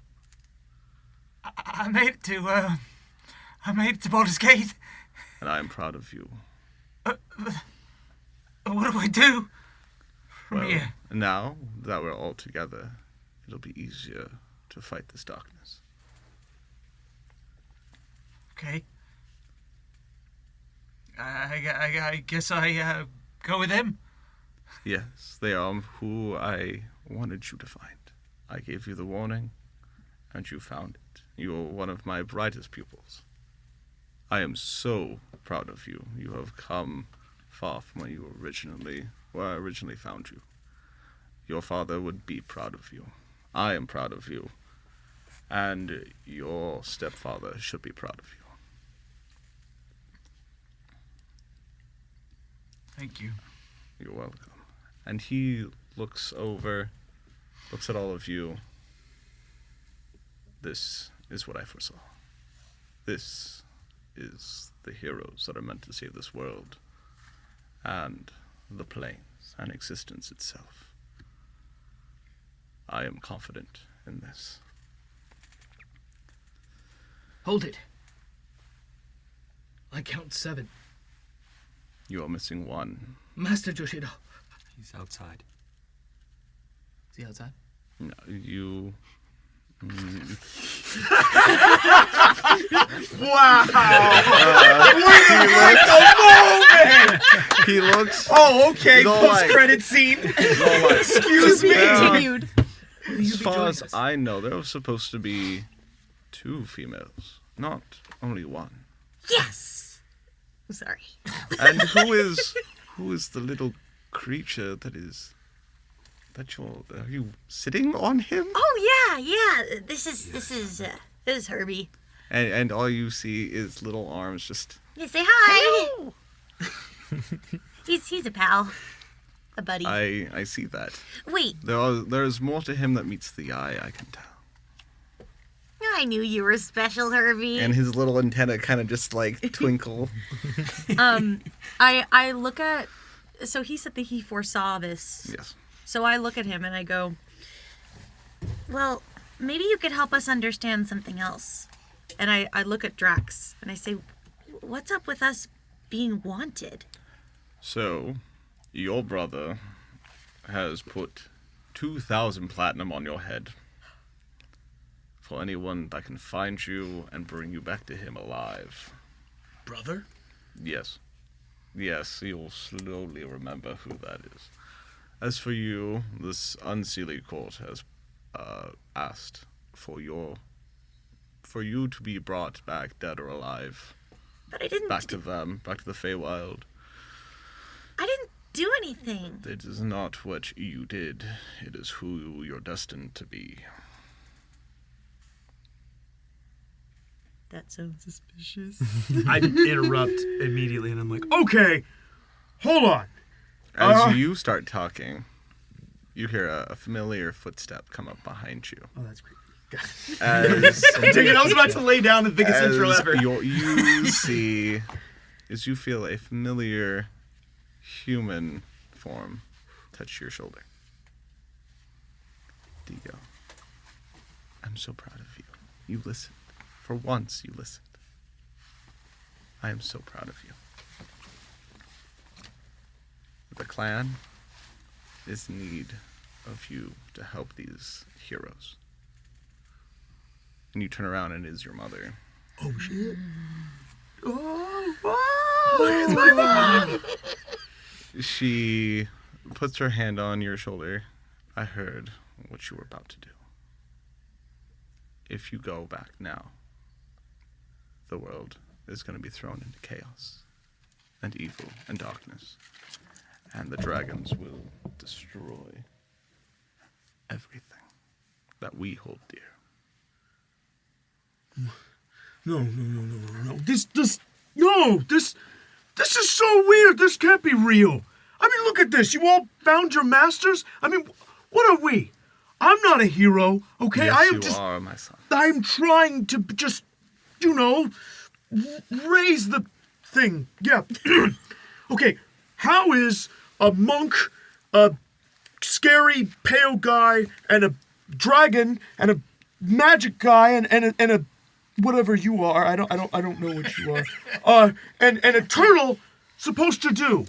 I made it to Baldur's Gate. And I am proud of you. What do I do from here? Now that we're all together, it'll be easier to fight this darkness. Okay. I guess I go with him. Yes, they are who I wanted you to find. I gave you the warning, and you found it. You are one of my brightest pupils. I am so proud of you. You have come far from where I originally found you. Your father would be proud of you. I am proud of you. And your stepfather should be proud of you. Thank you. You're welcome. And he looks at all of you. This is what I foresaw. This is the heroes that are meant to save this world and the planes and existence itself. I am confident in this. Hold it. I count 7. You are missing one. Master Yoshida. He's outside. Is he outside? No, you... Wow! He looks. Oh, okay. No, Post-credit scene. Excuse me. Continued. As far as I know, there was supposed to be 2 females, not only one. Yes. Sorry. And who is the little creature are you sitting on him? Oh yeah. This is This is Herbie. And all you see is little arms just... Yeah, say hi. He's a pal. A buddy. I see that. Wait. There's more to him that meets the eye, I can tell. I knew you were special, Herbie. And his little antenna kind of just like twinkle. I look at... So he said that he foresaw this. Yes. So I look at him and I go, well, maybe you could help us understand something else. And I look at Drax and I say, what's up with us being wanted? So, your brother has put 2,000 platinum on your head for anyone that can find you and bring you back to him alive. Brother? Yes. Yes, you'll slowly remember who that is. As for you, this unsealed court has asked for you to be brought back, dead or alive. But I didn't... Back to them, back to the Feywild. I didn't do anything. It is not what you did. It is who you're destined to be. That sounds suspicious. I interrupt immediately and I'm like, okay, hold on. As you start talking, you hear a familiar footstep come up behind you. Oh, that's creepy. As I was about to lay down the biggest intro ever. You see, as you feel a familiar human form touch your shoulder. Digo, I'm so proud of you. You listened. For once, you listened. I am so proud of you. The clan is in need of you to help these heroes. And you turn around and it is your mother. Oh, shit. Oh, where's my mom? She puts her hand on your shoulder. I heard what you were about to do. If you go back now, the world is going to be thrown into chaos and evil and darkness. And the dragons will destroy everything that we hold dear. No. This is so weird. This can't be real. I mean, look at this. You all found your masters? I mean, what are we? I'm not a hero, okay? Yes, you are, my son. I'm trying to just, raise the thing. Yeah. Okay, how is a monk, a scary pale guy, and a dragon, and a magic guy, and a whatever you are, I don't know what you are, and a turtle supposed to do?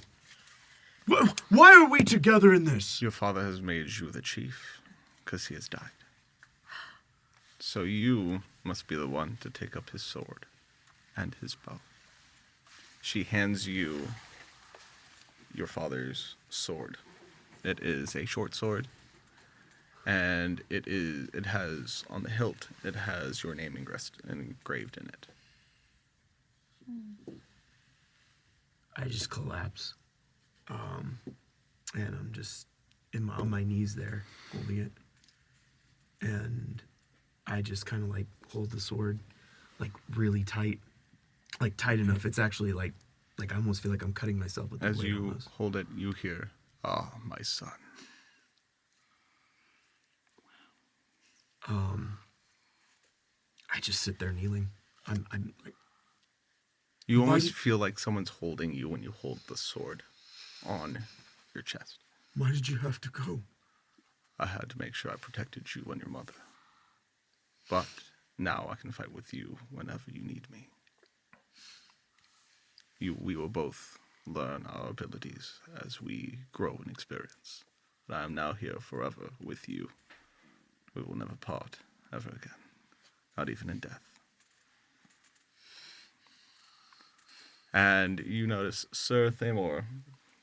Why are we together in this? Your father has made you the chief because he has died. So you must be the one to take up his sword and his bow. She hands you your father's sword. It is a short sword, and it has on the hilt, it has your name engraved in it. I just collapse. And I'm just on my knees there, holding it. And I just kind of like hold the sword like really tight. Like tight enough. It's actually like I almost feel like I'm cutting myself with the As blade you almost. hold it, you hear, "Ah, my son." I just sit there kneeling. I'm like... You Why almost did- feel like someone's holding you when you hold the sword on your chest. Why did you have to go? I had to make sure I protected you and your mother. But now I can fight with you whenever you need me. We will both learn our abilities as we grow in experience. But I am now here forever with you. We will never part ever again, not even in death. And you notice Sir Thamor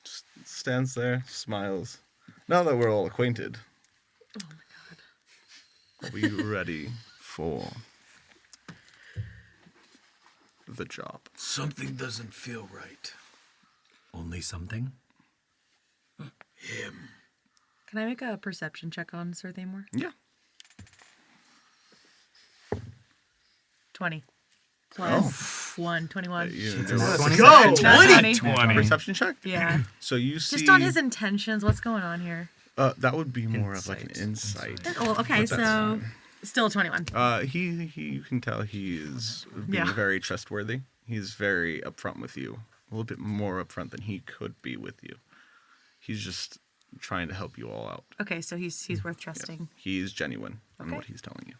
just stands there, smiles. Now that we're all acquainted, oh my god, are we ready for the job? Something doesn't feel right. Only something? Him. Can I make a perception check on Sir Thamor? Yeah. 20. Plus 1, 21. Let's go! 20. Perception check? Yeah. So you see... Just on his intentions. What's going on here? That would be more of like an insight. Oh, okay, But that's so fine. still 21. He you can tell he is being Yeah. very trustworthy. He's very upfront with you. A little bit more upfront than he could be with you. He's just trying to help you all out. Okay, so he's worth trusting. He's genuine in Okay. what he's telling you.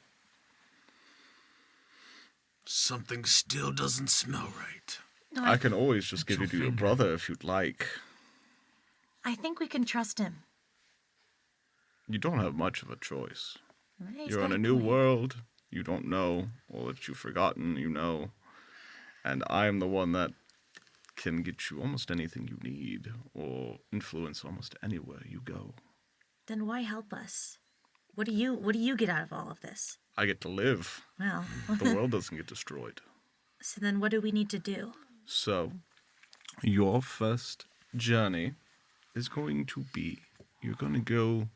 Something still doesn't smell right. No, I can always just give you to your brother if you'd like. I think we can trust him. You don't have much of a choice. He's You're in got a a new point. world. You don't know. All that you've forgotten, you know. And I'm the one that can get you almost anything you need or influence almost anywhere you go. Then why help us? What do you get out of all of this? I get to live. Well, The world doesn't get destroyed. So then what do we need to do? So, your first journey is going to be, you're going to go,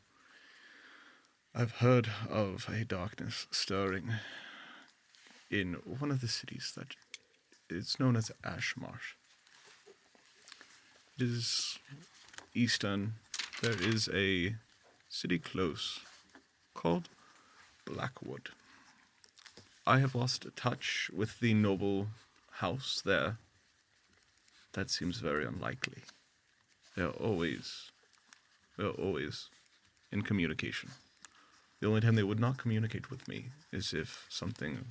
I've heard of a darkness stirring in one of the cities that it's known as Ashmarsh. It is eastern. There is a city close called Blackwood. I have lost touch with the noble house there. That seems very unlikely. They're always in communication. The only time they would not communicate with me is if something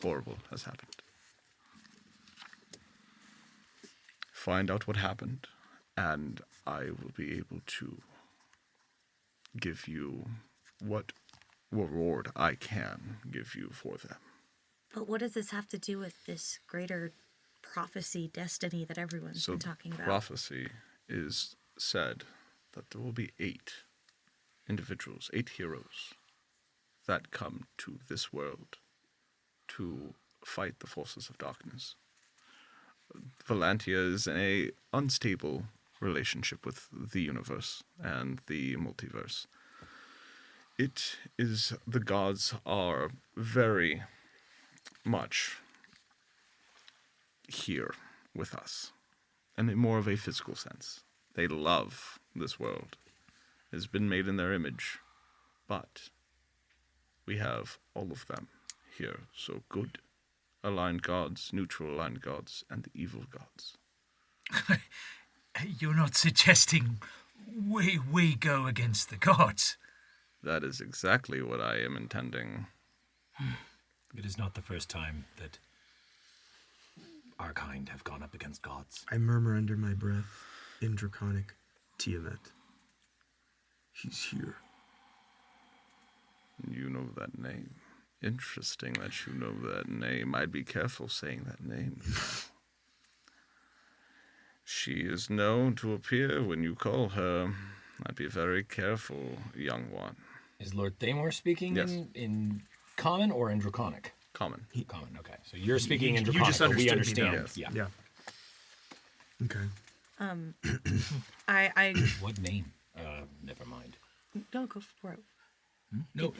horrible has happened. Find out what happened, and I will be able to give you what reward I can give you for them. But what does this have to do with this greater prophecy, destiny that everyone's been talking about? Prophecy is said that there will be 8 individuals, 8 heroes that come to this world to fight the forces of darkness. Valantia is in a unstable relationship with the universe and the multiverse. It is, the gods are very much here with us, and in more of a physical sense. They love this world. It has been made in their image, but we have all of them here. So good aligned gods, neutral aligned gods, and the evil gods. You're not suggesting we go against the gods? That is exactly what I am intending. It is not the first time that our kind have gone up against gods. I murmur under my breath in Draconic, Tiamat. He's here. You know that name. Interesting that you know that name. I'd be careful saying that name. She is known to appear when you call her. I'd be very careful, young one. Is Lord Thamor speaking Yes. in Common or in Draconic? Common. Common, okay. So you're speaking in You Draconic, just but we understood me, understand. though. Yeah. Okay. I What name? Never mind. don't go for it. No.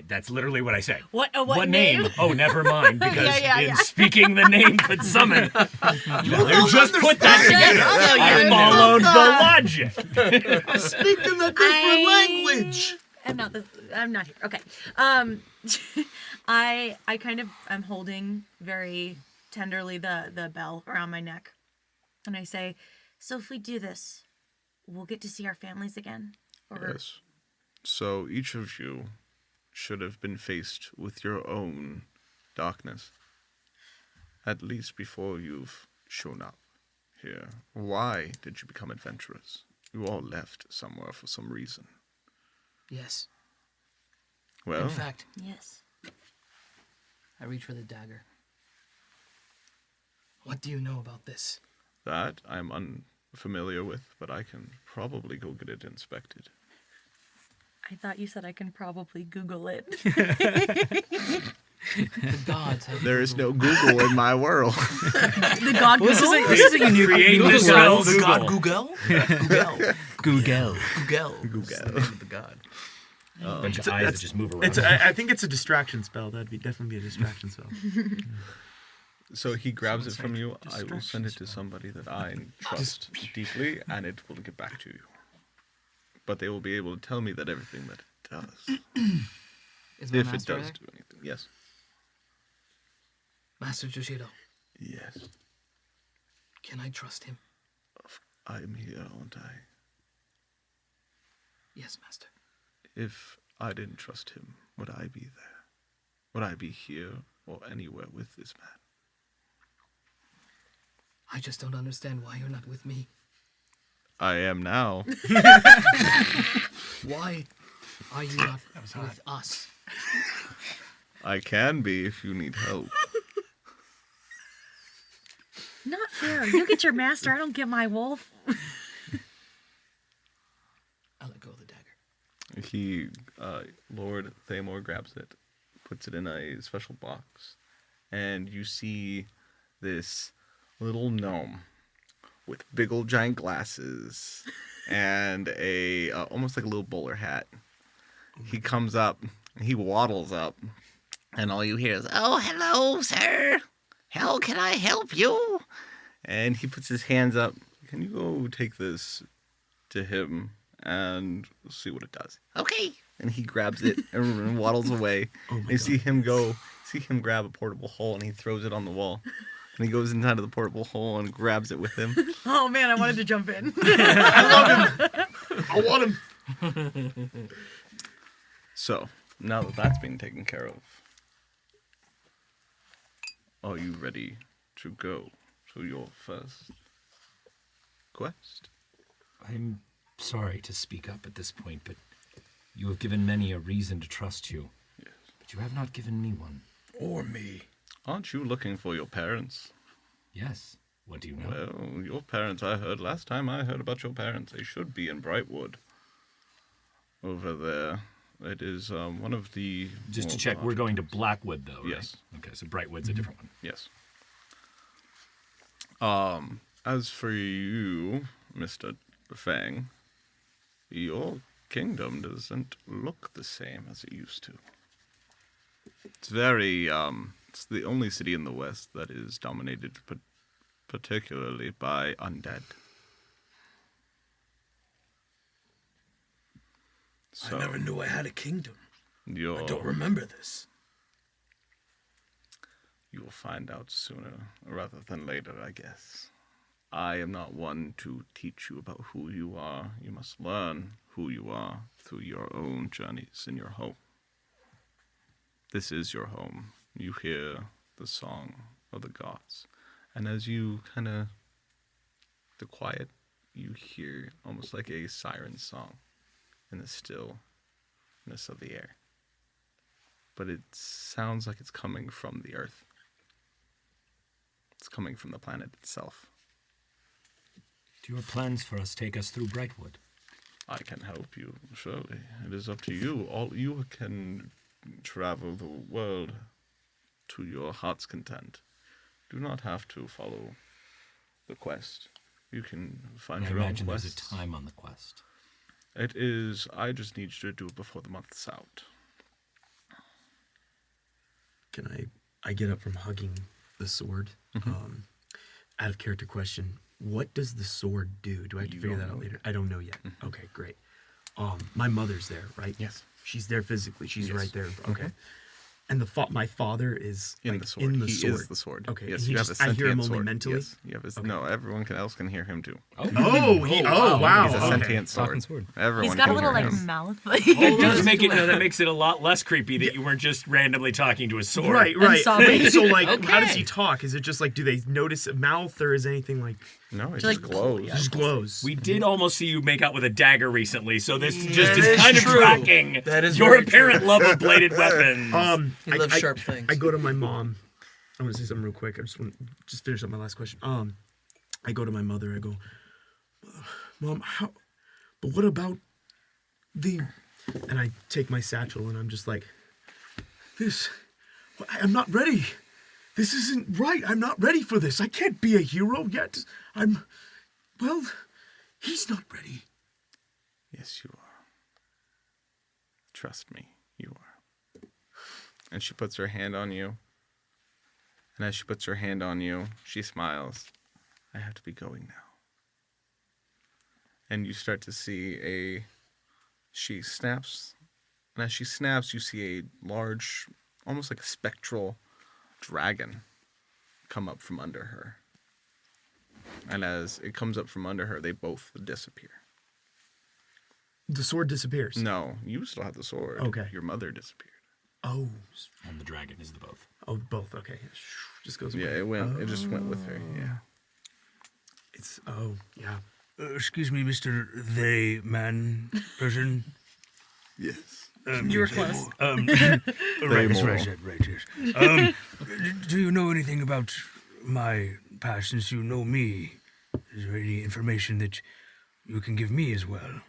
That's literally what I say. What name? Oh, never mind, because Yeah. in speaking the name could summon. You just put that understand. together. I followed the logic. Speaking a different language. I'm not here. Okay. I kind of am holding very tenderly the bell around my neck. And I say, so if we do this, we'll get to see our families again? Or... Yes. So each of you should have been faced with your own darkness, at least before you've shown up here. Why did you become adventurers? You all left somewhere for some reason. Yes. Well, In fact, Yes. I reach for the dagger. What do you know about this? that I'm unfamiliar with, but I can probably go get it inspected. I thought you said I can probably Google it. The gods have There is no Google in my world. The god Well, Google? this is a unique Create Google. this spell, The god Google. Google? Google. Google. Google. Google. That's the name of the god. A bunch of eyes that just move around. I think it's a distraction spell. That'd definitely be a distraction spell. So he grabs it from you. I will send it to somebody that I trust deeply, and it will get back to you. But they will be able to tell me that everything that it does. Is my if it master does there? do anything. Yes. Master Joshido, Yes. can I trust him? I am here, aren't I? Yes, Master. If I didn't trust him, would I be there? Would I be here or anywhere with this man? I just don't understand why you're not with me. I am now. Why are you not with us? I can be if you need help. Not fair. You get your master, I don't get my wolf. I'll let go of the dagger. He, Lord Thamor grabs it, puts it in a special box, and you see this little gnome with big old giant glasses and a almost like a little bowler hat. He comes up, he waddles up, and all you hear is, Oh, hello, sir. How can I help you? and he puts his hands up. Can you go take this to him and see what it does? Okay. And he grabs it and waddles away. And you see him grab a portable hole, and he throws it on the wall. And he goes inside of the portable hole and grabs it with him. Oh man, I wanted to jump in. I love him. I want him. So, now that that's being taken care of, are you ready to go to your first quest? I'm sorry to speak up at this point, but you have given many a reason to trust you. Yes. But you have not given me one. Or me. Aren't you looking for your parents? Yes. What do you know? Well, your parents, I heard last time I heard about your parents. They should be in Brightwood. Over there. It is one of the... Just to check, we're going to Blackwood, though, right? Yes. Okay, so Brightwood's a different one. Yes. As for you, Mr. Fang, your kingdom doesn't look the same as it used to. It's very, it's the only city in the West that is dominated particularly by undead. So, I never knew I had a kingdom. I you're- don't remember this. You will find out sooner rather than later, I guess. I am not one to teach you about who you are. You must learn who you are through your own journeys in your home. This is your home. You hear the song of the gods. And as you the quiet, you hear almost like a siren song in the stillness of the air. But it sounds like it's coming from the earth. It's coming from the planet itself. Do your plans for us take us through Brightwood? I can help you, surely. It is up to you. All you can travel the world to your heart's content. Do not have to follow the quest. You can find I your own imagine there's a quests. time on the quest. It is. I just need you to do it before the month's out. Can I get up from hugging the sword? Out of character question. What does the sword do? Do I have to You figure don't that out know later? I don't know yet. Okay, great. My mother's there, right? Yes. She's there physically. She's Yes. right there. Okay. And my father is In like, the sword. In the He sword. is the sword. Okay. Yes, and you he have just, a I hear him sentient only sword. mentally. Yes, you have his, Okay. No, everyone else can hear him too. Wow. He's a Okay. sentient sword. Everyone He's got can a little hear like him. mouth. It does make it. No, that makes it a lot less creepy that you weren't just randomly talking to a sword. Right. So like, how does Okay. he talk? Is it just like, do they notice a mouth, or is anything like? No, it just just glows. It just glows. We did almost see you make out with a dagger recently, so this just That is is kind of true. tracking That is your very apparent true. love of bladed weapons. He loves sharp things. I go to my mom. I want to say something real quick. I just want to finish up my last question. I go to my mother. I go, Mom, how? But what about the? And I take my satchel and I'm just like, this. I'm not ready. This isn't right. I'm not ready for this. I can't be a hero yet. Well, he's not ready. Yes, you are. Trust me, you are. And she puts her hand on you. And as she puts her hand on you, she smiles. I have to be going now. And you start to see she snaps. And as she snaps, you see a large, almost like a spectral dragon come up from under her. And as it comes up from under her, they both disappear. The sword disappears. No, you still have the sword. Okay. Your mother disappeared. Oh. And the dragon is the both. Oh, both. Okay. Just goes away. Yeah, it just went with her. Yeah. It's yeah. Excuse me, Mr. They man person. Yes. You were close. Right, that's what I said. Right. Yes. Do you know anything about my past? Since you know me, is there any information that you can give me as well?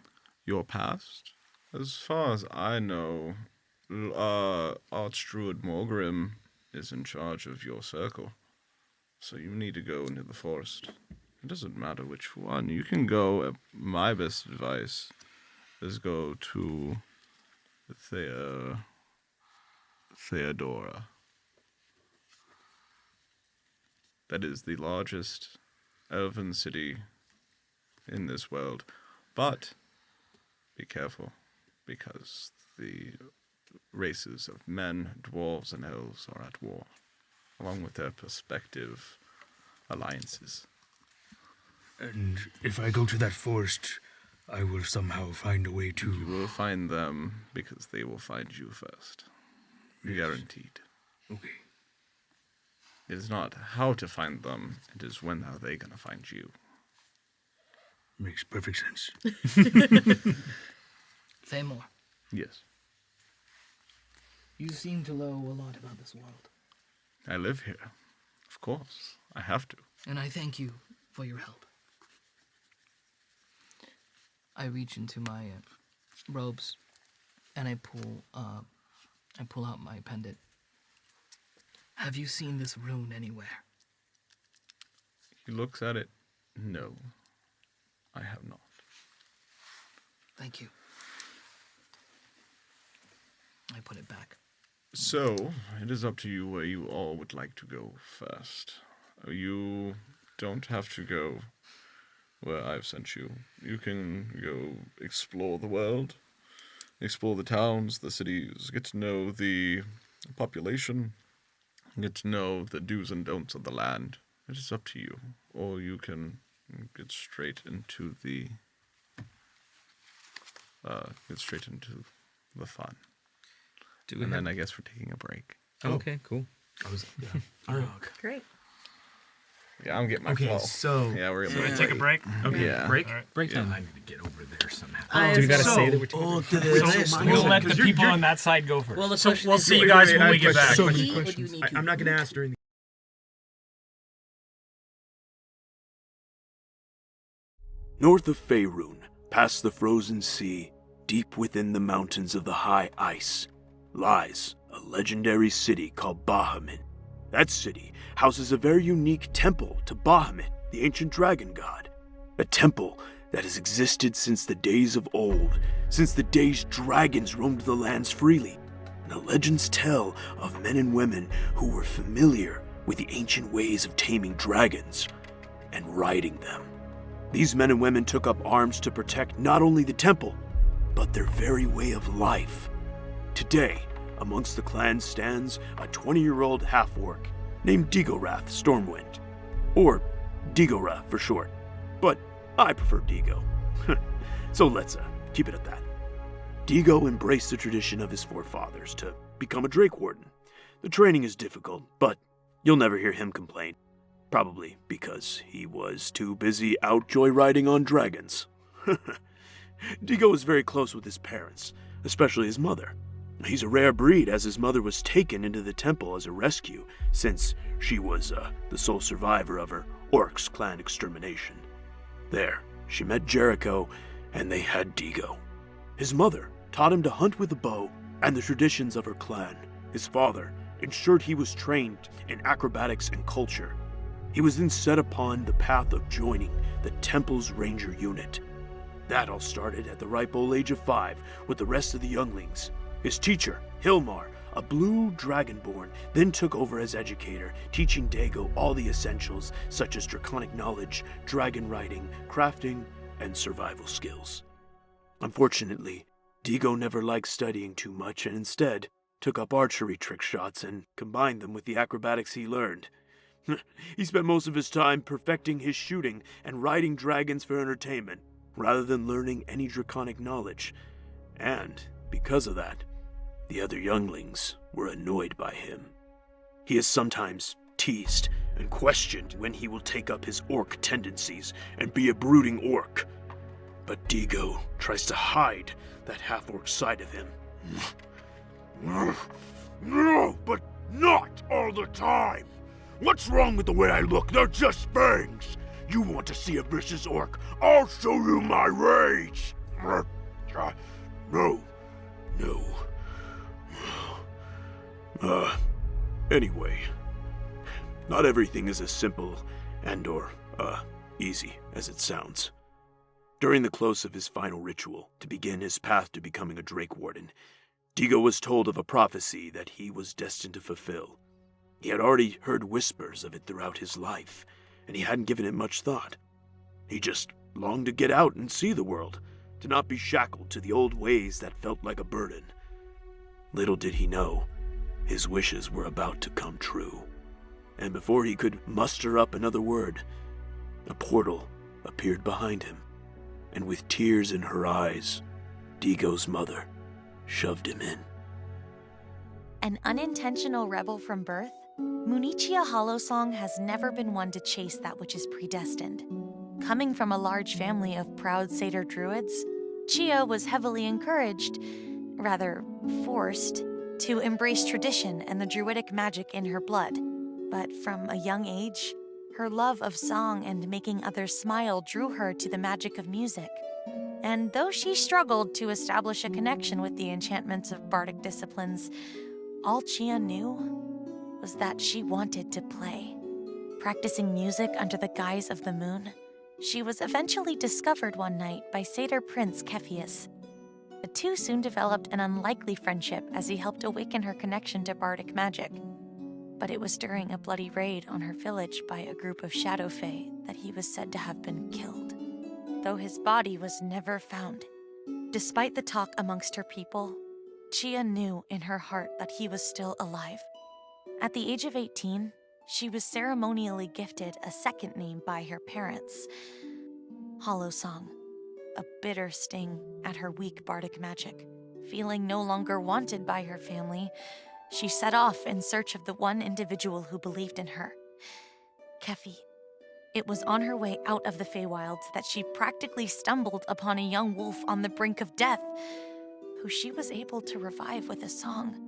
Your past? As far as I know, Archdruid Morgrim is in charge of your circle. So you need to go into the forest. It doesn't matter which one. You can go, my best advice is go to Theodora. That is the largest elven city in this world. But be careful, because the races of men, dwarves, and elves are at war, along with their prospective alliances. And if I go to that forest, I will somehow find a way to... You will find them, because they will find you first. Yes. Guaranteed. Okay. It is not how to find them, it is when are they going to find you. Makes perfect sense. Thamor, Yes. you seem to know a lot about this world, I live here. Of course. I have to. and I thank you for your help. I reach into my robes, and I pull out my pendant. Have you seen this rune anywhere? He looks at it. No, I have not. Thank you. I put it back. So, it is up to you where you all would like to go first. You don't have to go where I've sent you. You can go explore the world, explore the towns, the cities, get to know the population, get to know the do's and don'ts of the land. It is up to you. Or you can get straight into the fun. And then I guess we're taking a break. Oh, okay, cool. All right. Great. Yeah, I'm getting my Okay, flow. so yeah, we're So gonna we take a break? Okay. Yeah. Break? All right. Break time. I need to get over there somehow. Do we gotta say that we're taking a break? We'll let the people on that side go first. Well, the So question we'll is, see you guys when I we have get back. so What many do you questions. need to I'm not going to ask during the... North of Faerun, past the frozen sea, deep within the mountains of the high ice, lies a legendary city called Bahamut. That city houses a very unique temple to Bahamut, the ancient dragon god. A temple that has existed since the days of old, since the days dragons roamed the lands freely. And the legends tell of men and women who were familiar with the ancient ways of taming dragons and riding them. These men and women took up arms to protect not only the temple, but their very way of life. Today, amongst the clan stands a 20-year-old half-orc named Digorath Stormwind, or Digora for short, but I prefer Digo. So let's keep it at that. Digo embraced the tradition of his forefathers to become a Drake Warden. The training is difficult, but you'll never hear him complain. Probably because he was too busy out joyriding on dragons. Digo is very close with his parents, especially his mother. He's a rare breed, as his mother was taken into the temple as a rescue, since she was the sole survivor of her Orcs clan extermination. There, she met Jericho, and they had Digo. His mother taught him to hunt with a bow and the traditions of her clan. His father ensured he was trained in acrobatics and culture. He was then set upon the path of joining the temple's ranger unit. That all started at the ripe old age of 5 with the rest of the younglings His teacher, Hilmar, a blue dragonborn, then took over as educator, teaching Dago all the essentials such as draconic knowledge, dragon riding, crafting, and survival skills. Unfortunately, Dago never liked studying too much and instead took up archery trick shots and combined them with the acrobatics he learned. He spent most of his time perfecting his shooting and riding dragons for entertainment, rather than learning any draconic knowledge. And, because of that, the other younglings were annoyed by him. He is sometimes teased and questioned when he will take up his orc tendencies and be a brooding orc. But Dago tries to hide that half-orc side of him. No, but not all the time. What's wrong with the way I look? They're just fangs. You want to see a vicious orc? I'll show you my rage. No. Anyway, not everything is as simple and/or easy as it sounds. During the close of his final ritual to begin his path to becoming a Drake Warden, Dago was told of a prophecy that he was destined to fulfill. He had already heard whispers of it throughout his life, and he hadn't given it much thought. He just longed to get out and see the world, to not be shackled to the old ways that felt like a burden. Little did he know, his wishes were about to come true. And before he could muster up another word, a portal appeared behind him, and with tears in her eyes, Dago's mother shoved him in. An unintentional rebel from birth, 𝐒𝐲𝐬𝐲𝐬𝐿 has never been one to chase that which is predestined. Coming from a large family of proud satyr druids, Qiya was heavily encouraged, rather forced, to embrace tradition and the druidic magic in her blood. But from a young age, her love of song and making others smile drew her to the magic of music. And though she struggled to establish a connection with the enchantments of bardic disciplines, all Qiya knew was that she wanted to play. Practicing music under the guise of the moon, she was eventually discovered one night by satyr prince Cepheus. The two soon developed an unlikely friendship as he helped awaken her connection to bardic magic. But it was during a bloody raid on her village by a group of shadow fae that he was said to have been killed, though his body was never found. Despite the talk amongst her people, Qiya knew in her heart that he was still alive. At the age of 18, she was ceremonially gifted a second name by her parents, Hollow Song, a bitter sting at her weak bardic magic. Feeling no longer wanted by her family, she set off in search of the one individual who believed in her, Kefi. It was on her way out of the Feywilds that she practically stumbled upon a young wolf on the brink of death, who she was able to revive with a song.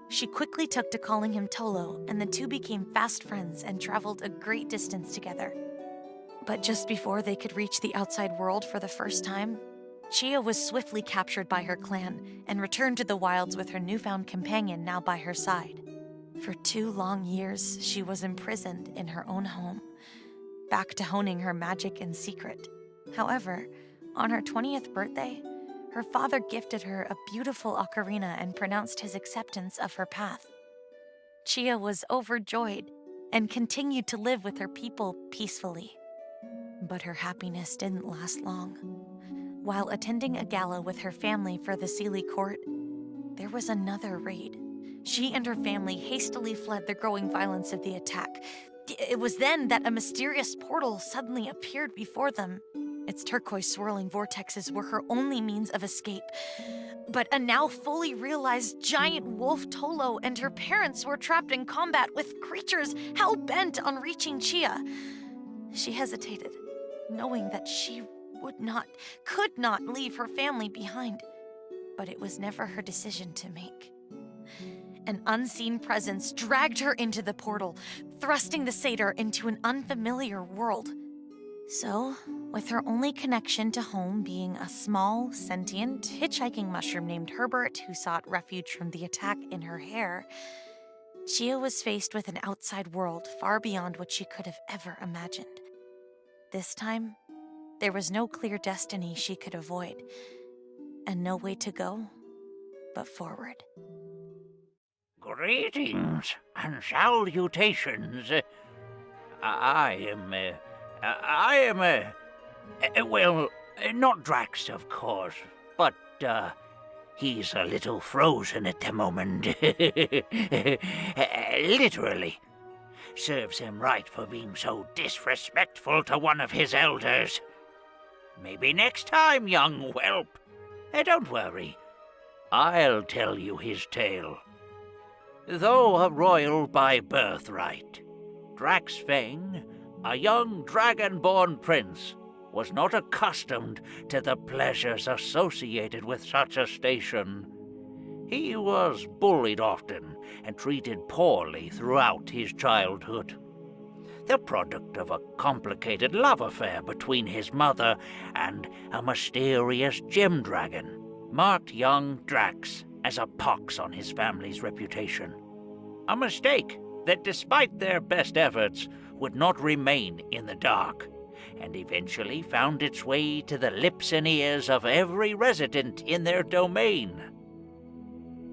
She quickly took to calling him Tolo, and the two became fast friends and traveled a great distance together. But just before they could reach the outside world for the first time, Qiya was swiftly captured by her clan and returned to the wilds with her newfound companion now by her side. For 2 long years, she was imprisoned in her own home, back to honing her magic in secret. However, on her 20th birthday, her father gifted her a beautiful ocarina and pronounced his acceptance of her path. Qiya was overjoyed and continued to live with her people peacefully. But her happiness didn't last long. While attending a gala with her family for the Seelie court, there was another raid. She and her family hastily fled the growing violence of the attack. It was then that a mysterious portal suddenly appeared before them. Its turquoise swirling vortexes were her only means of escape. But a now fully realized giant wolf Tolo and her parents were trapped in combat with creatures hell-bent on reaching Qiya. She hesitated, knowing that she could not leave her family behind. But it was never her decision to make. An unseen presence dragged her into the portal, thrusting the satyr into an unfamiliar world. So, with her only connection to home being a small, sentient, hitchhiking mushroom named Herbert who sought refuge from the attack in her hair, Qiya was faced with an outside world far beyond what she could have ever imagined. This time, there was no clear destiny she could avoid, and no way to go but forward. Greetings and salutations. I am, well, not Drax, of course, but, he's a little frozen at the moment. Literally. Serves him right for being so disrespectful to one of his elders. Maybe next time, young whelp. Don't worry. I'll tell you his tale. Though a royal by birthright, Draxfang, a young dragon-born prince, was not accustomed to the pleasures associated with such a station. He was bullied often and treated poorly throughout his childhood. The product of a complicated love affair between his mother and a mysterious gem dragon marked young Drax as a pox on his family's reputation. A mistake that, despite their best efforts, would not remain in the dark, and eventually found its way to the lips and ears of every resident in their domain.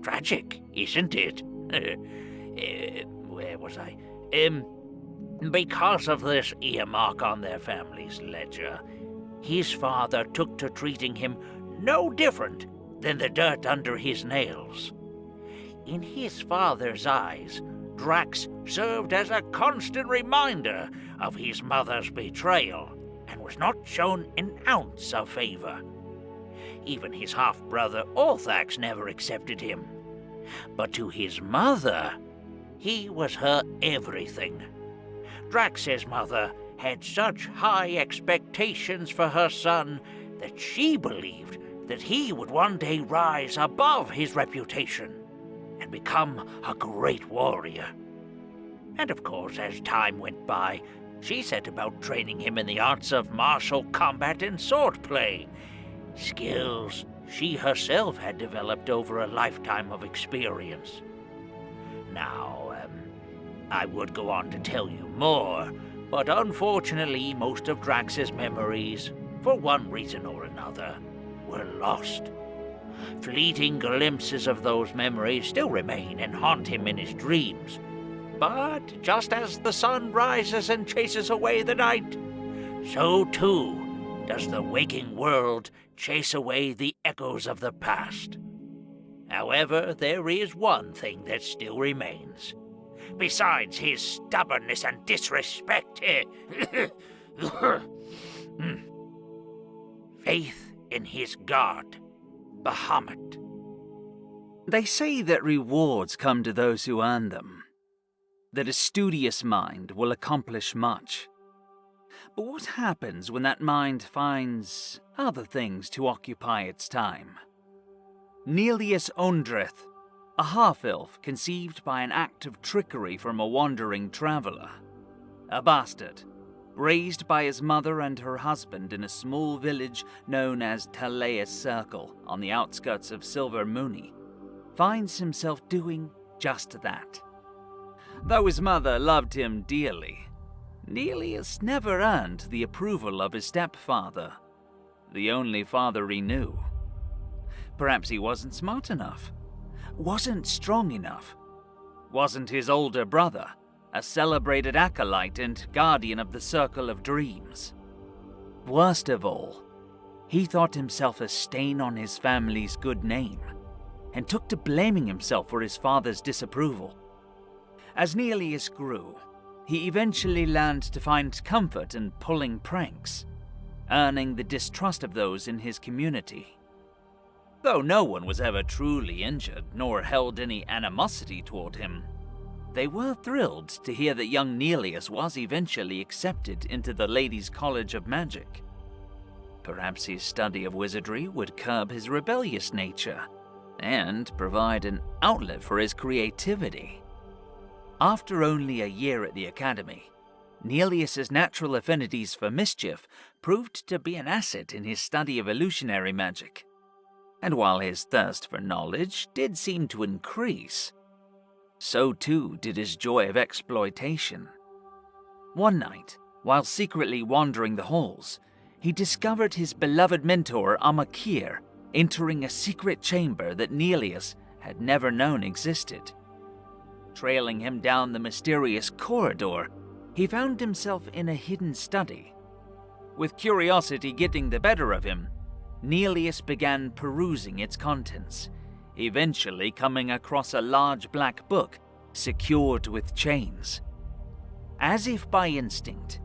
Tragic, isn't it? Where was I? Because of this earmark on their family's ledger, his father took to treating him no different than the dirt under his nails. In his father's eyes, Drax served as a constant reminder of his mother's betrayal and was not shown an ounce of favor. Even his half-brother Orthax never accepted him. But to his mother, he was her everything. Drax's mother had such high expectations for her son that she believed that he would one day rise above his reputation and become a great warrior. And of course, as time went by, she set about training him in the arts of martial combat and swordplay, skills she herself had developed over a lifetime of experience. Now, I would go on to tell you more, but unfortunately most of Drax's memories, for one reason or another, were lost. Fleeting glimpses of those memories still remain and haunt him in his dreams. But just as the sun rises and chases away the night, so too does the waking world chase away the echoes of the past. However, there is one thing that still remains. Besides his stubbornness and disrespect, faith in his god, Bahamut. They say that rewards come to those who earn them, that a studious mind will accomplish much. But what happens when that mind finds other things to occupy its time? Nelius Ondreth, a half-elf conceived by an act of trickery from a wandering traveler. A bastard, raised by his mother and her husband in a small village known as Talaeus Circle on the outskirts of Silver Mooney, finds himself doing just that. Though his mother loved him dearly, Nelius never earned the approval of his stepfather, the only father he knew. Perhaps he wasn't smart enough, wasn't strong enough, wasn't his older brother, a celebrated acolyte and guardian of the Circle of Dreams. Worst of all, he thought himself a stain on his family's good name, and took to blaming himself for his father's disapproval. As Nelius grew, he eventually learned to find comfort in pulling pranks, earning the distrust of those in his community. Though no one was ever truly injured, nor held any animosity toward him, they were thrilled to hear that young Nelius was eventually accepted into the Ladies' College of Magic. Perhaps his study of wizardry would curb his rebellious nature, and provide an outlet for his creativity. After only a year at the academy, Nelius's natural affinities for mischief proved to be an asset in his study of illusionary magic. And while his thirst for knowledge did seem to increase, so too did his joy of exploitation. One night, while secretly wandering the halls, he discovered his beloved mentor Amakir entering a secret chamber that Neelius had never known existed. Trailing him down the mysterious corridor, he found himself in a hidden study. With curiosity getting the better of him, Neelius began perusing its contents, eventually coming across a large black book secured with chains. As if by instinct,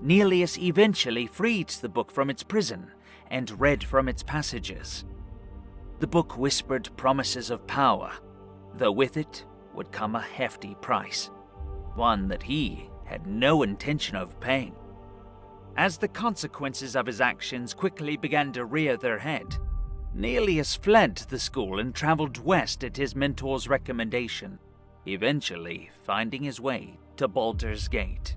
Neelius eventually freed the book from its prison and read from its passages. The book whispered promises of power, though with it would come a hefty price, one that he had no intention of paying. As the consequences of his actions quickly began to rear their head, Neelius fled the school and traveled west at his mentor's recommendation, eventually finding his way to Baldur's Gate.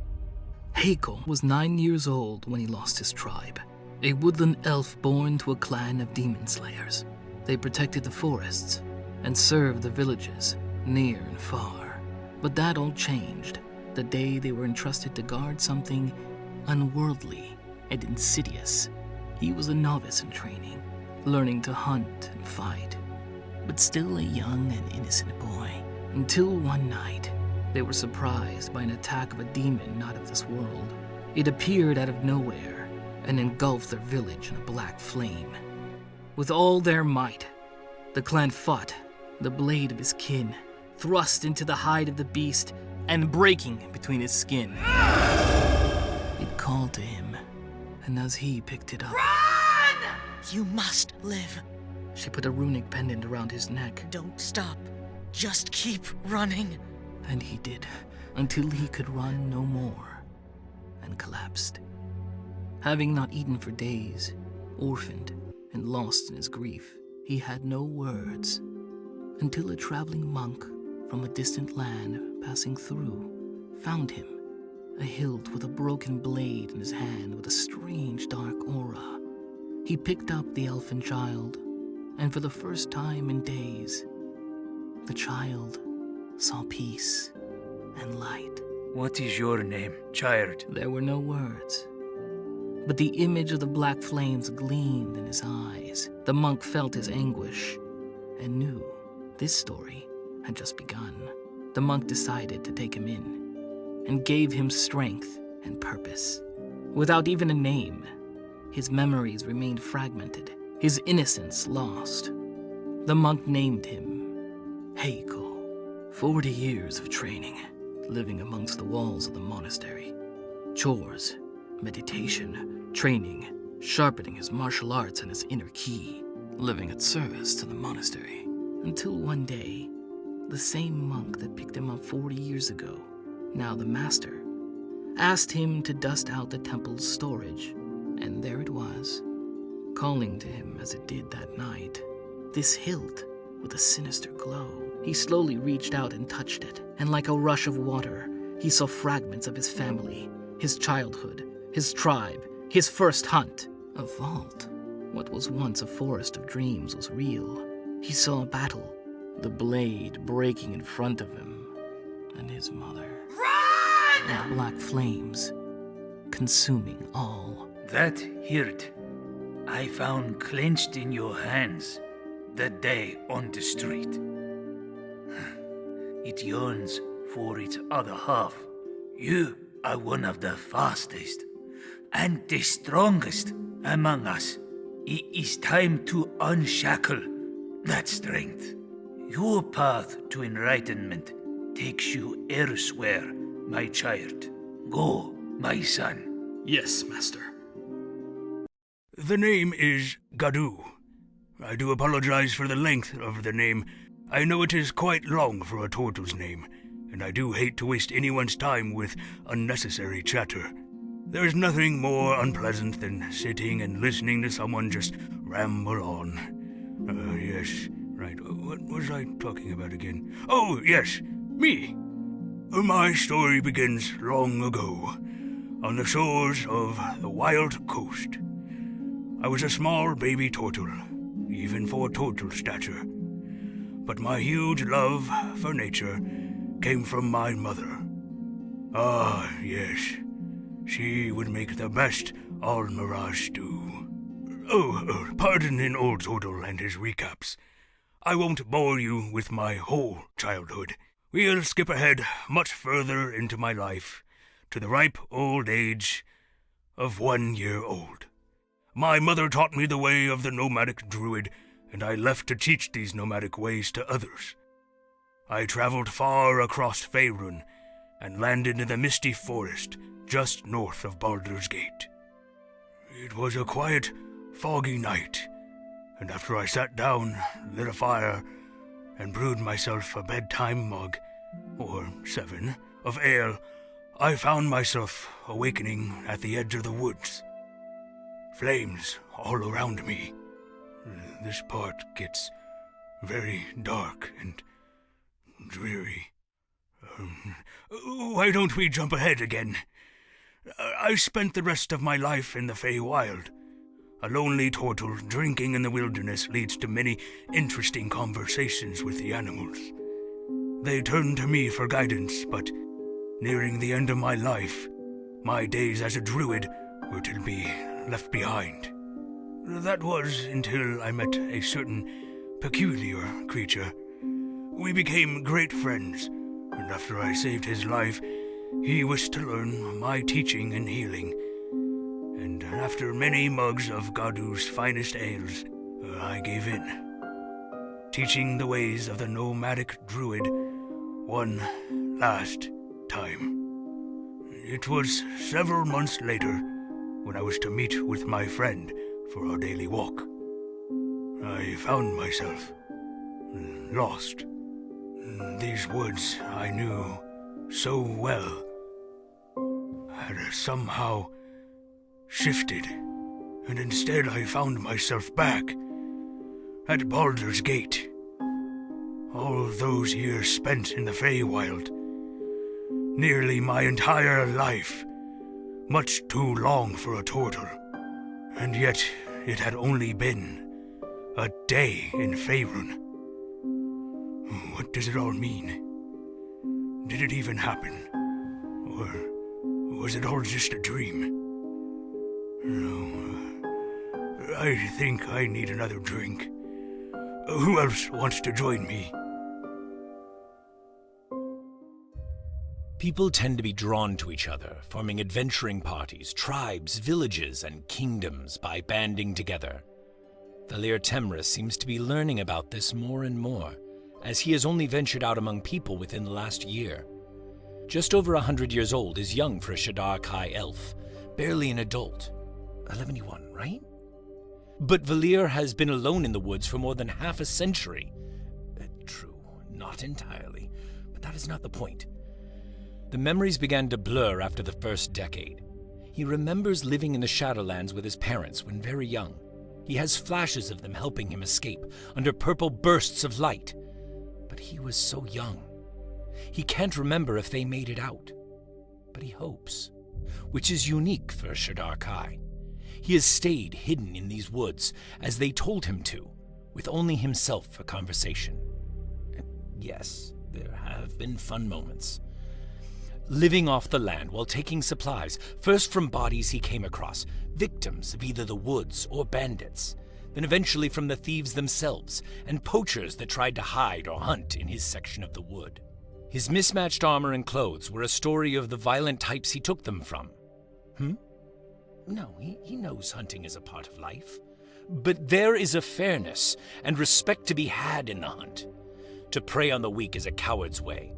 𝐒𝐲𝐨𝐧𝐬𝐨 was 9 years old when he lost his tribe, a woodland elf born to a clan of demon slayers. They protected the forests and served the villages near and far. But that all changed the day they were entrusted to guard something unworldly and insidious. He was a novice in training, learning to hunt and fight, but still a young and innocent boy, until one night they were surprised by an attack of a demon not of this world. It appeared out of nowhere and engulfed their village in a black flame. With all their might, the clan fought, the blade of his kin thrust into the hide of the beast and breaking between his skin. It called to him, and as he picked it up... Run! You must live. She put a runic pendant around his neck. Don't stop. Just keep running. And he did, until he could run no more, and collapsed. Having not eaten for days, orphaned and lost in his grief, he had no words, until a traveling monk from a distant land passing through found him, a hilt with a broken blade in his hand with a strange dark aura. He picked up the elfin child, and for the first time in days, the child saw peace and light. What is your name, child? There were no words, but the image of the black flames gleamed in his eyes. The monk felt his anguish and knew this story had just begun. The monk decided to take him in and gave him strength and purpose. Without even a name, his memories remained fragmented, his innocence lost. The monk named him 𝐒𝐲𝐨𝐬𝐴. 40 years of training, living amongst the walls of the monastery. Chores, meditation, training, sharpening his martial arts and his inner ki, living at service to the monastery. Until one day, the same monk that picked him up 40 years ago, now the master, asked him to dust out the temple's storage, and there it was, calling to him as it did that night. This hilt with a sinister glow. He slowly reached out and touched it, and like a rush of water, he saw fragments of his family, his childhood, his tribe, his first hunt. A vault. What was once a forest of dreams was real. He saw a battle, the blade breaking in front of him, and his mother. Run! And black flames, consuming all. That hilt I found clenched in your hands that day on the street. It yearns for its other half. You are one of the fastest and the strongest among us. It is time to unshackle that strength. Your path to enlightenment takes you elsewhere, my child. Go, my son. Yes, master. The name is 𝐾𝐲𝐸. I do apologize for the length of the name. I know it is quite long for a turtle's name, and I do hate to waste anyone's time with unnecessary chatter. There's nothing more unpleasant than sitting and listening to someone just ramble on. Yes, right. What was I talking about again? Oh, yes, me. My story begins long ago, on the shores of the wild coast. I was a small baby turtle, even for turtle stature. But my huge love for nature came from my mother. Ah, yes. She would make the best all-mirage stew. Pardon in old Total and his recaps. I won't bore you with my whole childhood. We'll skip ahead much further into my life, to the ripe old age of 1 year old. My mother taught me the way of the nomadic druid, and I left to teach these nomadic ways to others. I traveled far across Faerun, and landed in the misty forest just north of Baldur's Gate. It was a quiet, foggy night, and after I sat down, lit a fire, and brewed myself a bedtime mug, or 7, of ale, I found myself awakening at the edge of the woods. Flames all around me. This part gets very dark and dreary. Why don't we jump ahead again? I spent the rest of my life in the Feywild. A lonely turtle drinking in the wilderness leads to many interesting conversations with the animals. They turn to me for guidance, but nearing the end of my life, my days as a druid were to be left behind. That was until I met a certain peculiar creature. We became great friends, and after I saved his life, he wished to learn my teaching and healing. And after many mugs of Gadu's finest ales, I gave in, teaching the ways of the nomadic druid one last time. It was several months later when I was to meet with my friend for our daily walk. I found myself lost. These woods I knew so well had somehow shifted, and instead I found myself back at Baldur's Gate. All those years spent in the Feywild, nearly my entire life, much too long for a turtle, and yet it had only been a day in Faerun. What does it all mean? Did it even happen? Or was it all just a dream? No, I think I need another drink. Who else wants to join me? People tend to be drawn to each other, forming adventuring parties, tribes, villages, and kingdoms by banding together. 𝐾𝐲𝐬𝐹 seems to be learning about this more and more, as he has only ventured out among people within the last year. Just over 100 years old is young for a 𝐻�10 elf, barely an adult. 11, right? But Valir has been alone in the woods for more than half a century. True, not entirely, but that is not the point. The memories began to blur after the first decade. He remembers living in the Shadowlands with his parents when very young. He has flashes of them helping him escape under purple bursts of light. But he was so young. He can't remember if they made it out. But he hopes, which is unique for 𝐻�10. He has stayed hidden in these woods, as they told him to, with only himself for conversation. Yes, there have been fun moments. Living off the land while taking supplies, first from bodies he came across, victims of either the woods or bandits, then eventually from the thieves themselves and poachers that tried to hide or hunt in his section of the wood. His mismatched armor and clothes were a story of the violent types he took them from. No, he knows hunting is a part of life. But there is a fairness and respect to be had in the hunt. To prey on the weak is a coward's way.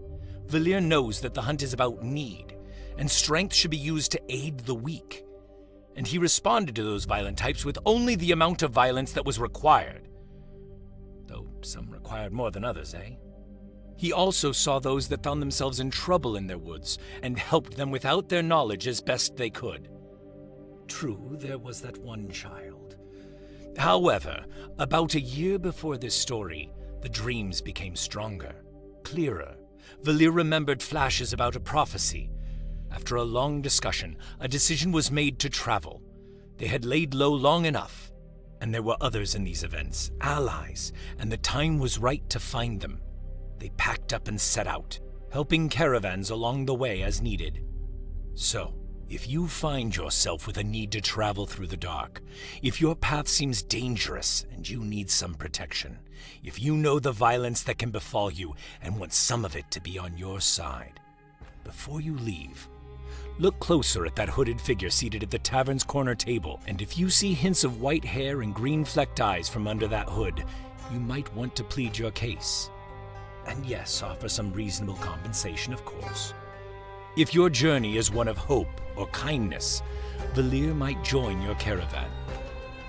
Valir knows that the hunt is about need, and strength should be used to aid the weak. And he responded to those violent types with only the amount of violence that was required. Though some required more than others, eh? He also saw those that found themselves in trouble in their woods, and helped them without their knowledge as best they could. True, there was that one child. However, about a year before this story, the dreams became stronger, clearer. Valir remembered flashes about a prophecy. After a long discussion, a decision was made to travel. They had laid low long enough, and there were others in these events, allies, and the time was right to find them. They packed up and set out, helping caravans along the way as needed. So, If you find yourself with a need to travel through the dark, if your path seems dangerous and you need some protection, if you know the violence that can befall you and want some of it to be on your side, before you leave, look closer at that hooded figure seated at the tavern's corner table, and if you see hints of white hair and green-flecked eyes from under that hood, you might want to plead your case. And yes, offer some reasonable compensation, of course. If your journey is one of hope or kindness, Valir might join your caravan.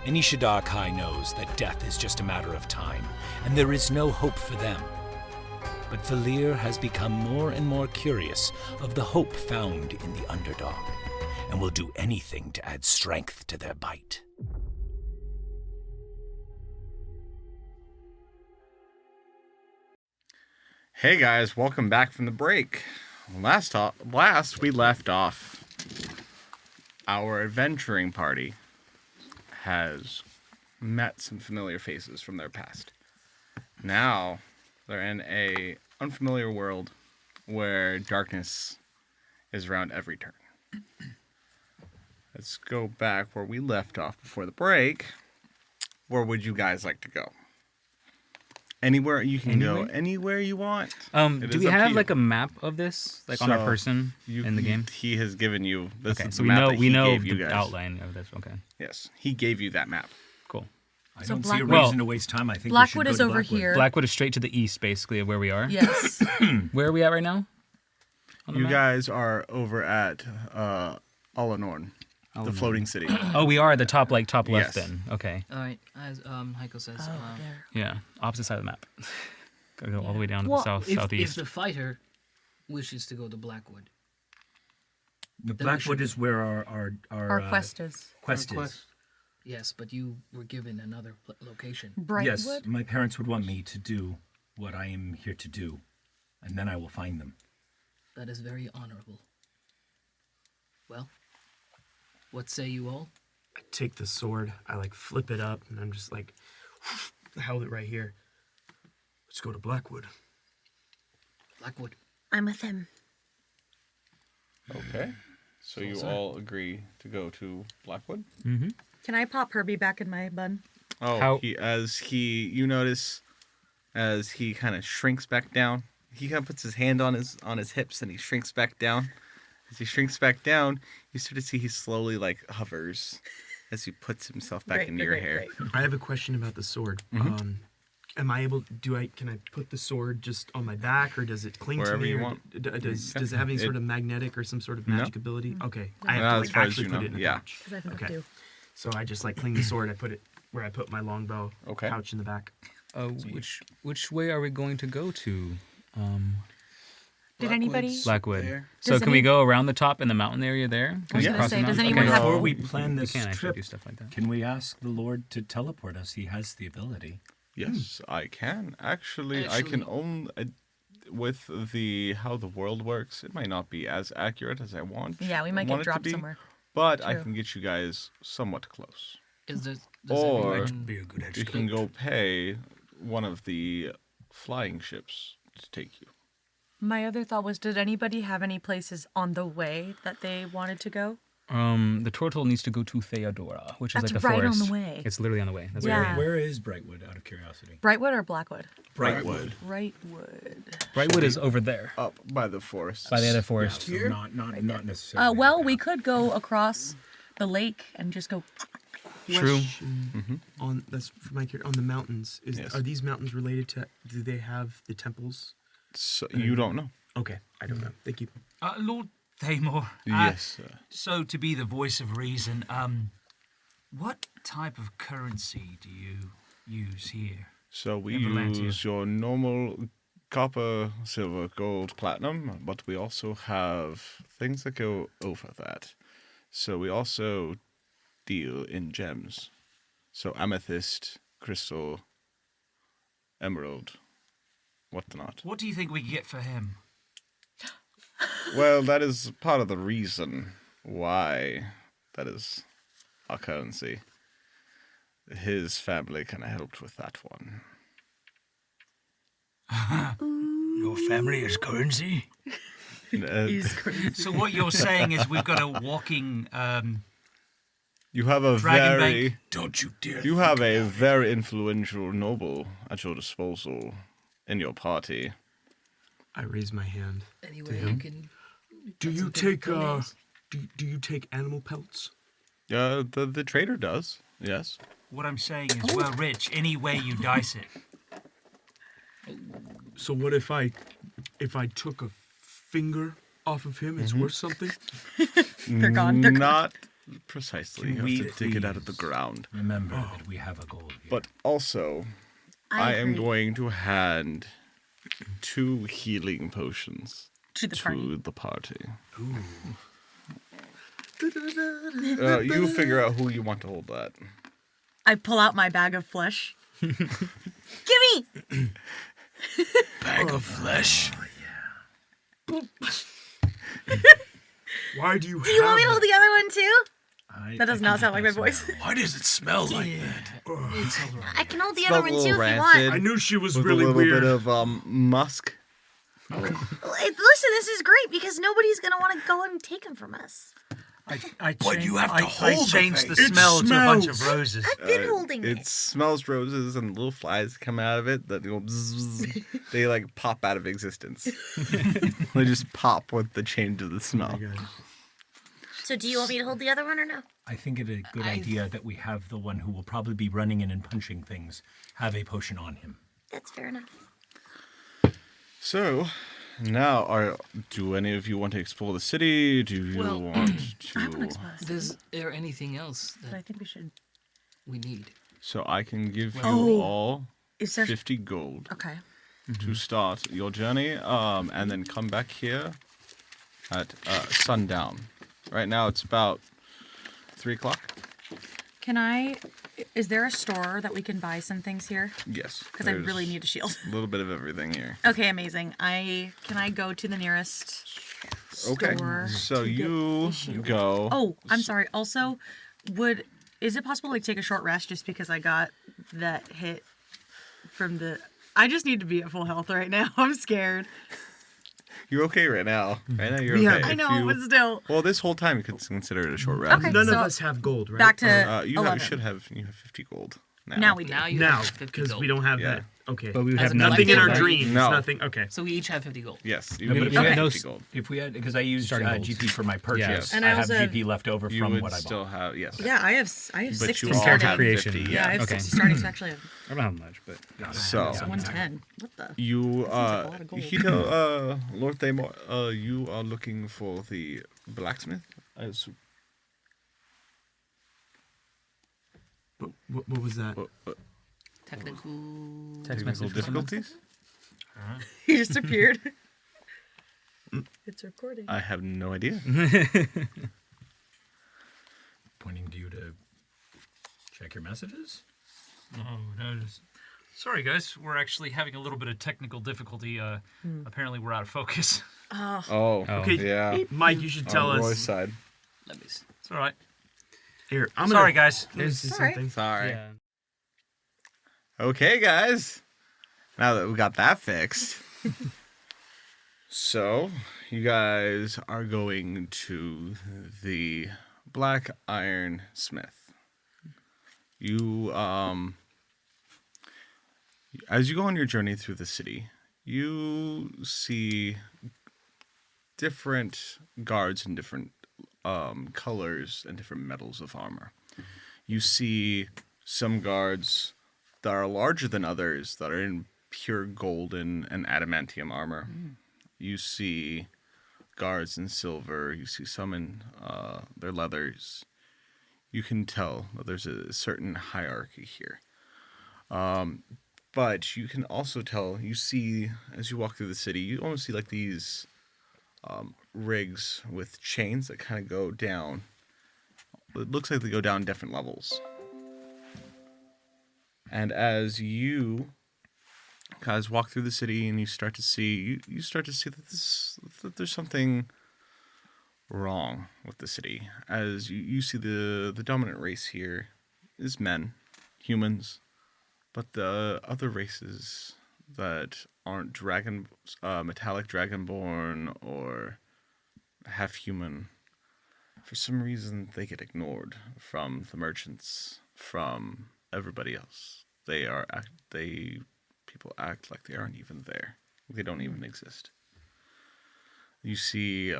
Any 𝐒𝐲𝐬𝐲 knows that death is just a matter of time, and there is no hope for them. But Valir has become more and more curious of the hope found in the underdog, and will do anything to add strength to their bite. Hey guys, welcome back from the break. Last we left off, our adventuring party has met some familiar faces from their past. Now they're in a unfamiliar world where darkness is around every turn. Let's go back where we left off before the break. Where would you guys like to go? Anywhere you can go, anywhere you want. Do we have like a map of this, like on our person in the game? He has given you. This Okay, is so the map we know you the guys. outline of this. Okay. Yes, he gave you that map. Cool. I So don't see a Blackwood- reason to waste time. I think Blackwood we is should go to over Blackwood. here. Blackwood is straight to the east, basically, of where we are. Yes. Where are we at right now? On the You map? guys are over at Alanorn, the floating city. Oh, we are at the top left Yes. then. Okay. All right, as Heiko says. Yeah, opposite side of the map. Gotta go all the way down to Well, the if southeast. the fighter wishes to go to Blackwood, The then we Blackwood should- is where our quest is. Quest Our is. Yes, but you were given another location. Yes, my parents would want me to do what I am here to do, and then I will find them. That is very honorable. Well, what say you all? I take the sword, I like flip it up, and I'm just like, held it right here. Let's go to Blackwood. Blackwood. I'm with him. Okay. So you all agree to go to Blackwood? Mm-hmm. Can I pop Herbie back in my bun? Oh, you notice as he kind of shrinks back down. He kind of puts his hand on his hips and he shrinks back down. As he shrinks back down, you start to see he slowly like hovers as he puts himself back into your hair. I have a question about the sword. Mhm. Can I put the sword just on my back, or does it cling Wherever to me? you or want. Does it have any sort of magnetic or some sort of No. magic ability? Okay, No. I have Not to as far as actually you put know, it in a yeah. pouch. 'Cause I have no Okay, clue. so I just like cling the sword. I put it where I put my longbow pouch in the back. Which way are we going to go to? Did anybody? Blackwood. There. So Does can we any- go around the top in the mountain area there? I was gonna say, does anyone have- Before we plan this we can actually trip, do stuff like that. can we ask the Lord to teleport us? He has the ability. Yes, I can. Actually, I can only with how the world works. It might not be as accurate as I want. Yeah, we might get want it to dropped be, somewhere. But I True. can get you guys somewhat close. Does Or everyone- Be a good head you can go pay one of the flying ships to take you. My other thought was, did anybody have any places on the way that they wanted to go? The turtle needs to go to Theodora, which is That's like the right on forest. the way. It's literally on the way. That's Yeah. Where is Brightwood, out of curiosity? Brightwood or Blackwood? Brightwood. Brightwood. Brightwood is over there. Up by the forest. By the other forest. So not necessarily. Well, we could go across the lake and just go. True. Question on that's for my on the mountains. Yes. Are these mountains related to? Do they have the temples? So, you don't know. Okay, I don't know. Thank you. Lord Thamor. Yes, sir. So, to be the voice of reason, what type of currency do you use here? So we in Valantia? use your normal copper, silver, gold, platinum, but we also have things that go over that. So we also deal in gems. So amethyst, crystal, emerald, whatnot. What do you think we could get for him? Well, that is part of the reason why that is our currency. His family kind of helped with that one. Your family is currency? He's crazy. So what you're saying is we've got a walking. You have a Dragon very Bank. Don't you dare. You have a very influential noble at your disposal in your party. I raise my hand. Anyway, to you him. can. Do you take do you take animal pelts? The trader does. Yes. What I'm saying is we're rich any way you dice it. So what if I took a finger off of him? It's worth something. They're gone. They're gone. Not precisely. You We have to dig it out of the ground. Remember that we have a goal here. But also, I am going to hand 2 healing potions To the party. Ooh. You figure out who you want to hold that. I pull out my bag of flesh. Gimme! Bag of flesh. Why do you? Do you want me to hold the other one too? That does not sound like my voice. Why does it smell like that? I can hold the Smells other a one too little if you rancid. want. I knew she was with really a little weird. bit of musk. Listen, this is great because nobody's gonna want to go and take them from us. But you have to I hold changed the thing. It smell to a bunch of smells. roses. I've been holding it. It smells roses and little flies come out of it that go bzzz. They like pop out of existence. They just pop with the change of the smell. So do you want me to hold the other one or no? I think it's a good idea that we have the one who will probably be running in and punching things have a potion on him. That's fair enough. So, now, do any of you want to explore the city? Do you Well, want to? I want to explore this. Is there anything else But that I think we should. we need? So I can give you Oh, all is there- 50 gold Okay. to start your journey, and then come back here at sundown. Right now it's about 3 o'clock. Can I? Is there a store that we can buy some things here? Yes. Because I there's really need a shield. A little bit of everything here. Okay, amazing. Can I go to the nearest Okay. store? So to get you a shield? go. Oh, I'm sorry. Also, is it possible to take a short rest just because I got that hit from the? I just need to be at full health right now. I'm scared. You're okay right now. Right now you're We okay. have- I If know, you- but still. Well, this whole time you could consider it a short rest. Okay, None of so us have gold, right? back to You 11. should have 50 gold. Now we do. Now you Now, have 50 because gold. we don't have Yeah. that. Okay. But we would As have a nothing in our collective, right? dreams. No. Nothing. Okay. So we each have 50 gold. Yes. You No, but would if have we had 50 those, gold. if we had, because I used Starting golds. GP for my purchase, Yes. And I I have also- GP left over You from would what I still bought. have, yes. Yeah, I have But 60 you all starting. have creation. 50, Yeah, I have Okay. 60 starting, so actually I have I don't have much, but So, 110. What the? you, That seems like a lot of gold. Hito, Lord Thamor, you are looking for the blacksmith? I assume. What was that? Technical difficulties? He just appeared. It's recording. I have no idea. Pointing to you to check your messages. No. Sorry, guys. We're actually having a little bit of technical difficulty. Apparently, we're out of focus. Oh, Okay, yeah. Mike, you should tell On us. Roy's side. Let me see. It's all right. Here, I'm Sorry, gonna, guys. Here's Sorry. something. Sorry. yeah. Okay, guys. Now that we got that fixed. So, you guys are going to the Black Iron Smith. You, as you go on your journey through the city, you see different guards in different colors and different metals of armor. You see some guards that are larger than others that are in pure golden and adamantium armor. You see guards in silver. You see some in their leathers. You can tell that there's a certain hierarchy here. But you can also tell, you see, as you walk through the city, you almost see like these rigs with chains that kind of go down. It looks like they go down different levels. And as you guys walk through the city and you start to see, you start to see that there's something wrong with the city. As you see the dominant race here is men, humans, but the other races that aren't metallic dragonborn or half human. For some reason, they get ignored from the merchants, from everybody else. People act like they aren't even there. They don't even exist. You see,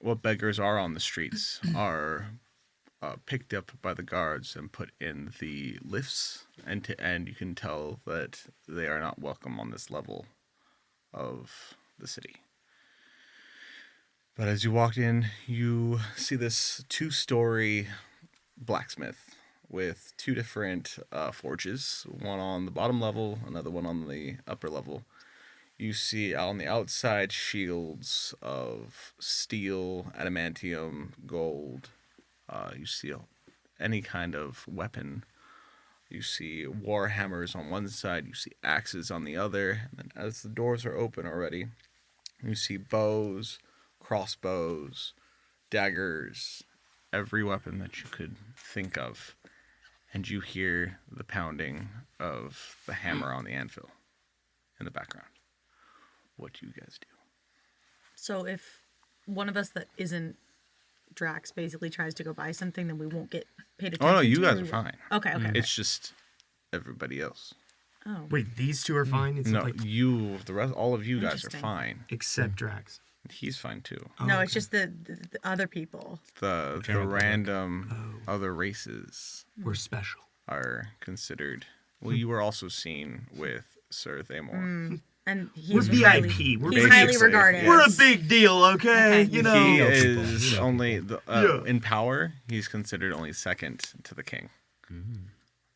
what beggars are on the streets are picked up by the guards and put in the lifts, and to end, you can tell that they are not welcome on this level of the city. But as you walk in, you see this 2-story blacksmith with 2 different forges, one on the bottom level, another one on the upper level. You see on the outside shields of steel, adamantium, gold. You see any kind of weapon. You see war hammers on one side. You see axes on the other. And then as the doors are open already, you see bows, crossbows, daggers, every weapon that you could think of. And you hear the pounding of the hammer on the anvil in the background. What do you guys do? So if one of us that isn't Drax basically tries to go buy something, then we won't get paid attention to. Oh, no, you guys or are fine. Okay. It's just everybody else. Oh. Wait, these 2 are fine? It's No, like... the rest, all of you guys are Interesting. fine. Except Drax. He's fine too. No, it's just the other people. The random other races We're special. are considered. Well, you were also seen with Sir Thamor. And he's We're VIP. Highly, We're he's highly regarded. We're a big deal, okay? You know. He is only in power. He's considered only second to the king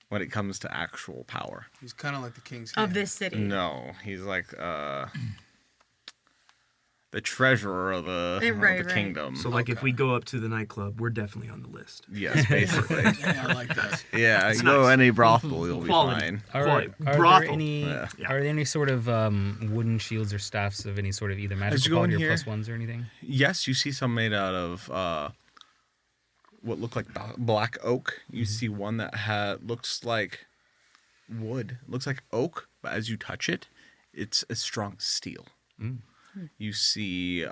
when it comes to actual power. He's kind of like the king's Of hand. this city. No, he's like the treasurer of the, Right. kingdom. So, like, if we go up to the nightclub, we're definitely on the list. Yes, basically. Yeah, I like that. Yeah, That's you go nice. any brothel, you'll Quality. be fine. Are Brothel. there any Yeah. are there any sort of wooden shields or staffs of any sort of either As magical you go in quality or here- plus ones or anything? Yes, you see some made out of what look like black oak. You see one that looks like wood. It looks like oak, but as you touch it, it's as strong as steel. You see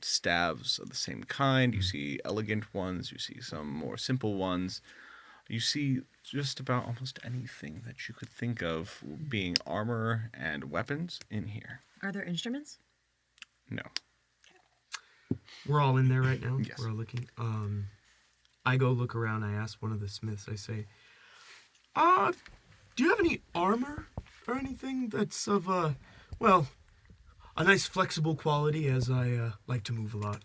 staves of the same kind. You see elegant ones. You see some more simple ones. You see just about almost anything that you could think of being armor and weapons in here. Are there instruments? No. We're all in there right now. Yes. We're all looking. I go look around. I ask one of the smiths. I say, do you have any armor or anything that's of a nice flexible quality, as I like to move a lot.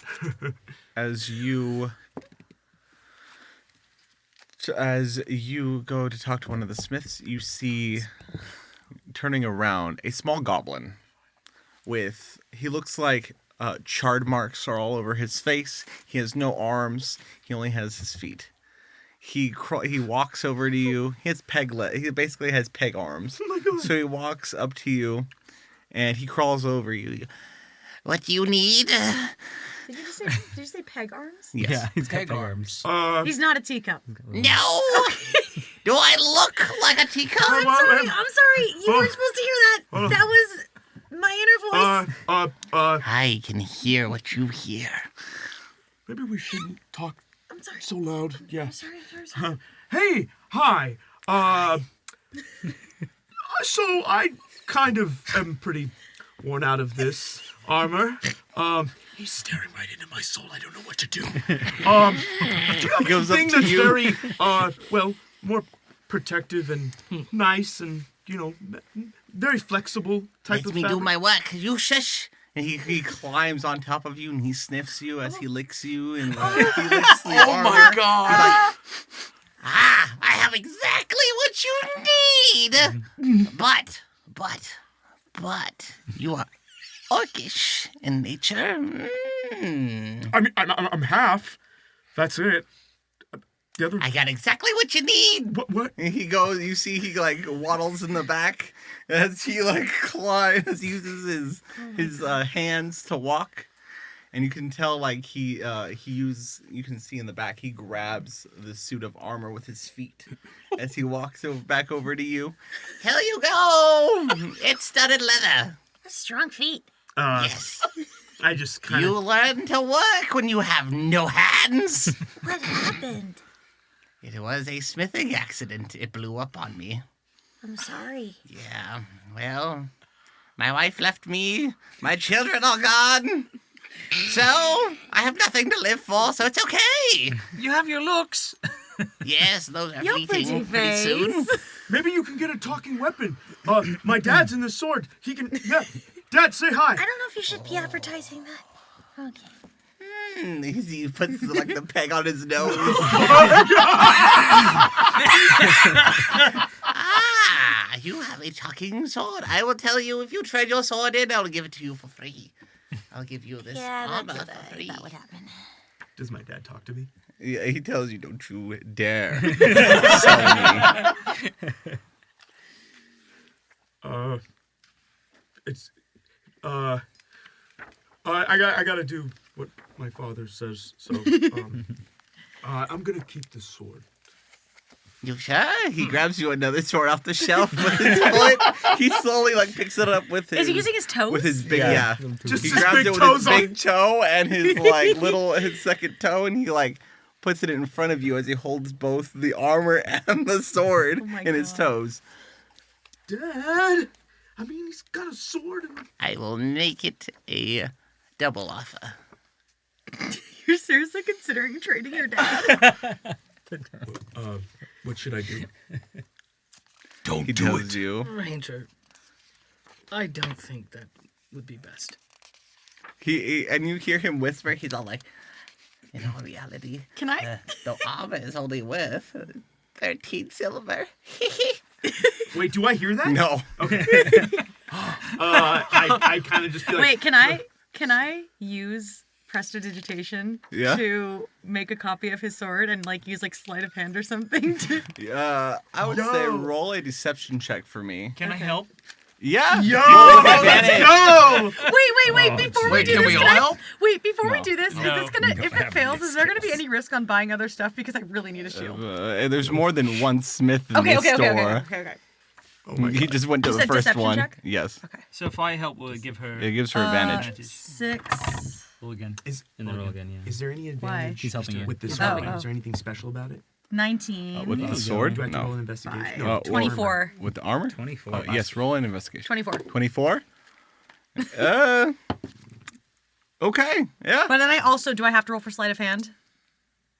As you go to talk to one of the smiths, you see, turning around, a small goblin he looks like charred marks are all over his face. He has no arms. He only has his feet. He walks over to you. He has he basically has peg arms. Oh my God. So he walks up to you, and he crawls over you. What do you need? Did you say peg arms? Yes. Yeah, he's got peg arms. He's not a teacup. No! Do I look like a teacup? I'm sorry. You weren't supposed to hear that. That was my inner voice. I can hear what you hear. Maybe we shouldn't talk I'm sorry. so loud. Yeah. I'm sorry. Hey, hi. So I kind of am pretty worn out of this armor. He's staring right into my soul. I don't know what to do. Do you have goes up anything to that's you. very, more protective and nice and, very flexible type Let of me do fabric? my work. You shush. And he climbs on top of you and he sniffs you as he licks you and he licks the armor. my God. I have exactly what you need. But, you are orcish in nature. I mean, I'm half. That's it. The other... I got exactly what you need. What? And he goes, you see he waddles in the back as he climbs, uses his hands to walk. And you can tell you can see in the back, he grabs the suit of armor with his feet as he walks back over to you. Here you go. It's studded leather. Strong feet. Yes. I just kind You learn to work when you have no hands. What happened? It was a smithing accident. It blew up on me. I'm sorry. Yeah, well, my wife left me. My children are gone. So, I have nothing to live for, so it's okay. You have your looks. Yes, those are Your fleeting pretty pretty soon. Maybe you can get a talking weapon. My dad's in the sword. He can. Yeah. Dad, say hi. I don't know if you should be advertising that. Okay. He puts like the peg on his nose. Ah, you have a talking sword. I will tell you if you trade your sword in, I'll give it to you for free. I'll give you this armor for free. That would happen. Does my dad talk to me? Yeah, he tells you, don't you dare sell me. It's I gotta do what my father says, so I'm gonna keep the sword. You sure? He grabs you another sword off the shelf with his foot. He slowly picks it up with his. Is he using his toes? With his big Just he his grabs big it with toes his big toe and his his second toe, and he puts it in front of you as he holds both the armor and the sword in his toes. Dad, I mean he's got a sword. I will make it a double offer. You're seriously considering trading your dad? What should I do? He tells you. Ranger, I don't think that would be best. He and you hear him whisper. He's all like, "In all reality, can I? The armor is only worth 13 silver." Wait, do I hear that? No. Okay. I kind of just feel like. Wait, can I use prestidigitation to make a copy of his sword and use sleight of hand or something? I would say roll a deception check for me. Can I help? Yeah. Yo, let's go. Wait! Before we do can this, we all help? Wait, before we do this, No. is this gonna? No, If I it have fails, these is there gonna be any risk on buying other stuff? Because I really need a shield. There's more than one smith in Okay. this store. Oh my He just went to You the said first deception one. check? Yes. Okay. So if I help, will it give her? It gives her advantage. 6. Roll again. And then roll again, yeah. Is there any advantage He's helping you. with this Oh, weapon? oh. Is there anything special about it? 19. With the sword? Do I have to roll an No. investigation? Five. 24. With the armor? 24. Yes, roll an investigation. 24. 24? Okay, yeah. But then do I have to roll for sleight of hand?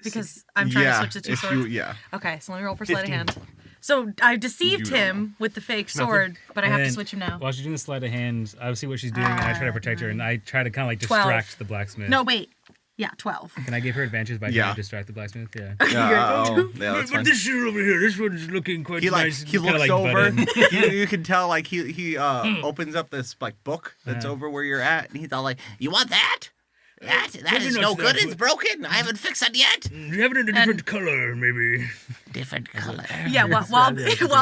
Because I'm trying to switch the two swords. Okay, so let me roll for sleight of hand. So I deceived him with the fake sword, but I have to switch him now. While she's doing the sleight of hand, I see what she's doing, and I try to protect her, and I try to kind of 12. distract the blacksmith. No, wait. Yeah, 12. Can I give her advantage by trying to distract the blacksmith? Yeah. That's fine. But this shield over here, this one's looking quite He nice. he Kinda looks butt over. in. You can tell he opens up this book that's over where you're at, and he's all like, You want that? That Maybe is not no that good. good. It's broken. I haven't fixed it yet. You have it in a different color, maybe. Different color. Yeah, while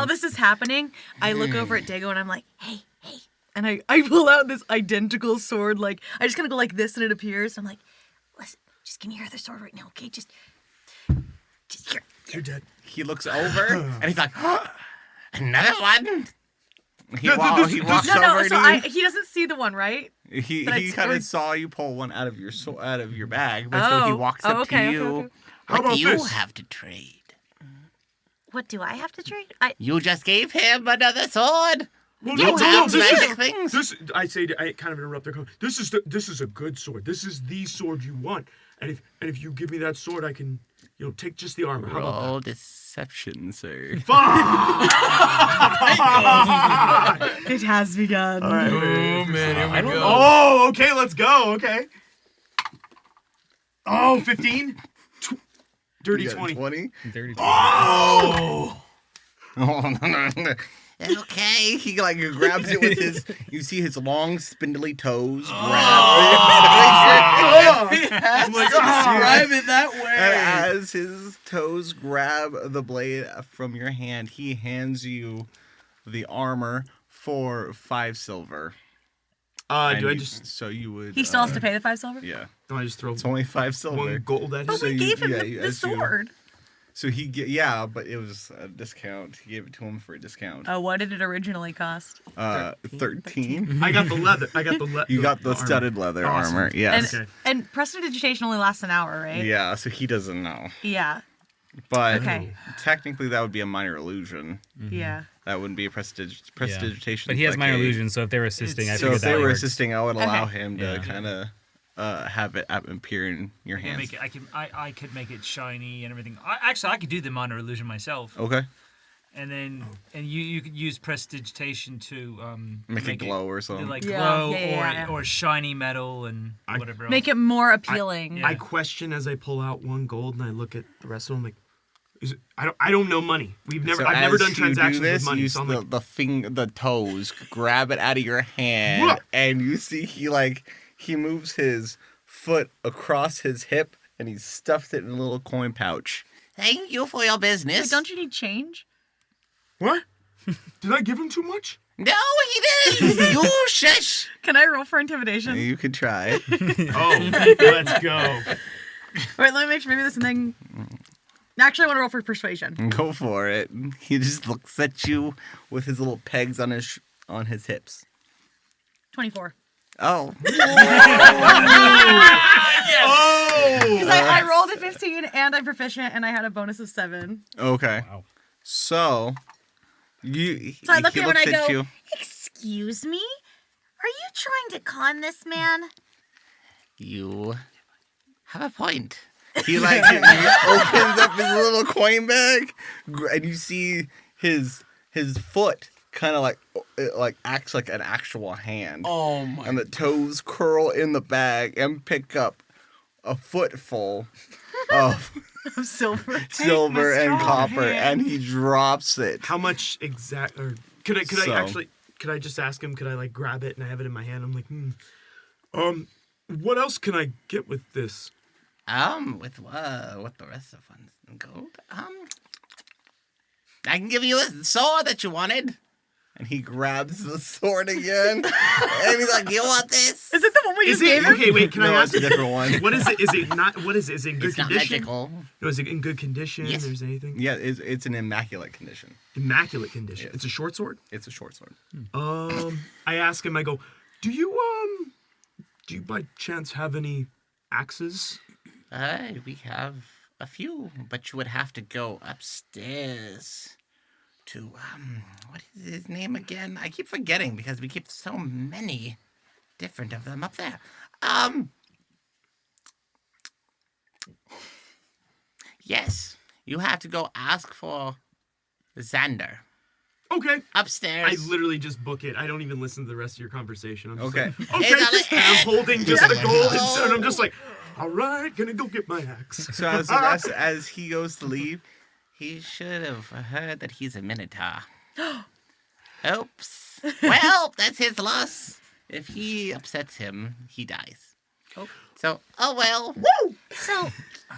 this is happening, I look over at Dago and I'm like, hey. And I pull out this identical sword. I just kind of go like this and it appears. I'm like, listen, just give me your other sword right now, okay? Just here. You're dead. He looks over, and he's like, Another one? he walks over No, to so you. he doesn't see the one, right? He But kind of saw you pull one out of your bag, but so he walks up to you. Okay. What do you have to trade? What do I have to trade? You just gave him another sword. Well, You have magic things. This I kind of interrupt their conversation. This is a good sword. This is the sword you want. And if you give me that sword, I can take just the armor. How about Roll deception, sir. It has begun. All right, Oh man, here we go. Oh, okay, let's go. Okay. Oh, 15. Dirty You got 20. 20? Dirty 20. Oh. Okay. He grabs it with his. You see his long, spindly toes grab. Describe it that way. And as his toes grab the blade from your hand, he hands you the armor for 5 silver. So you would. He still has to pay the 5 silver? Yeah. Don't I just throw? It's only 5 silver. One gold at him. But we gave him the sword. So but it was a discount. He gave it to him for a discount. Oh, what did it originally cost? 13. I got the leather. You got the studded leather armor. Yes. And prestidigitation only lasts an hour, right? Yeah, so he doesn't know. Yeah. But technically that would be a minor illusion. Yeah. That wouldn't be a prestidigitation. But he has minor illusion, so if they were assisting, I figured if that they were works. assisting, I would allow him to kind of have it appear in your hands. Make it, I could make it shiny and everything. I could do the minor illusion myself. Okay. And then you could use prestidigitation to make it glow or something. Like glow or shiny metal and whatever else. Make it more appealing. I question as I pull out one gold and I look at the rest of them like, I don't know money. I've never done transactions with money. Use so the toes, grab it out of your hand, and you see he moves his foot across his hip and he stuffs it in a little coin pouch. Thank you for your business. Wait, don't you need change? What? Did I give him too much? No, he didn't. You shush. Can I roll for intimidation? You could try. Let's go. Wait, let me make sure. Maybe this thing. Actually, I want to roll for persuasion. Go for it. He just looks at you with his little pegs on his hips. 24. Oh. Because I rolled a 15 and I'm proficient and I had a bonus of 7. Okay. Wow. So I look at him and I go, you. "Excuse me? Are you trying to con this man?" You have a point. He opens up his little coin bag, and you see his foot kind of like acts like an actual hand. Oh my! And the toes curl in the bag and pick up a footful of silver and copper, and he drops it. How much exact? Or could I just ask him? Could I grab it and I have it in my hand? I'm like, what else can I get with this? With the rest of the gold? I can give you the sword that you wanted. And he grabs the sword again. And he's like, "You want this?" Is it the one we just gave him? Okay, wait, can I ask? It's a different one. What is it? Is it not? What is it? Is it in good It's condition? not magical. No, is it in good condition? Yes. Or is anything? Yeah, it's an immaculate condition. Immaculate condition. Yes. It's a short sword? It's a short sword. I ask him, I go, do you by chance have any axes? We have a few, but you would have to go upstairs to, what is his name again? I keep forgetting because we keep so many different of them up there. Yes, you have to go ask for Xander. Okay. Upstairs. I literally just book it. I don't even listen to the rest of your conversation. I'm just Okay. like, okay. And I'm holding just the gold, and I'm just like, all right, gonna go get my axe. So as he goes to leave, He should have heard that he's a Minotaur. Oops. Well, that's his loss. If he upsets him, he dies. Oh. So, oh well. Woo! So,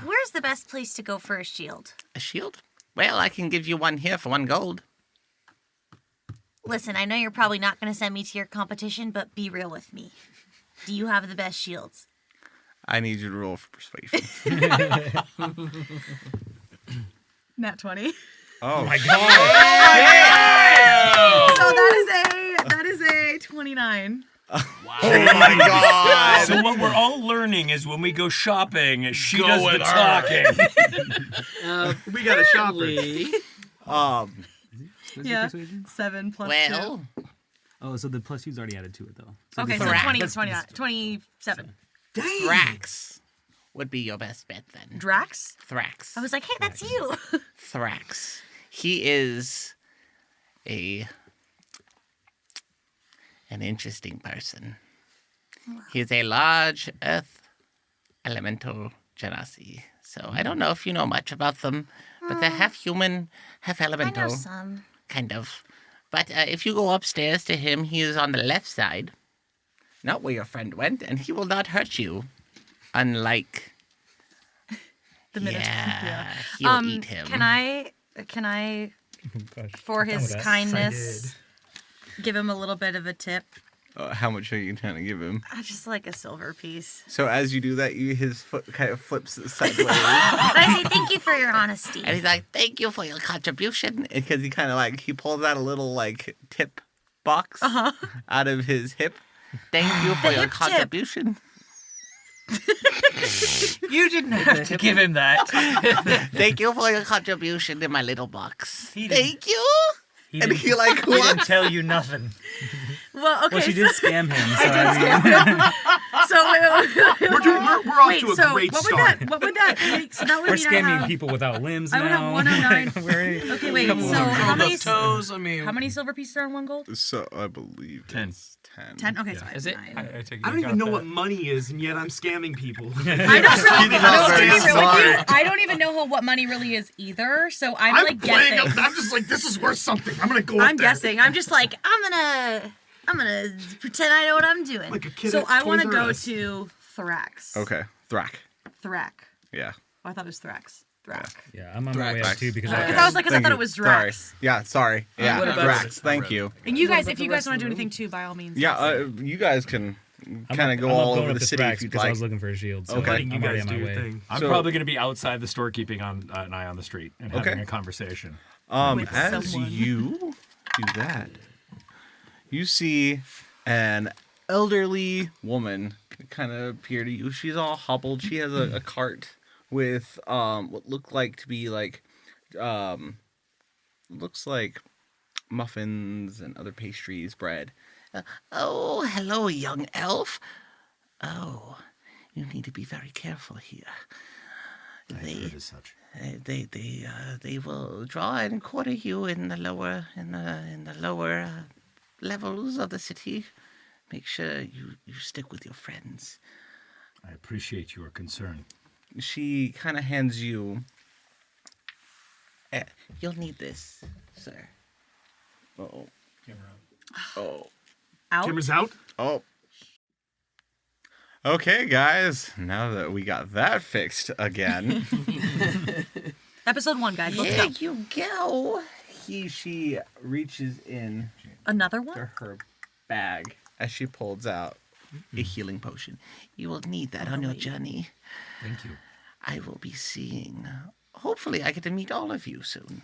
where's the best place to go for a shield? A shield? Well, I can give you one here for 1 gold. Listen, I know you're probably not going to send me to your competition, but be real with me. Do you have the best shields? I need you to roll for persuasion. Nat 20. Oh my god! So that is a 29. Wow. Oh my god! So what we're all learning is when we go shopping, she does the talking. We got a shopper. Yeah, 7 plus 2. Oh, so the plus 2's already added to it, though. So Okay, so 27. Dang. Thrax would be your best bet then. Drax? Thrax. I was like, hey, that's you. Thrax. He is an interesting person. He is a large earth elemental genasi. So I don't know if you know much about them, but they're half human, half elemental. I know some. Kind of. But if you go upstairs to him, he is on the left side. Not where your friend went, and he will not hurt you. Unlike the Minotaur. Yeah, he'll eat him. Can I for his kindness, give him a little bit of a tip? How much are you trying to give him? Just like a silver piece. So as you do that, his foot kind of flips sideways. I say thank you for your honesty. And he's like, thank you for your contribution. Because he kind of like, he pulls out a little like tip box out of his hip. Thank you for The your hip tip. contribution. You didn't have to give him that. Thank you for your contribution in my little box. He Thank you. He And didn't- he like, he what? didn't tell you nothing. Well, okay. Well, she did scam him. So We're off wait, to a so great what start. What would that make? So that would We're mean scamming people without limbs I now. would have 109. We're Okay, wait. couple So of how many toes? I mean, how many silver pieces are in 1 gold? So I believe 10. it's 10. 10. Okay, so I have Is it? 9. I don't even know what money is, and yet I'm scamming people. I don't really He's not very know. smart. I don't even know what money really is either. So I'm like playing guessing. I'm just like, this is worth something. I'm gonna go. I'm up there. guessing. I'm just like, I'm gonna pretend I know what I'm doing. Like a kid So at I want to Toys R go Us. to Thrax. Okay, Thrak. Thrak. Yeah. Oh, I thought it was Thrax. Thrak. Yeah, I'm on my way up too because Because I was like, 'cause I Thank thought you. it was Sorry. Drax. Yeah, sorry. Yeah, what about- Drax. Thank you. And you What guys, about if the you guys rest want of to do the anything too, by all means. Yeah, you guys can kind of go I'm all going over up the to city Thrax if you'd because I like. was looking for a shield. So Okay. I'm You already guys on do my your way. thing. I'm So- probably going to be outside the store keeping an eye on the street and having Okay. a conversation. With As someone. you do that, you see an elderly woman kind of appear to you. She's all hobbled. She has a cart with what look like to be like looks like muffins and other pastries, bread. Oh, hello, young elf. Oh, you need to be very careful here. They will draw and quarter you in the lower levels of the city. Make sure you stick with your friends. I appreciate your concern. She kind of hands you. You'll need this, sir. Oh. Oh. Out. Camera's out. Oh. Okay, guys. Now that we got that fixed again. Episode 1, guys. Let's There go. you go. She reaches in Another to one? her bag as she pulls out A healing potion. You will need that on your journey. Thank you. I will be seeing. Hopefully, I get to meet all of you soon.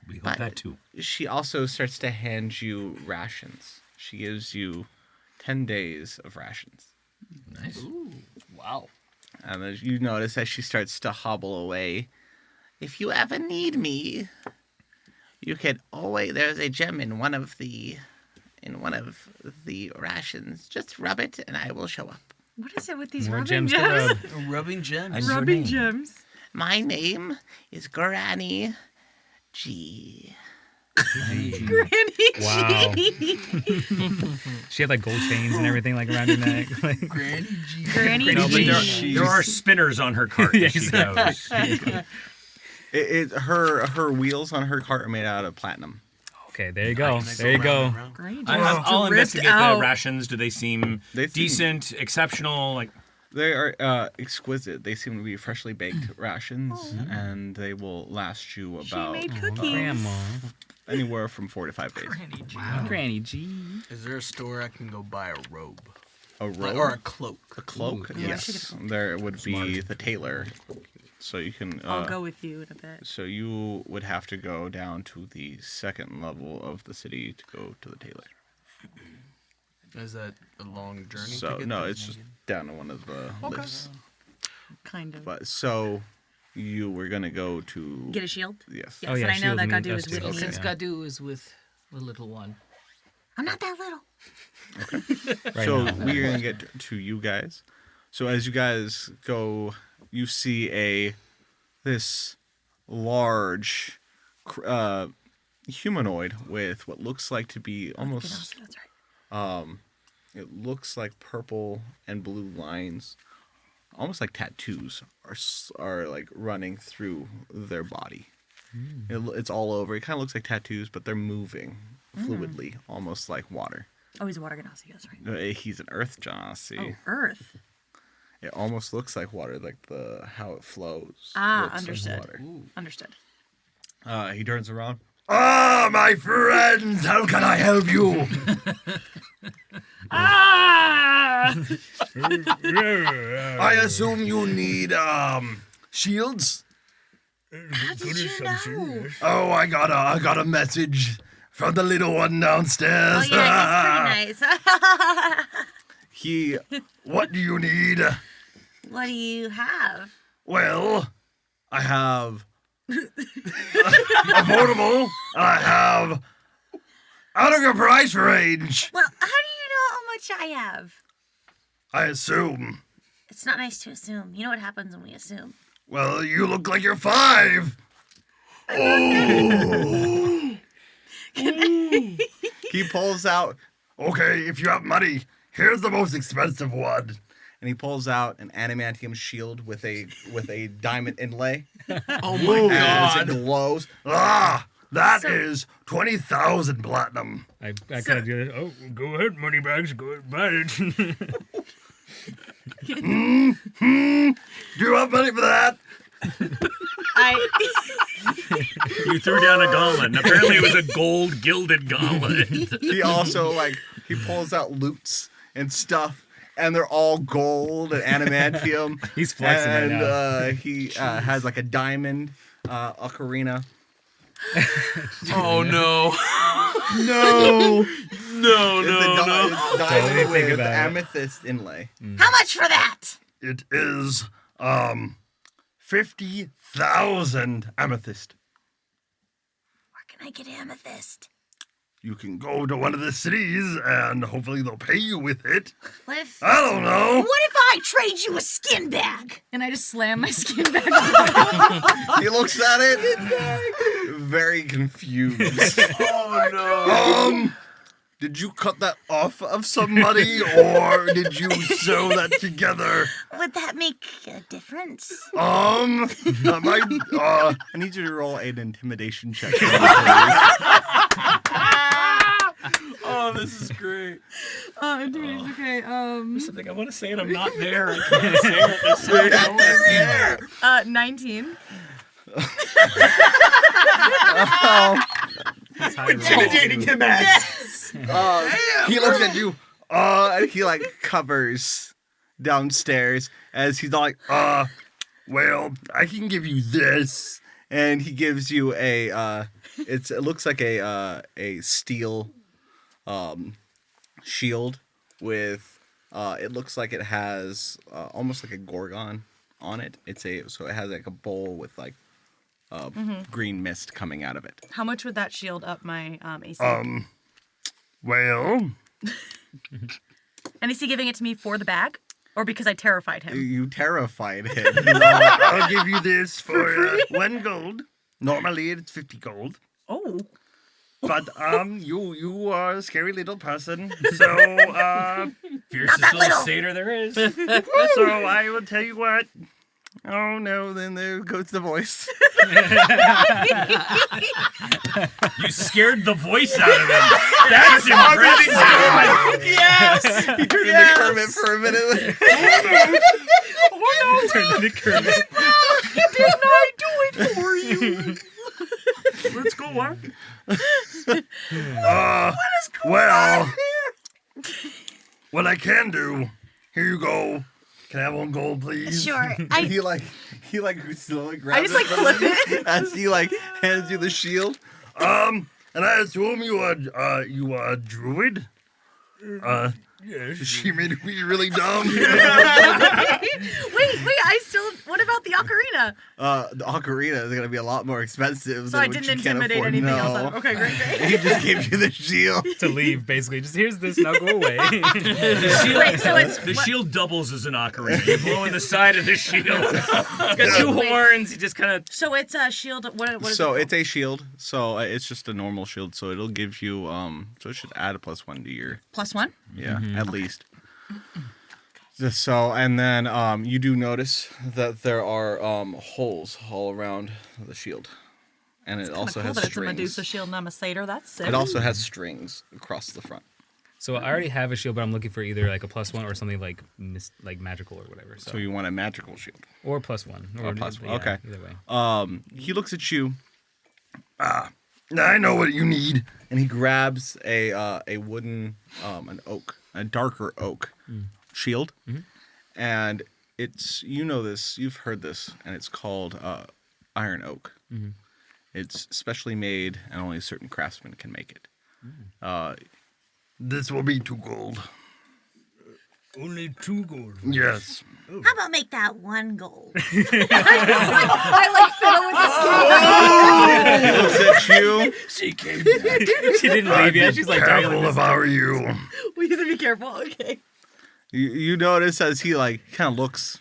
We hope But- that too. She also starts to hand you rations. She gives you 10 days of rations. Nice. Wow. And as you notice as she starts to hobble away, If you ever need me, you can always. There's a gem in one of the rations. Just rub it, and I will show up. What is it with these More rubbing gems to gems? rub. Rubbing gems. Rubbing gems. My name is Granny G. Granny Wow. G. She had like gold chains and everything like around her neck. Like, Granny G. Granny No, but G. there are spinners on her cart as she goes. her wheels on her cart are made out of platinum. okay, there you go. There you go. Granny G. I'll Ripped investigate out. the rations. Do they seem decent, exceptional? Like They are exquisite. They seem to be freshly baked rations, and they will last you about made cookies. Grandma. anywhere from 4 to 5 days. Granny G. Is there a store I can go buy a robe? A robe Or a cloak? A cloak? Ooh, Yes. There would be the tailor. So you can. I'll go with you in a bit. So you would have to go down to the second level of the city to go to the tailor. Is that a long journey? So to get no, there? it's just down to one of the lifts. Kind of. But so you were gonna go to Get a shield? Yes. Yes, and I know that Gadu is with So me. since Gadu is with the little one. I'm not that little. So now. we're gonna get to you guys. So as you guys go, you see this large humanoid with what looks like to be almost it looks like purple and blue lines, almost like tattoos are like running through their body. It's all over. It kind of looks like tattoos, but they're moving fluidly, almost like water. Oh, he's a water genasi, that's right. He's an earth genasi. Oh, Earth. It almost looks like water, like how it flows. Ah, looks like understood. water. Understood. He turns around. Ah, my friends, how can I help you? Ah! I assume you need, shields? How did you know? Oh, I got a message from the little one downstairs. Oh, yeah, he's pretty nice. What do you need? What do you have? Well, I have affordable. I have out of your price range. Well, how do you know how much I have? I assume. It's not nice to assume. You know what happens when we assume. Well, you look like you're 5. Oh. He pulls out. Okay, if you have money, here's the most expensive one. And he pulls out an adamantium shield with a diamond inlay. Oh my God! As it glows. Ah, that is 20,000 platinum. I kind of do this. Oh, go ahead, moneybags. Go ahead, buy it. Do you have money for that? You threw down a gauntlet, and apparently it was a gold gilded gauntlet. He also he pulls out loots and stuff, and they're all gold and adamantium. He's flexing right now. And he has like a diamond ocarina. Oh no! No! No! It's Don't diamond even think with about it. amethyst inlay. How much for that? It is 50,000 amethyst. Where can I get amethyst? You can go to one of the cities and hopefully they'll pay you with it. What if I don't know. What if I trade you a skin bag? And I just slam my skin bag. He looks at it, very confused. Oh no! Did you cut that off of somebody or did you sew that together? Would that make a difference? That might, I need you to roll an intimidation check. Oh, this is great. Okay. Something I want to say and I'm not there. I can't say it. I say it. I don't wanna be there. 19. Intimidating him as. He looks at you, and he covers downstairs as he's like, well, I can give you this. And he gives you a, it looks like a steel, shield with, it looks like it has, almost like a gorgon on it. So it has like a bowl with green mist coming out of it. How much would that shield up my AC? Well. And is he giving it to me for the bag? Or because I terrified him? You terrified him. I'll give you this for 1 gold. Normally it's 50 gold. Oh. But you are a scary little person, so Fiercest little satyr there is. So I will tell you what. Oh no, then there goes the voice. You scared the voice out of him. That's impressive. Yes! He turned into Kermit for a minute. Oh no! Turned into Kermit. Didn't I do it for you? Let's go, what? Well, what I can do. Here you go. Can I have 1 gold, please? Sure. He slowly grabs I just flip it as he hands you the shield. And I assume you are a druid? Yes. She made me really dumb. Wait, what about the ocarina? The ocarina is going to be a lot more expensive. So than I what didn't you can't intimidate afford. anything No. else. Okay, great. He just gave you the shield. To leave, basically. Just here's this, now go away. The shield doubles as an ocarina. You blow in the side of the shield. It's got 2 horns. You just kind of. So it's a shield. What is So it? it's a shield. So it's just a normal shield. So it'll give you so it should add a +1 to your +1? Yeah, at least. So and then you do notice that there are holes all around the shield, and it also Cool has that it's a strings. Medusa shield and I'm a satyr. That's sick. It also has strings across the front. So I already have a shield, but I'm looking for either like a +1 or something like magical or whatever. So you want a magical shield or +1 or +1? Yeah, Okay. Either way. He looks at you. I know what you need. And he grabs a wooden, an oak, a darker oak shield. And it's, you know this, you've heard this, and it's called iron oak. It's specially made, and only a certain craftsman can make it. This will be 2 gold. Only 2 gold. Yes. How about make that 1 gold? I like fiddle with this He looks at you. She came She didn't leave yet. She's like, careful if I were you. We have to be careful. Okay. You notice as he like kind of looks.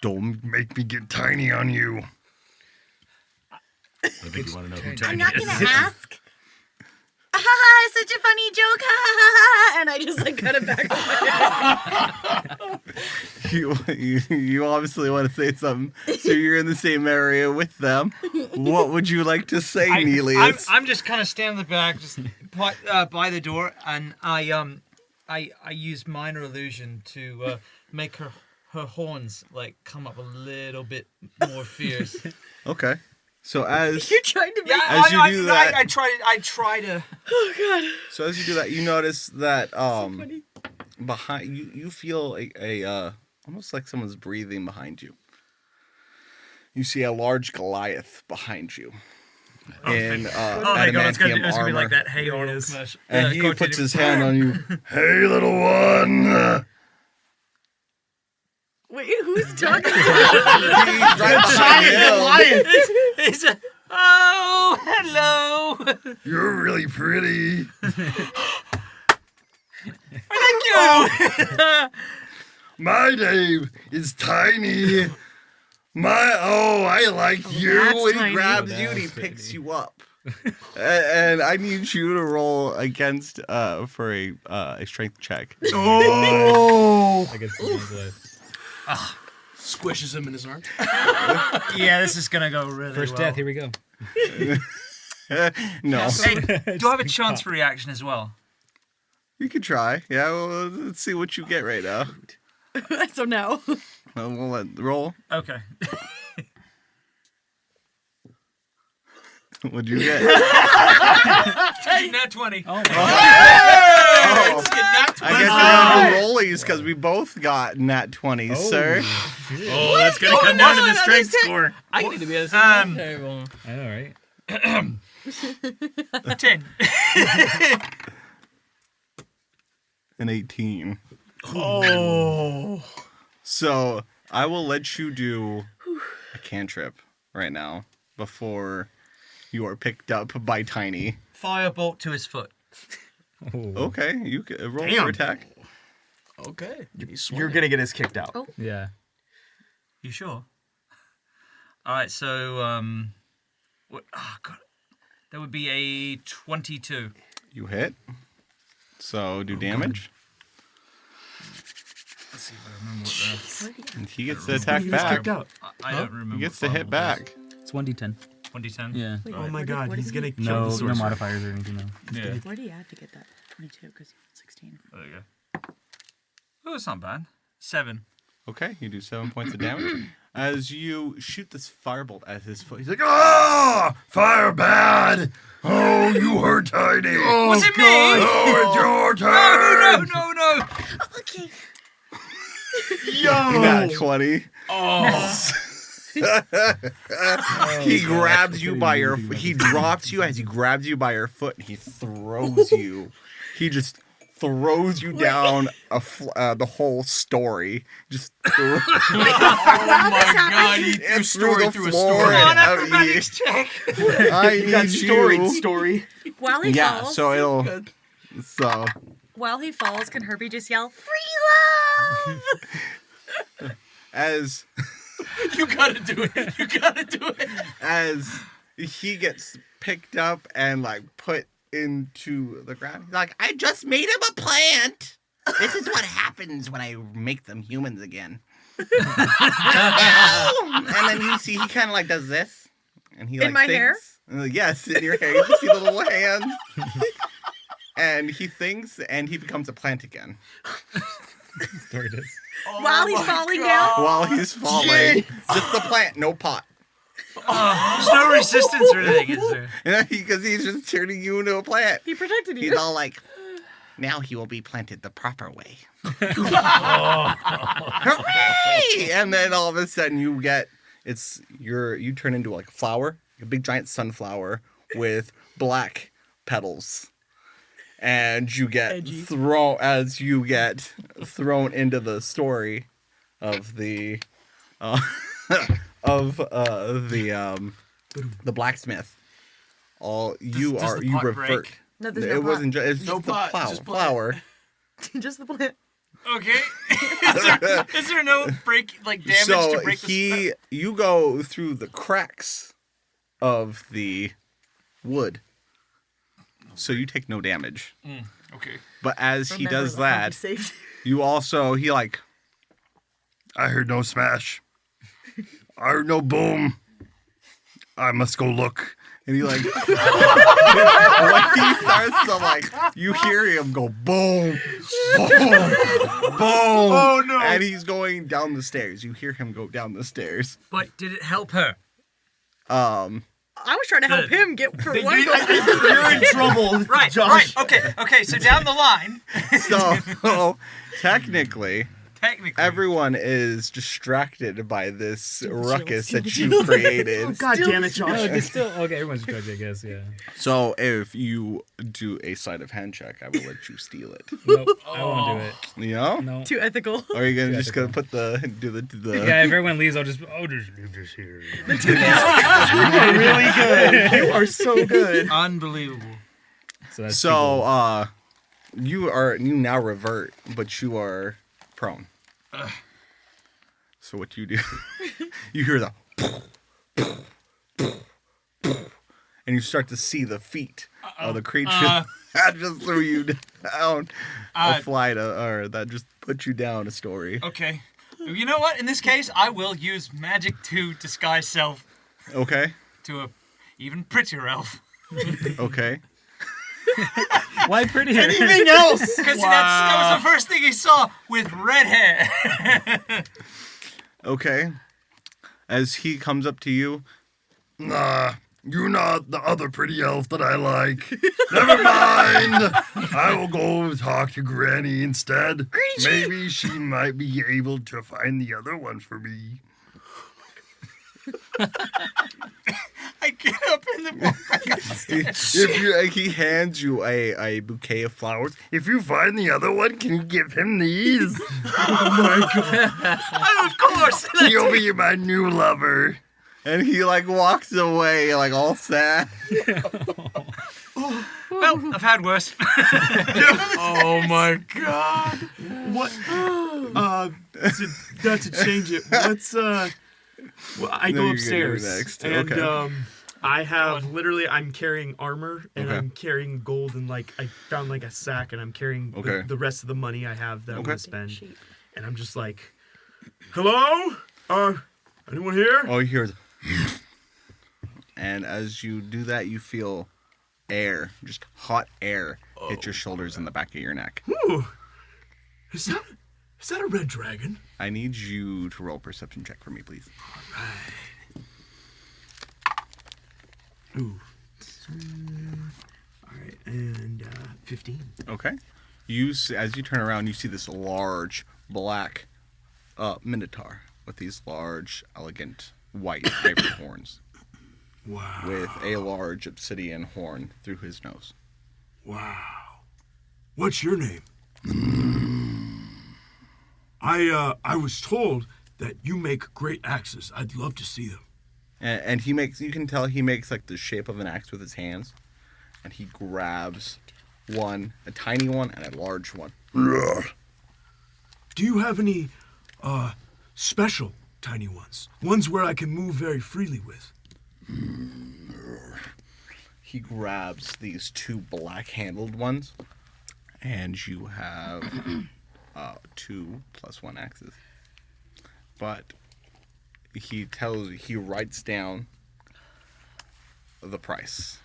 Don't make me get tiny on you. I think you want to know who I'm Tiny not is. gonna ask. Such a funny joke. And I just like cut it back. You obviously want to say something, so you're in the same area with them. What would you like to say, Nelius? I'm just kind of standing in the back, just by the door, and I use minor illusion to make her horns like come up a little bit more fierce. Okay. So as You're trying to make as you do that, I try to. Oh god. So as you do that, you notice that behind you feel a almost like someone's breathing behind you. You see a large Goliath behind you. In my god, it's gonna armor. be like that Hey Arnold commercial. And he puts his hand on you. Hey, little one. Wait, who's talking to It's a, oh, hello. You're really pretty. Thank you. My name is Tiny. I like you. That's When he Tiny. grabs you and he picks you up. And I need you to roll against for a strength check. Oh! I guess it's Squishes him in his arms. Yeah, this is gonna go really First well. death, here we go. No. Hey, do I have a chance for reaction as well? You could try. Yeah, well, let's see what you get right now. So no. We'll roll. Okay. What'd you get? Nat 20. Oh. Nat 20. I guess we're gonna do rollies because we both got nat 20s, sir. Oh, that's gonna come down to the strength score. I need to be at the table. I know, right? 10. An 18. Oh. So I will let you do a cantrip right now before you are picked up by Tiny. Firebolt to his foot. Okay, you can roll Damn. your attack. Okay. You're gonna get us kicked out. Oh. Yeah. You sure? All right, so what? Oh god, that would be a 22. You hit. So do damage. Let's see if I remember what And he gets to attack He gets back. kicked out. I don't remember. He gets to hit back. It's 1d10. 1d10. Yeah. Wait, Oh my what god, did he's he gonna do? kill the No sorcerer. modifiers or anything, no. Yeah. What do you add to get that 22? Because you had 16. There you go. Oh, it's not bad. 7. Okay, you do 7 points of damage. As you shoot this firebolt at his foot, he's like, "Ah, fire bad! Oh, you hurt Tiny! Oh, Was it me? Oh, it's your turn! No. Okay. Yo! Nat 20. Oh. He grabs you by your. He drops you as he grabs you by your foot, and he throws you. He just throws you down the whole story. Just. Oh my god! He threw story through a story. Come on, acrobatics check. I need got you. story. While he Yeah, falls, so it'll. So. while he falls, can Herbie just yell, "Free love"? As. You gotta do it. You gotta do it. As he gets picked up and like put into the ground, he's like, "I just made him a plant. This is what happens when I make them humans again." And then you see he kind of like does this, and he In like my thinks, hair? Yes, in your hair. You just see the little hands. And he thinks, and he becomes a plant again. There it is. While he's falling down? While he's falling, just the plant, no pot. There's no resistance or anything, is there? Because he's just turning you into a plant. He protected you. He's all like, now he will be planted the proper way. Hooray! And then all of a sudden you turn into like a flower, a big giant sunflower with black petals. And you get thrown into the story of the the blacksmith. You revert. Break? No, there's no it wasn't pot. just, it's No just pot, the just flower. Just the plant. Okay. is there no damage to break the spell? You go through the cracks of the wood, so you take no damage. Okay. But as he does that, you also I heard no smash. I heard no boom. I must go look. And he when he starts to you hear him go boom, boom, boom. Oh no! And he's going down the stairs. You hear him go down the stairs. But did it help her? I was trying to help him get for one. You're in trouble, right, Josh. Right. Okay. So down the line. So technically, everyone is distracted by this ruckus that you created. Oh, God damn it, Josh. No, it's still okay. Everyone's judging, I guess. Yeah. So if you do a sleight of hand check, I will let you steal it. Nope, I won't do it. You know? No. Too ethical. Or are you gonna put the Yeah, if everyone leaves, I'll just leave this here. You are really good. You are so good. Unbelievable. So you now revert, but you are prone. So what do? You hear the and you start to see the feet of the creature that just threw you down a flight, or that just put you down a story. Okay. You know what? In this case, I will use magic to disguise self. Okay. To a even prettier elf. Okay. Why prettier? Anything else? Because that was the first thing he saw with red hair. Okay. As he comes up to you, nah, you're not the other pretty elf that I like. Never mind. I will go talk to Granny instead. Maybe she might be able to find the other one for me. I get up in the morning. He hands you a bouquet of flowers. If you find the other one, can you give him these? Oh my god! Of course. He'll be my new lover. And he walks away all sad. Well, I've had worse. Oh my god! What? To change it. Let's Well, I go upstairs next. and Okay. I have I'm carrying armor and Okay. I'm carrying gold and I found a sack and I'm carrying the rest of the money I have that I'm gonna spend. And I'm just hello? Anyone here? Oh, you hear and as you do that, you feel air, just hot air, hit your shoulders and the back of your neck. Ooh. Is that a red dragon? I need you to roll a perception check for me, please. Ooh. Alright, and 15. Okay. As you turn around, you see this large black minotaur with these large, elegant, white ivory horns. Wow. With a large obsidian horn through his nose. Wow. What's your name? I was told that you make great axes. I'd love to see them. And he makes, you can tell he makes the shape of an axe with his hands. And he grabs one, a tiny one and a large one. Do you have any special tiny ones? Ones where I can move very freely with? He grabs these two black-handled ones. And you have 2 + 1 axes. But he writes down the price.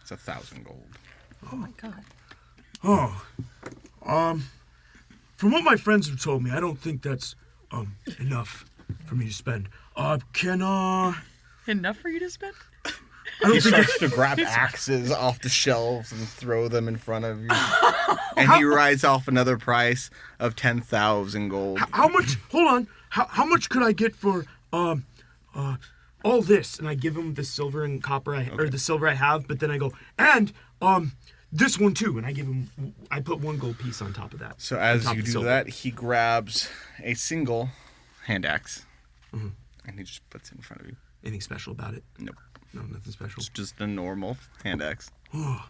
It's 1,000 gold. Oh my god. Oh, from what my friends have told me, I don't think that's enough for me to spend. Enough for you to spend? He starts to grab axes off the shelves and throw them in front of you. And he writes off another price of 10,000 gold. How much? Hold on. How much could I get for all this? And I give him the silver and copper or the silver I have, but then I go, and this one too, and I put 1 gold piece on top of that. So as you do that, he grabs a single hand axe, and he just puts it in front of you. Anything special about it? Nope. No, nothing special. It's just a normal hand axe. Oh,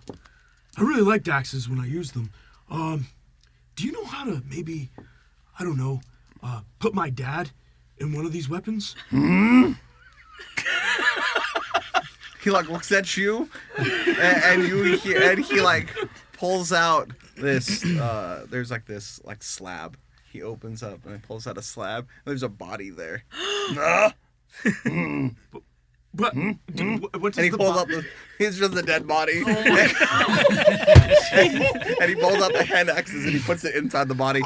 I really liked axes when I used them. Do you know how to maybe, I don't know, put my dad in one of these weapons? He like looks at you, and he like pulls out this. There's like this like slab. He opens up and he pulls out a slab. And there's a body there. What? What and he pulls up it's just a dead body. Oh and he pulls out the hand axes and he puts it inside the body.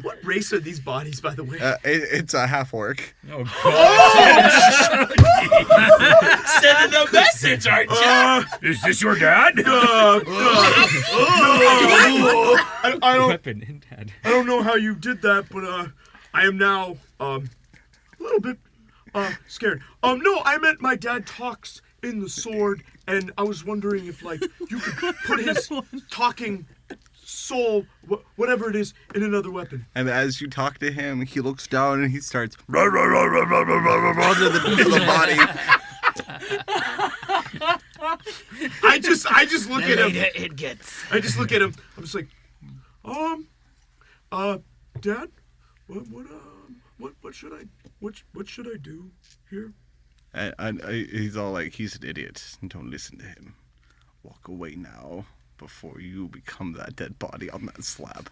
What race are these bodies, by the way? It's a half orc. Oh God! Sending a message, aren't you? Is this your dad? I don't. Weapon in dad. I don't know how you did that, but I am now a little bit scared. No, I meant my dad talks in the sword, and I was wondering if like you could put his talking soul, whatever it is, in another weapon. And as you talk to him, he looks down and he starts to the body. I just look at him. It gets. I just look at him. I'm just like, Dad, what should I do here? And he's all like, he's an idiot. Don't listen to him. Walk away now before you become that dead body on that slab.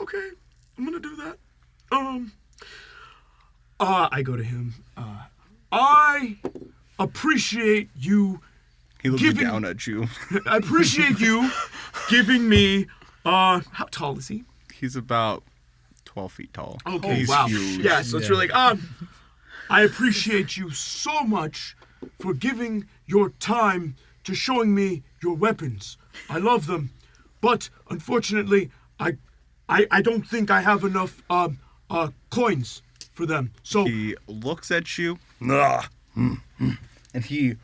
Okay, I'm gonna do that. I go to him. I appreciate you. He looks down at you. I appreciate you giving me. How tall is he? He's about 12 feet tall. Okay, He's wow. huge. Yeah, so it's really I appreciate you so much for giving your time to showing me your weapons. I love them, but unfortunately, I don't think I have enough coins for them. So he looks at you, and he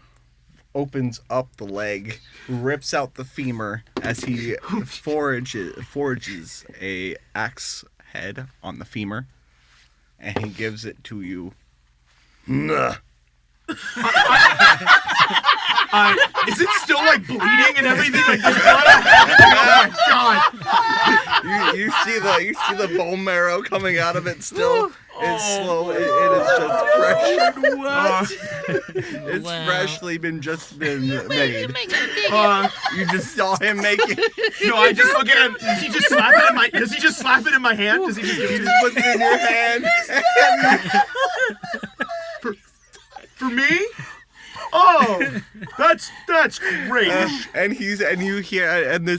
opens up the leg, rips out the femur as he forges a axe head on the femur, and he gives it to you. Is it still like bleeding and everything? Like this blood? Oh my god! You see the bone marrow coming out of it still. It's slow. It is just fresh. What? It's freshly been made. You You just saw him make it. No, I just look at him. Does he just slap it in my? Does he just slap it in my hand? Does he just? He just puts it in your hand. For me? Oh, that's great. And you hear the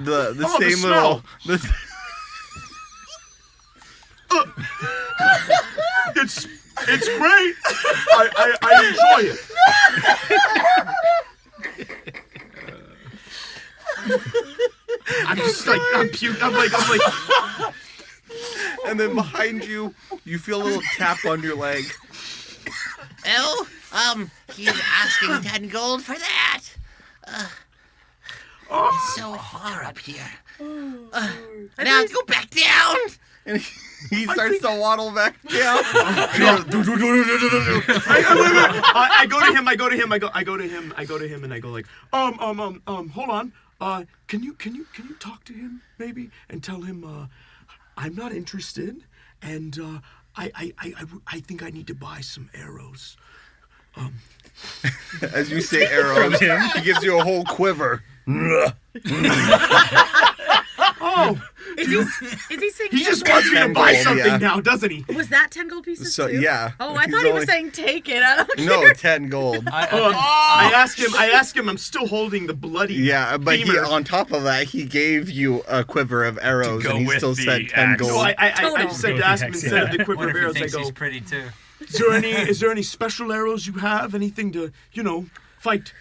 Oh, the same smell. little. It's great. I enjoy it. I'm just like I'm puking. I'm like. And then behind you, you feel a little tap on your leg. Oh, he's asking 10 gold for that. It's so far up here. Now go back down. And he starts to waddle back down. I go to him, and I go like, hold on. Can you talk to him maybe and tell him I'm not interested, and I think I need to buy some arrows. As you say arrows, he gives you a whole quiver. Oh, Is he saying he just 10 wants me to gold? buy 10 gold, something yeah. now, doesn't he? Was that 10 gold pieces So, too? yeah. Oh, I He's thought he only- was saying take it. I don't No, care. 10 gold. I asked him. I'm still holding the bloody. Yeah, but he, femur. on top of that, he gave you a quiver of arrows, go and he with still the said 10 axe. gold. No, I said to ask him instead of the quiver What of if he arrows. I thinks go, he's pretty too? is there any special arrows you have? Anything to fight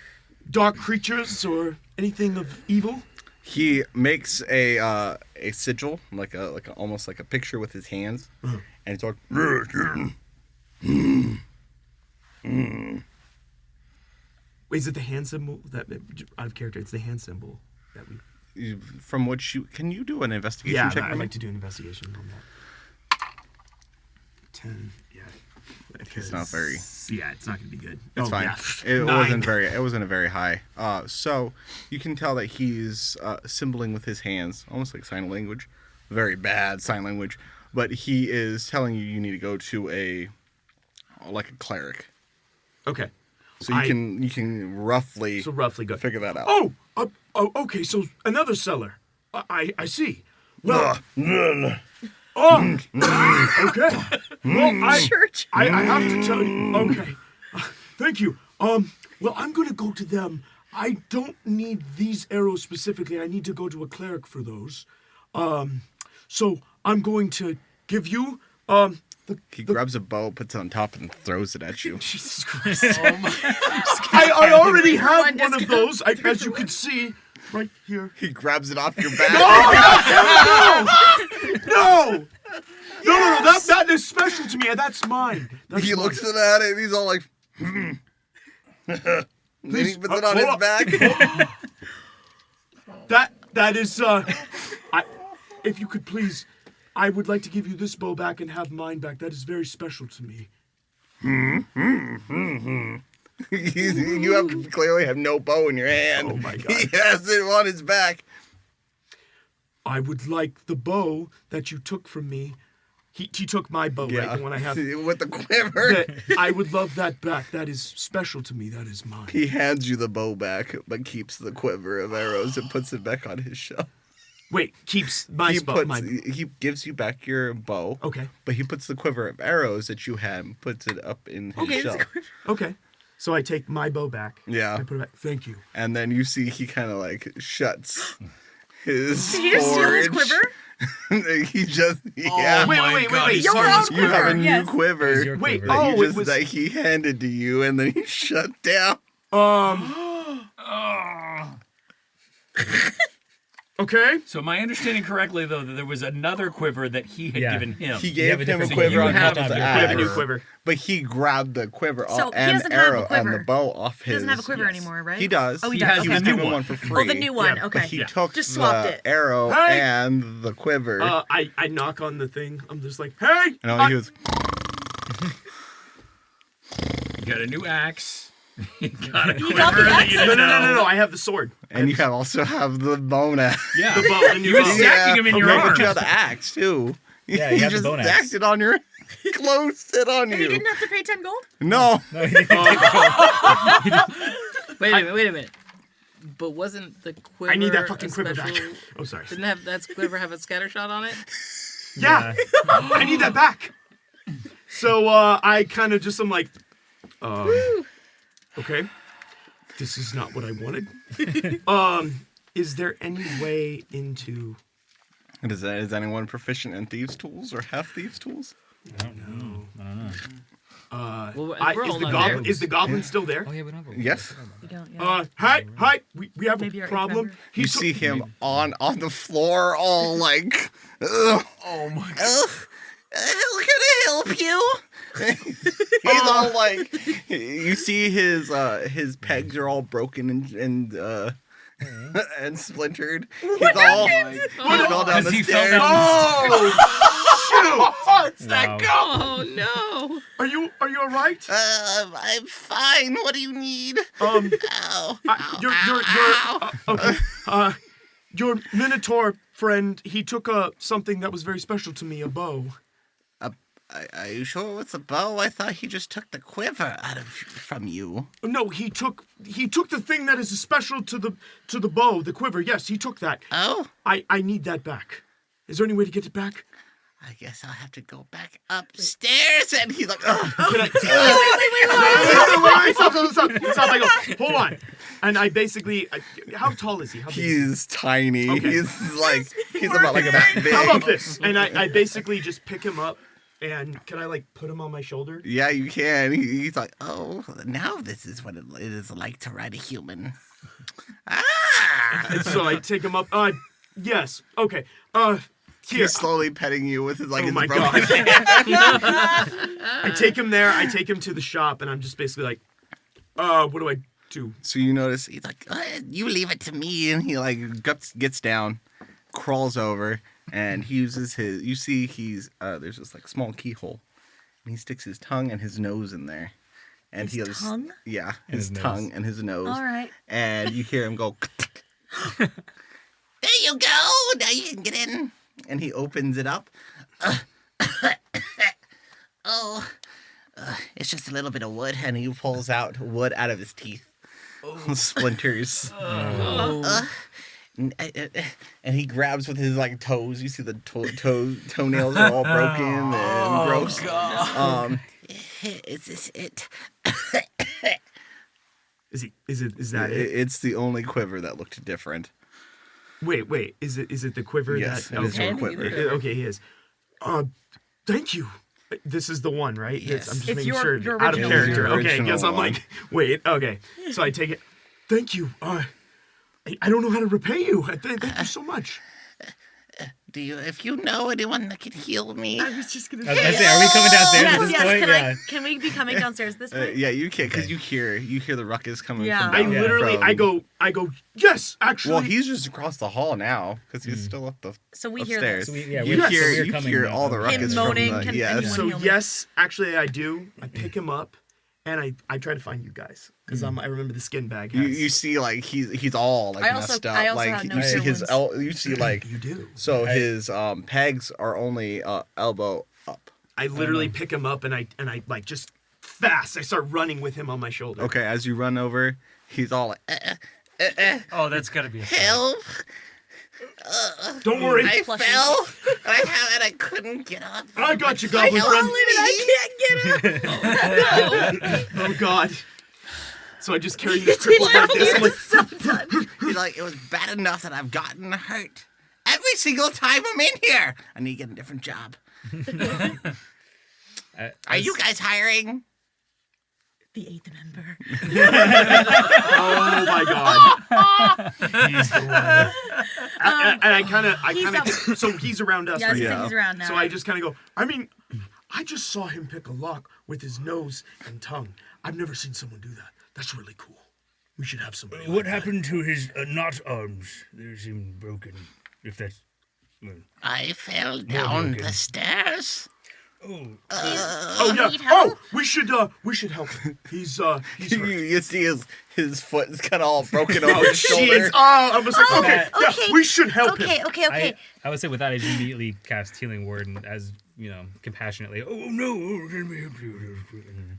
dark creatures or anything of evil? He makes a sigil, like almost like a picture with his hands, and he's like, Wait, is it the hand symbol that out of character? It's the hand symbol that we. From which can you do an investigation Yeah, check? I'd for me? like to do an investigation on that. 10. Yeah. It's not very. Yeah, it's not gonna be good. It's fine. Yeah. It 9. wasn't a very high. So you can tell that he's symboling with his hands, almost like sign language. Very bad sign language, but he is telling you need to go to a cleric. Okay. So you can roughly go figure that out. Oh, okay. So another seller. I see. Well. Oh. Okay. Well, I have to tell you. Okay. Thank you. Well, I'm gonna go to them. I don't need these arrows specifically. I need to go to a cleric for those. So I'm going to give you He grabs a bow, puts it on top, and throws it at you. Jesus Christ. I already have one of those, as you can see, right here. He grabs it off your back. No! That is special to me. That's mine. He looks at it, and he's all like, Then he puts it on his back. That is, if you could please, I would like to give you this bow back and have mine back. That is very special to me. You clearly have no bow in your hand. Oh my God. He has it on his back. I would like the bow that you took from me. He took my bow, right? The one I have. With the quiver. I would love that back. That is special to me. That is mine. He hands you the bow back, but keeps the quiver of arrows and puts it back on his shelf. Wait, keeps my bow. He gives you back your bow. Okay. But he puts the quiver of arrows that you had and puts it up in his shelf. Okay. So I take my bow back. Yeah. I put it back. Thank you. And then you see he kind of like shuts his Did you just steal his forge. quiver? He just yeah. Wait. Your own You have a quiver, new yes. quiver. Wait, that it was that he handed to you, and then he shut down. Okay. So my understanding correctly, though, that there was another quiver that he had given him. He gave him a So quiver you on have top of the the axe. new quiver. But he grabbed the quiver So he and doesn't have a arrow and quiver. the bow off his. He doesn't have a quiver anymore, right? He does. Oh, he He does. has Okay. was given one for free. Oh, the new one. But Okay. he took Just swapped the it. arrow Hey! and the quiver. I knock on the thing. I'm just like, hey. and all he was. You got a new axe. You got a You quiver got the that axe? you didn't know. No. I have the sword. And you also have the bone axe. Yeah. The bow. The new You were bow. stacking him in your But arms. you have the axe too. Yeah, you have the just bone axe. stacked it on your. Closed it on And he you. didn't have to pay 10 gold? No. he didn't Wait a minute. But wasn't the quiver? I need that fucking a quiver back. special- Oh, sorry. Didn't have that quiver have a scatter shot on it? Yeah. I need that back. So I kind of just am like, okay, this is not what I wanted. Is there any way into? Is anyone proficient in thieves' tools or have thieves' tools? I don't know. Well, is the goblin still there? Oh yeah, we don't have a Yes. You don't, yeah. Hi. We have Maybe a our problem. member. You see him on the floor, all like, ugh. Oh my God. Ugh. How can I help you? He's all like, you see his pegs are all broken and splintered. He's all he fell down the He fell stairs. down Oh, It's that go. Oh no! Are you all right? I'm fine. What do you need? Ow. Your Minotaur friend, he took something that was very special to me, a bow. Are you sure it's a bow? I thought he just took the quiver from you. No, he took the thing that is special to the bow, the quiver. Yes, he took that. Oh? I need that back. Is there any way to get it back? I guess I'll have to go back upstairs. And he's like, ugh. Wait. Stop. I go, hold on. And I basically, how tall is he? He's tiny. Okay. He's about like that big. How about this? And I basically just pick him up, and can I put him on my shoulder? Yeah, you can. He's like, oh, now this is what it is like to ride a human. And so I take him up. Yes. Okay. Here. He's slowly petting you with his Oh my God. I take him there. I take him to the shop, and I'm just basically like, what do I do? So you notice he's like, you leave it to me, and he gets down, crawls over, and he uses his. You see, there's this small keyhole, and he sticks his tongue and his nose in there, and His tongue? Yeah, And his his tongue nose. and his nose. All right. And you hear him go. There you go. Now you can get in. And he opens it up. It's just a little bit of wood. And he pulls out wood out of his teeth. Splinters. And he grabs with his toes. You see the toenails are all broken and gross. God. Is this it? Is that it? It's the only quiver that looked different. Wait. Is it the quiver? Yes, that, it is your quiver. Okay, he is. Thank you. This is the one, right? Yes. I'm just It's making your sure. Out of original character. one. Okay, because I'm like, wait. Okay, so I take it. Thank you. I don't know how to repay you. Thank you so much. If you know anyone that can heal me. I was just gonna I was gonna say, are we coming downstairs at this point? Yes. Can we be coming downstairs this way? Yeah, you can, because you hear the ruckus coming Yeah. from I down literally, from- I go. Yes, actually. Well, he's just across the hall now, because he's still up the So we hear upstairs. this. You hear all the ruckus moaning, from can the, yes. anyone So heal me? yes, actually I do. I pick him up, and I try to find you guys because I remember the skin bag. You see he's all I also- messed up. I also have no you see cure his wounds. you see you do. So his pegs are only elbow up. I literally pick him up and I just fast. I start running with him on my shoulder. Okay, as you run over, he's all like, Oh, that's gotta be a help. Don't worry. I fell. And I couldn't get up. I got you, goblin friend. I can't get up. Oh God. So I just carry this cripple like this. I'm like, He's like, it was bad enough that I've gotten hurt every single time I'm in here. I need to get a different job. Are you guys hiring? The 8th member. Oh my God. He's the one. And I kind of, so he's around us. Yeah, I right think now. he's around now. So I just kind of go, I just saw him pick a lock with his nose and tongue. I've never seen someone do that. That's really cool. We should have somebody. What happened to his not arms? They seem broken. If that's. I fell down the stairs. Oh yeah. Oh, we should help him. He's hurt. you see his foot is kind of all broken over Oh, his shoulder. jeez. Oh, I was like, okay, yeah, we should help him. Okay. I would say with that, I immediately cast Healing Word and as compassionately. Oh no!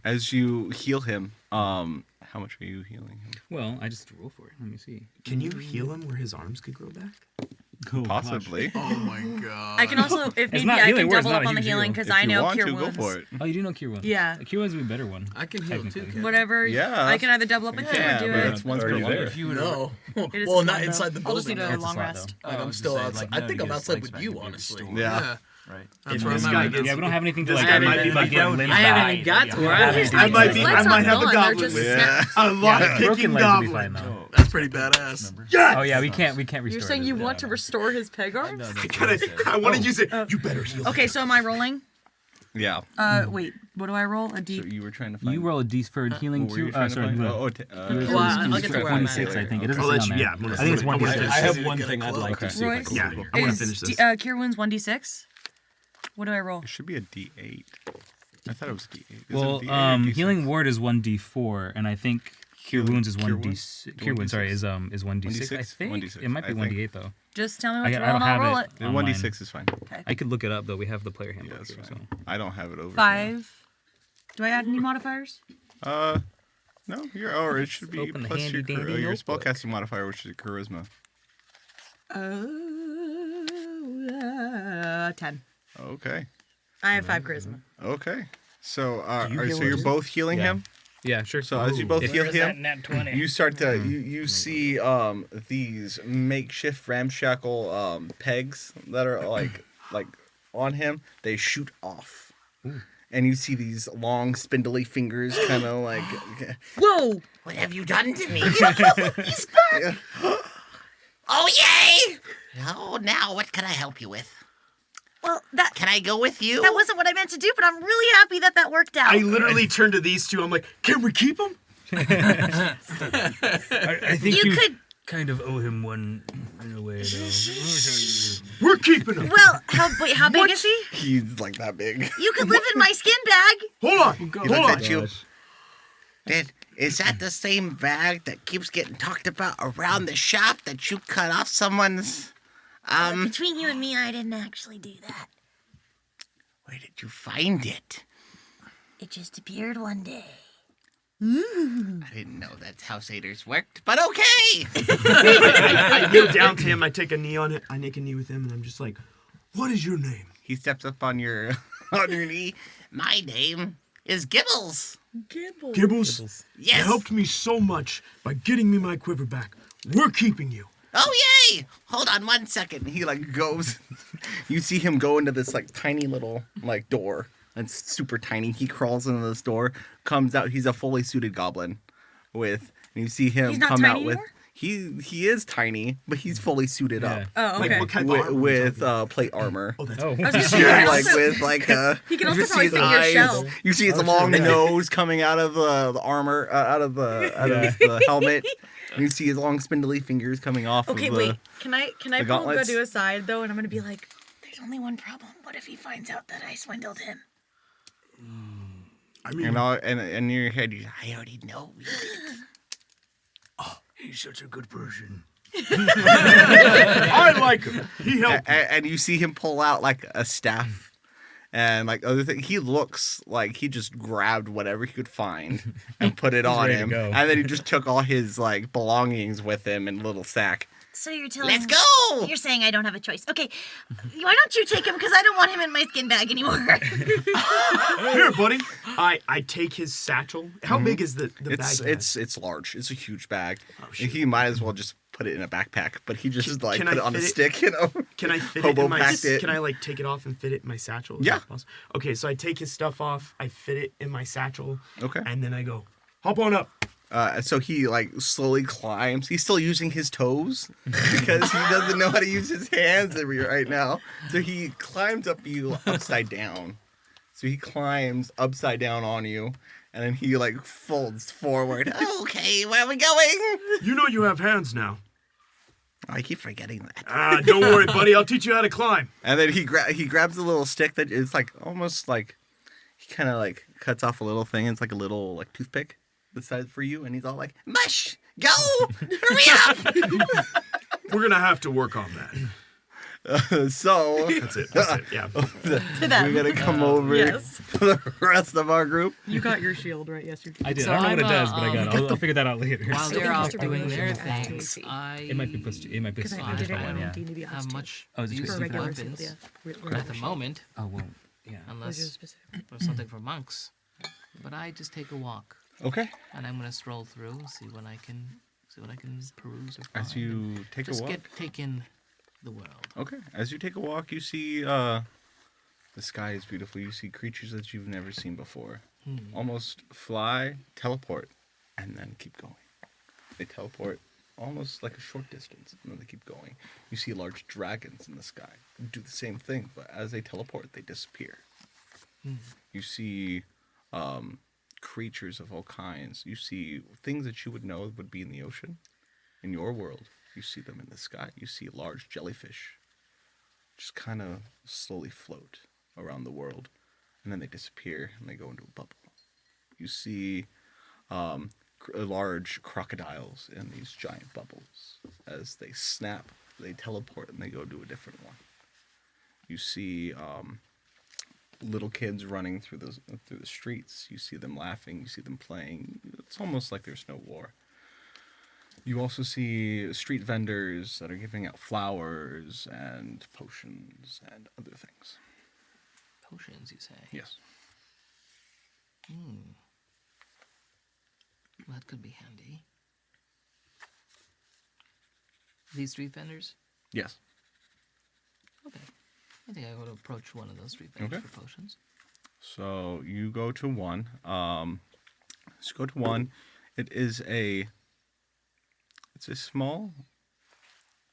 As you heal him, how much are you healing him? Well, I just roll for it. Let me see. Can you heal him where his arms could grow back? Possibly. Oh my God. I can also, if It's maybe not I healing can word, it's double not up a on the huge healing heal. because I know cure to, wounds. go for it. Oh, you do know Cure Wounds. Yeah. Cure Wounds would be a better one. I can heal too. technically. Whatever. Yeah. I can either double up and cure or do it. It's once per Already level. there. No. It is Well, a not slot, inside though. the I'll just building. need a It's a long slot, rest. Like I I'm was still gonna say, outside. like, I no, think to I'm get his outside legs with back, you, maybe a honestly. stool. Yeah. Right. That's If where this I'm guy at. gets- Yeah, we don't have anything to This like. guy might be like my get friend. limb I haven't back. even got to where I I haven't. might His be. legs I might aren't have a gone, goblin they're with just me. snapped. A lock Broken picking legs would be fine goblin. though. That's pretty badass. Yes! Oh yeah, we can't restore. You're saying you want to restore his peg arms? I want to use it. You better heal. Okay, so am I rolling? Yeah. Wait, what do I roll? A D. So you were trying to find. You roll a D for healing What were you too. trying to Sorry, find? no. I'll I'll get to where I'm at 26, I think. It doesn't I'll say let on you- there. yeah, I'm gonna I think it's finish- 1d6. I have one thing I'd like to see. Royce? If I can Yeah, I want to finish this. Cure wounds 1d6. What do I roll? It should be a D8. I thought it was D8. Is Well, it a D8 or D6? healing word is 1d4, and I think cure wounds is Cure 1d6. Cure wounds, sorry, is 1d6. I 1d6? think 1d6, it might be I think. 1d8 though. Just tell me what I to don't roll and I'll have roll it. it. The on 1d6 mine. is fine. Okay. I could look it up though. We have the player handbook Yeah, here. that's So. fine. I don't have it over. 5. Do I add any modifiers? Here. No, or it should be Open the plus handy your dandy your notebook. spellcasting modifier, which is charisma. 10. Okay. I have 5 charisma. Okay. So, Do you heal so you're him? both healing Yeah. him? Yeah, sure. So as you both heal Where's him, that nat 20? you start to you see these makeshift ramshackle pegs that are like on him. They shoot off, and you see these long spindly fingers, kind of like. Whoa! What have you done to me? He's back! Oh, yay! Oh, now what can I help you with? Well, Can I go with you? That wasn't what I meant to do, but I'm really happy that worked out. I literally turned to these two. I'm like, can we keep him? I think You you could- kind of owe him one in a way, though. We're keeping him. Well, how big is he? He's like that big. You could live in my skin bag. Hold on. He Hold looks on. at you. Is that the same bag that keeps getting talked about around the shop that you cut off someone's? Between you and me, I didn't actually do that. Where did you find it? It just appeared one day. I didn't know that's how satyrs worked, but okay. I kneel down to him. I take a knee on it. I make a knee with him, and I'm just like, "What is your name?" He steps up on your knee. My name is Gibbles. Gibbles. Yes. You helped me so much by getting me my quiver back. We're keeping you. Oh yay! Hold on 1 second. He like goes. You see him go into this like tiny little like door. It's super tiny. He crawls into this door, comes out. He's a fully suited goblin, and you see him He's not come tiny out with. anymore? He is tiny, but he's fully suited up. Oh, okay. Like what type of armor? with plate armor. Oh, that's I was gonna You say, see him, yes. like with like He can you also see probably his fit in your eyes. shell. You see his long nose coming out of the armor, out of the helmet. And you see his long spindly fingers coming off. Okay, of wait. Can I the pull gauntlets. Gadu aside though, and I'm gonna be like, There's only one problem. What if he finds out that I swindled him? I mean, and in your head, I already know we did it. He's such a good person. I like him. He helped. and you see him pull out like a staff. And like other thing, he looks like he just grabbed whatever he could find and put it on ready to him, go. and then he just took all his like belongings with him in a little sack. So you're telling Let's go! You're saying I don't have a choice. Okay, why don't you take him? Because I don't want him in my skin bag anymore. Here, buddy. I take his satchel. How big is the bag? It's large. It's a huge bag. He might as well just put it in a backpack, but he just like can put I it on a fit it- stick, you know. Can I fit Hobo it in my? packed it. Can I like take it off and fit it in my satchel? Is Yeah. that possible? Okay, so I take his stuff off. I fit it in my satchel. Okay. And then I go, hop on up. So he like slowly climbs. He's still using his toes because he doesn't know how to use his hands right now. So he climbs up you upside down. So he climbs upside down on you, and then he like folds forward. Okay, where are we going? You know you have hands now. I keep forgetting that. Don't worry, buddy. I'll teach you how to climb. And then he grabs a little stick that is like almost like he kind of like cuts off a little thing. It's like a little like toothpick the size for you, and he's all like, Mush! Go! Hurry up! We're gonna have to work on that. So That's it. That's it. Yeah. we're gonna come over yes. to the rest of our group. You got your shield, right? Yes, you did. I did. So I don't know what it I'm, does, but I got it. I'll figure that out later. While Still they're off Mr. doing their Regulation things, AC. It might be plus two. It might be Because plus I did it one, on yeah. D&D have plus much Oh, is it use For of regular weapons shield, yeah. at the moment, Oh well, yeah. unless specific. there's something for monks. But I just take a walk, Okay. and I'm gonna stroll through, see what I can peruse or find. As you take a just walk. take in the world. Okay. As you take a walk, you see the sky is beautiful. You see creatures that you've never seen before. Almost fly, teleport, and then keep going. They teleport almost like a short distance, and then they keep going. You see large dragons in the sky do the same thing, but as they teleport, they disappear. You see creatures of all kinds. You see things that you would know would be in the ocean. In your world, you see them in the sky. You see large jellyfish just kind of slowly float around the world, and then they disappear and they go into a bubble. You see large crocodiles in these giant bubbles as they snap they teleport and they go to a different one. You see little kids running through the streets. You see them laughing. You see them playing. It's almost like there's no war. You also see street vendors that are giving out flowers and potions and other things. Potions, you say? Yes. Well, that could be handy. These street vendors? Yes. Okay. I think I would approach one of those street vendors for potions. So you go to one. Let's go to one. It's a small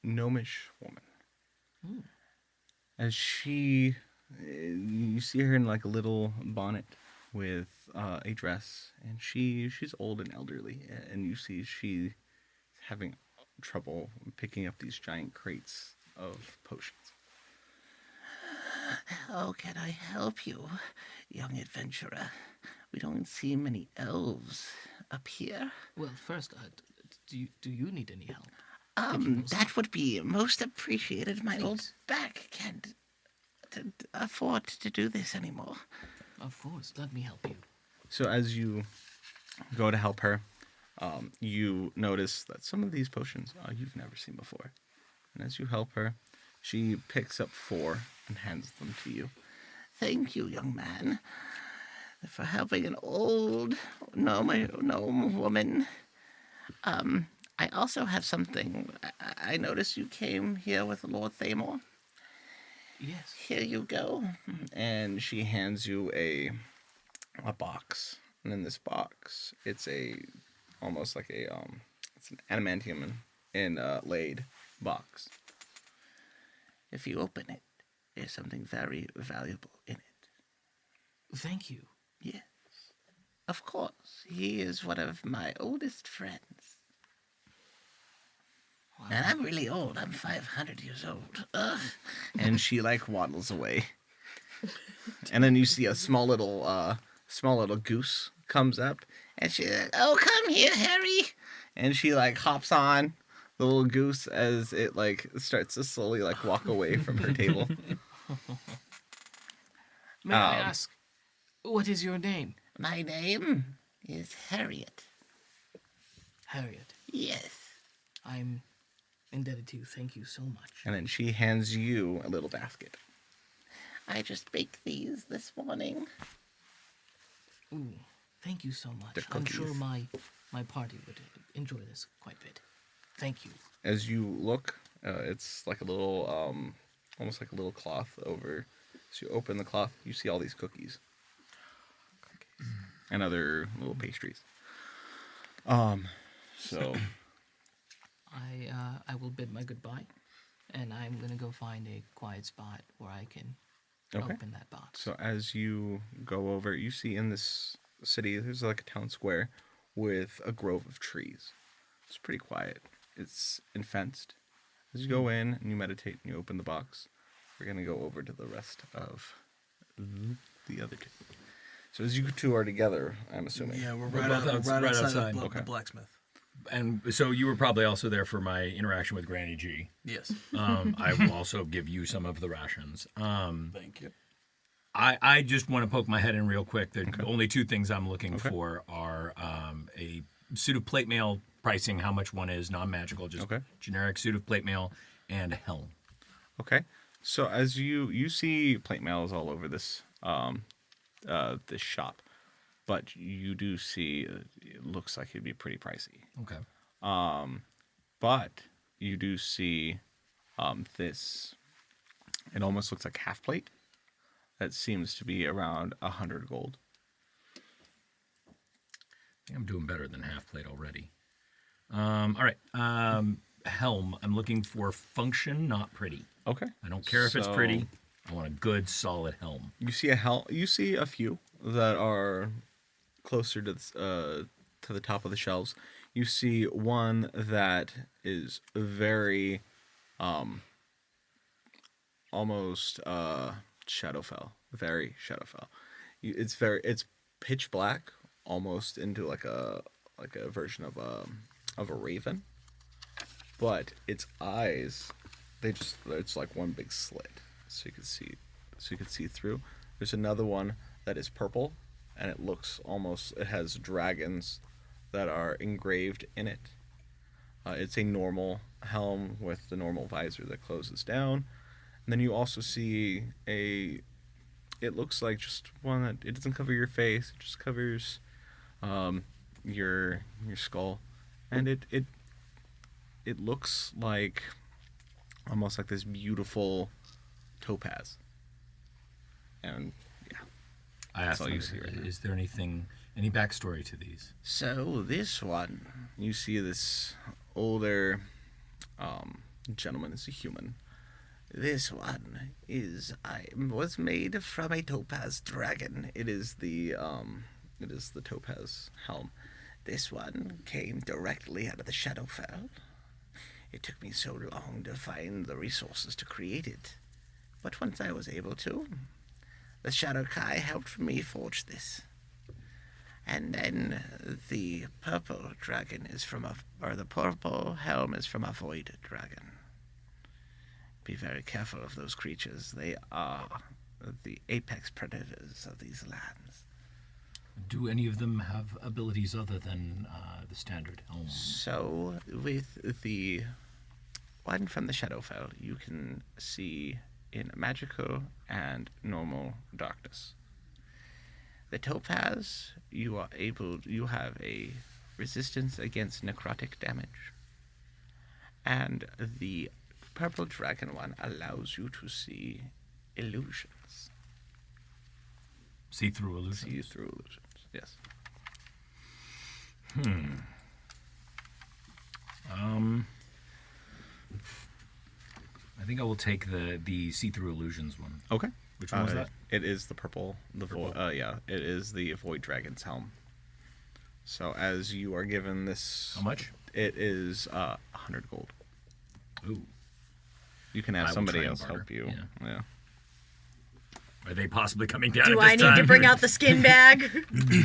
gnomish woman. As you see her in like a little bonnet with a dress, and she's old and elderly, and you see she's having trouble picking up these giant crates of potions. How can I help you, young adventurer? We don't see many elves up here. Well, first, do you need any help? That would be most appreciated. My old back can't afford to do this anymore. Of course, let me help you. So as you go to help her, you notice that some of these potions you've never seen before. And as you help her, she picks up 4 and hands them to you. Thank you, young man, for helping an old gnome woman. I also have something. I noticed you came here with Lord Thamor. Yes. Here you go. And she hands you a box. And in this box, it's almost like it's an adamantium inlaid box. If you open it, there's something very valuable in it. Thank you. Yes. Of course. He is one of my oldest friends. Wow. And I'm really old. I'm 500 years old. Ugh. And she waddles away. And then you see a small little goose comes up, and she, oh, come here, Harry. And she hops on the little goose as it starts to slowly walk away from her table. May I ask, what is your name? My name is Harriet. Harriet. Yes. I'm indebted to you. Thank you so much. And then she hands you a little basket. I just baked these this morning. Ooh, thank you so much. I'm sure my party would enjoy this quite a bit. Thank you. As you look, it's like a little, almost like a little cloth over. So you open the cloth, you see all these cookies. And other little pastries. So I will bid my goodbye, and I'm gonna go find a quiet spot where I can open that box. So as you go over, you see in this city, there's a town square with a grove of trees. It's pretty quiet. It's fenced. As you go in and you meditate and you open the box, we're going to go over to the rest of the other two. So as you two are together, I'm assuming. Yeah, we're right outside the blacksmith. And so you were probably also there for my interaction with Granny G. Yes. I will also give you some of the rations. Thank you. I just want to poke my head in real quick. The only 2 things I'm looking for are a suit of plate mail pricing, how much one is, non-magical, just generic suit of plate mail, and a helm. Okay. So as you see plate mails all over this this shop, but you do see it looks like it'd be pretty pricey. Okay. But you do see this. It almost looks like half plate. That seems to be around 100 gold. I think I'm doing better than half plate already. All right. Helm. I'm looking for function, not pretty. Okay. I don't care if it's pretty. I want a good, solid helm. You see You see a few that are closer to the top of the shelves. You see one that is very, almost Shadowfell. Very Shadowfell. It's pitch black, almost into like a version of a raven, but its eyes it's like one big slit, so you can see through. There's another one that is purple, and it has dragons that are engraved in it. It's a normal helm with the normal visor that closes down. And then you also see it looks like just one that it doesn't cover your face, it just covers your skull. And it looks like almost like this beautiful topaz. And yeah. I asked them, is there any backstory to these? So this one, you see this older gentleman is a human. This one was made from a topaz dragon. It is the topaz helm. This one came directly out of the Shadowfell. It took me so long to find the resources to create it, but once I was able to, the Shadow Kai helped me forge this. And then the purple dragon the purple helm is from a void dragon. Be very careful of those creatures. They are the apex predators of these lands. Do any of them have abilities other than the standard helm? So, with the one from the Shadowfell, you can see in magical and normal darkness. The topaz, you have a resistance against necrotic damage. And the purple dragon one allows you to see illusions. See-through illusions? See-through illusions, yes. I think I will take the see-through illusions one. Okay. Which one was that? It is the purple. It is the void dragon's helm. So as you are given this, how much? It is 100 gold. Ooh. You can have somebody else help you. Yeah. Are they possibly coming down? Do at I this need to time? bring out the skin bag?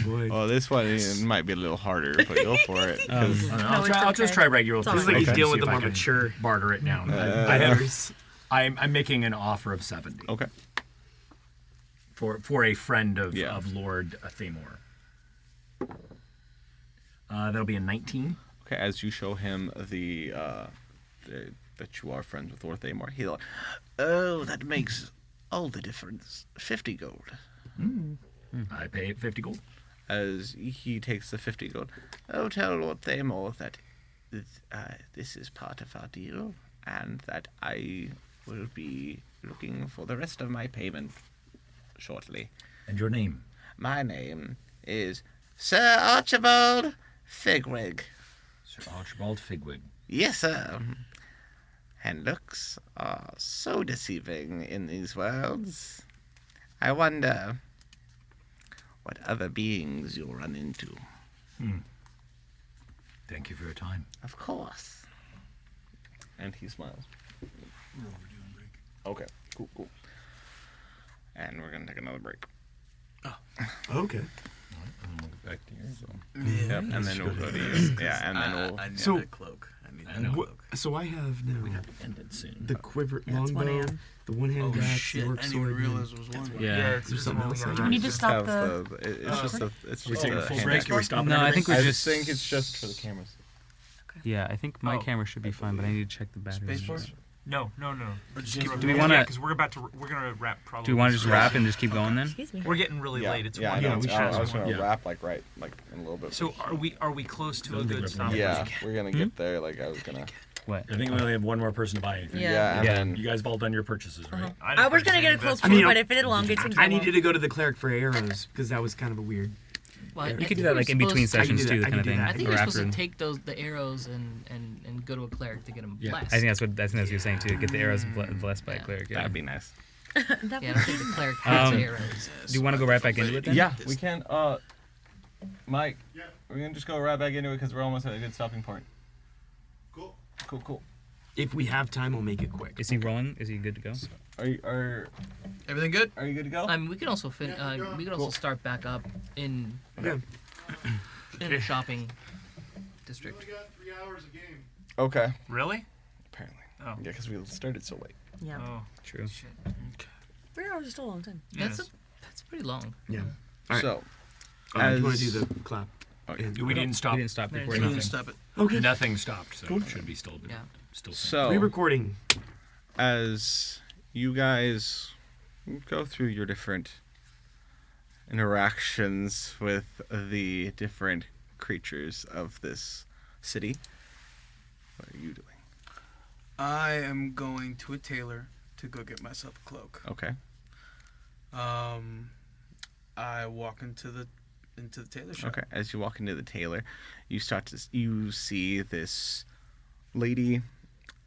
Well, this one might be a little harder, but go for it. I'll just try regular. It's like he's dealing with the more mature. Barter it down. I'm making an offer of 70. Okay. For a friend of Lord Thamor. That'll be a 19. Okay, as you show him that you are friends with Lord Thamor, he's like, oh, that makes all the difference. 50 gold. I pay 50 gold. As he takes the 50 gold. Oh, tell Lord Thamor that this is part of our deal, and that I will be looking for the rest of my payment shortly. And your name? My name is Sir Archibald Figwig. Sir Archibald Figwig. Yes, sir. And looks are so deceiving in these worlds. I wonder what other beings you'll run into. Thank you for your time. Of course. And he smiles. Okay, cool. And we're going to take another break. Oh. Okay. And we'll get back to yours. Yep, and then we'll go to you. Yeah, and then we'll... I need a cloak. So I have now we have to end it soon. the quiver longbow, the one-handed axe, the orc I didn't sword. even realize it was one. Yeah, there's something else. Do we need to stop the... It's just a... It's we just take a full break? Can we stop? No, I think we I just think it's just for the cameras. Yeah, I think my camera should be fine, but I need to check the battery. No. Do we want to? Because we're gonna wrap probably. Do we want to just wrap and just keep going then? Excuse me. We're getting really late. It's one. I was gonna wrap like in a little bit. So are we close to a good stop? Yeah, we're gonna get there. Like I was gonna. What? I think we only have one more person to buy anything. Yeah. And then you guys have all done your purchases, right? I was gonna get a cloak too, but if it elongates and I needed to go to the cleric for arrows because that was kind of a weird. Well, you could do that like in between sessions too, kind of thing. I think or you're after. supposed to take the arrows and go to a cleric to get them blessed. I think that's what you're saying too. Get the arrows blessed by a cleric. Yeah. That'd be nice. Yeah, I don't think the cleric has the arrows. Do you want to go right back into it then? Yeah, we can. Mike, we're gonna just go right back into it because we're almost at a good stopping point. Cool. If we have time, we'll make it quick. Is he rolling? Is he good to go? Are everything good? Are you good to go? I mean, we can also also start back up in a shopping district. We got 3 hours of game. Okay. Really? Apparently. Oh. Yeah, because we started so late. Yeah. Oh, true. Shit. 3 hours is still a long time. Yes. That's pretty long. Yeah. All right. So, do you want to do the clap? We didn't stop. We didn't stop before recording. nothing. Stop it. Okay. Nothing stopped, so Cool. it should be still. Yeah. Still. So, re-recording. As you guys go through your different interactions with the different creatures of this city, what are you doing? I am going to a tailor to go get myself a cloak. Okay. I walk into the tailor shop. Okay. As you walk into the tailor, you see this lady,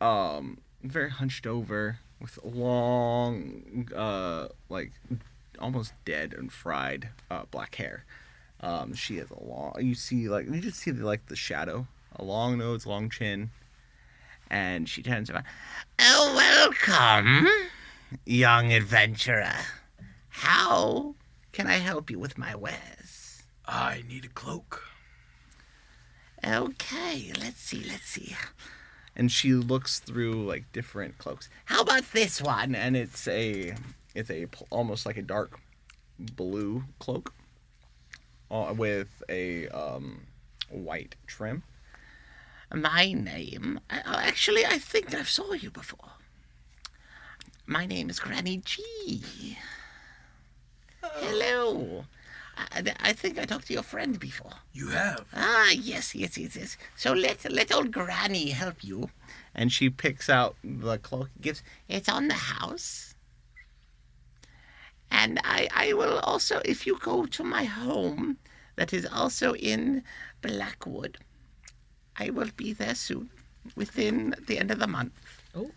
very hunched over with long, like almost dead and fried black hair. She has a long. You just see like the shadow, a long nose, long chin, and she turns around. Oh, welcome, young adventurer. How can I help you with my wares? I need a cloak. Okay, let's see. And she looks through like different cloaks. How about this one? And it's almost like a dark blue cloak, with a white trim. My name, actually, I think I've saw you before. My name is Granny G. Hello. I think I talked to your friend before. You have? Ah, yes. So let old Granny help you. And she picks out the cloak. It's on the house. And I will also, if you go to my home, that is also in Blackwood, I will be there soon, within the end of the month. Oh.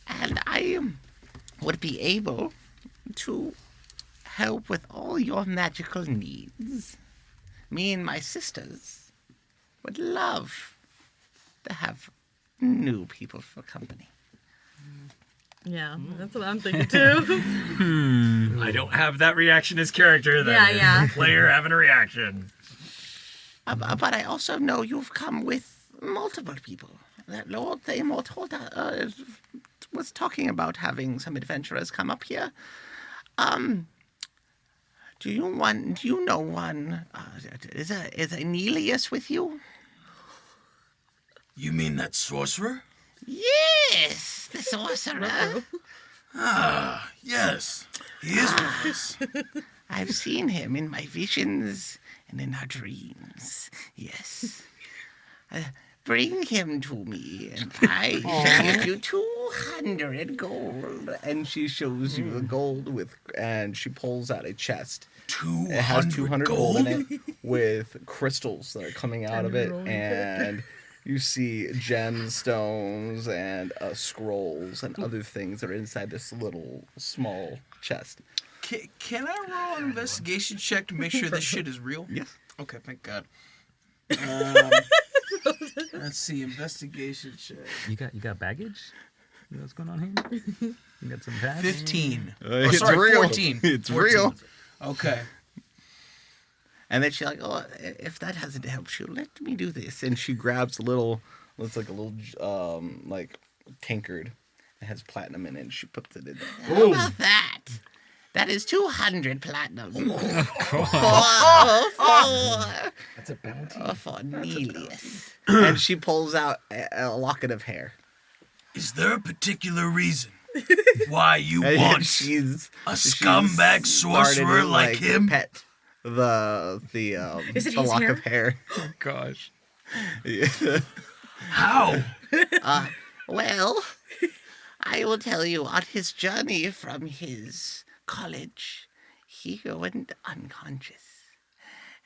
And I would be able to help with all your magical needs. Me and my sisters would love to have new people for company. Yeah, that's what I'm thinking too. I don't have that reaction as character. That Yeah. player having a reaction. But I also know you've come with multiple people. That Lord Thamor was talking about having some adventurers come up here. Do you know one? Is Aenelius with you? You mean that sorcerer? Yes, the sorcerer. Yes. He is with us. I've seen him in my visions and in our dreams. Yes. Bring him to me, and I shall give you 200 gold. And she shows you the gold and she pulls out a chest. 200 It has 200 gold in gold? it with crystals that are coming out of it, and you see gemstones and scrolls and other things that are inside this little small chest. Can I roll an investigation check to make sure this shit is real? Yes. Okay, thank God. Let's see, investigation check. You got baggage? You know what's going on here? You got some baggage? 15. It's sorry, real. 14. It's 14. real. Okay. And then she's like, "Oh, if that hasn't helped you, let me do this." And she grabs a little, looks like a little, like tankard. It has platinum in it. And she puts it in there. How about that? That is 200 platinum. That's a bounty. For Aenelius. And she pulls out a locket of hair. Is there a particular reason why you And want she's a scumbag sorcerer started to, like him? Pet the Is it the his lock hair? of hair. Oh gosh. Yeah. How? Well, I will tell you, on his journey from his college, he went unconscious.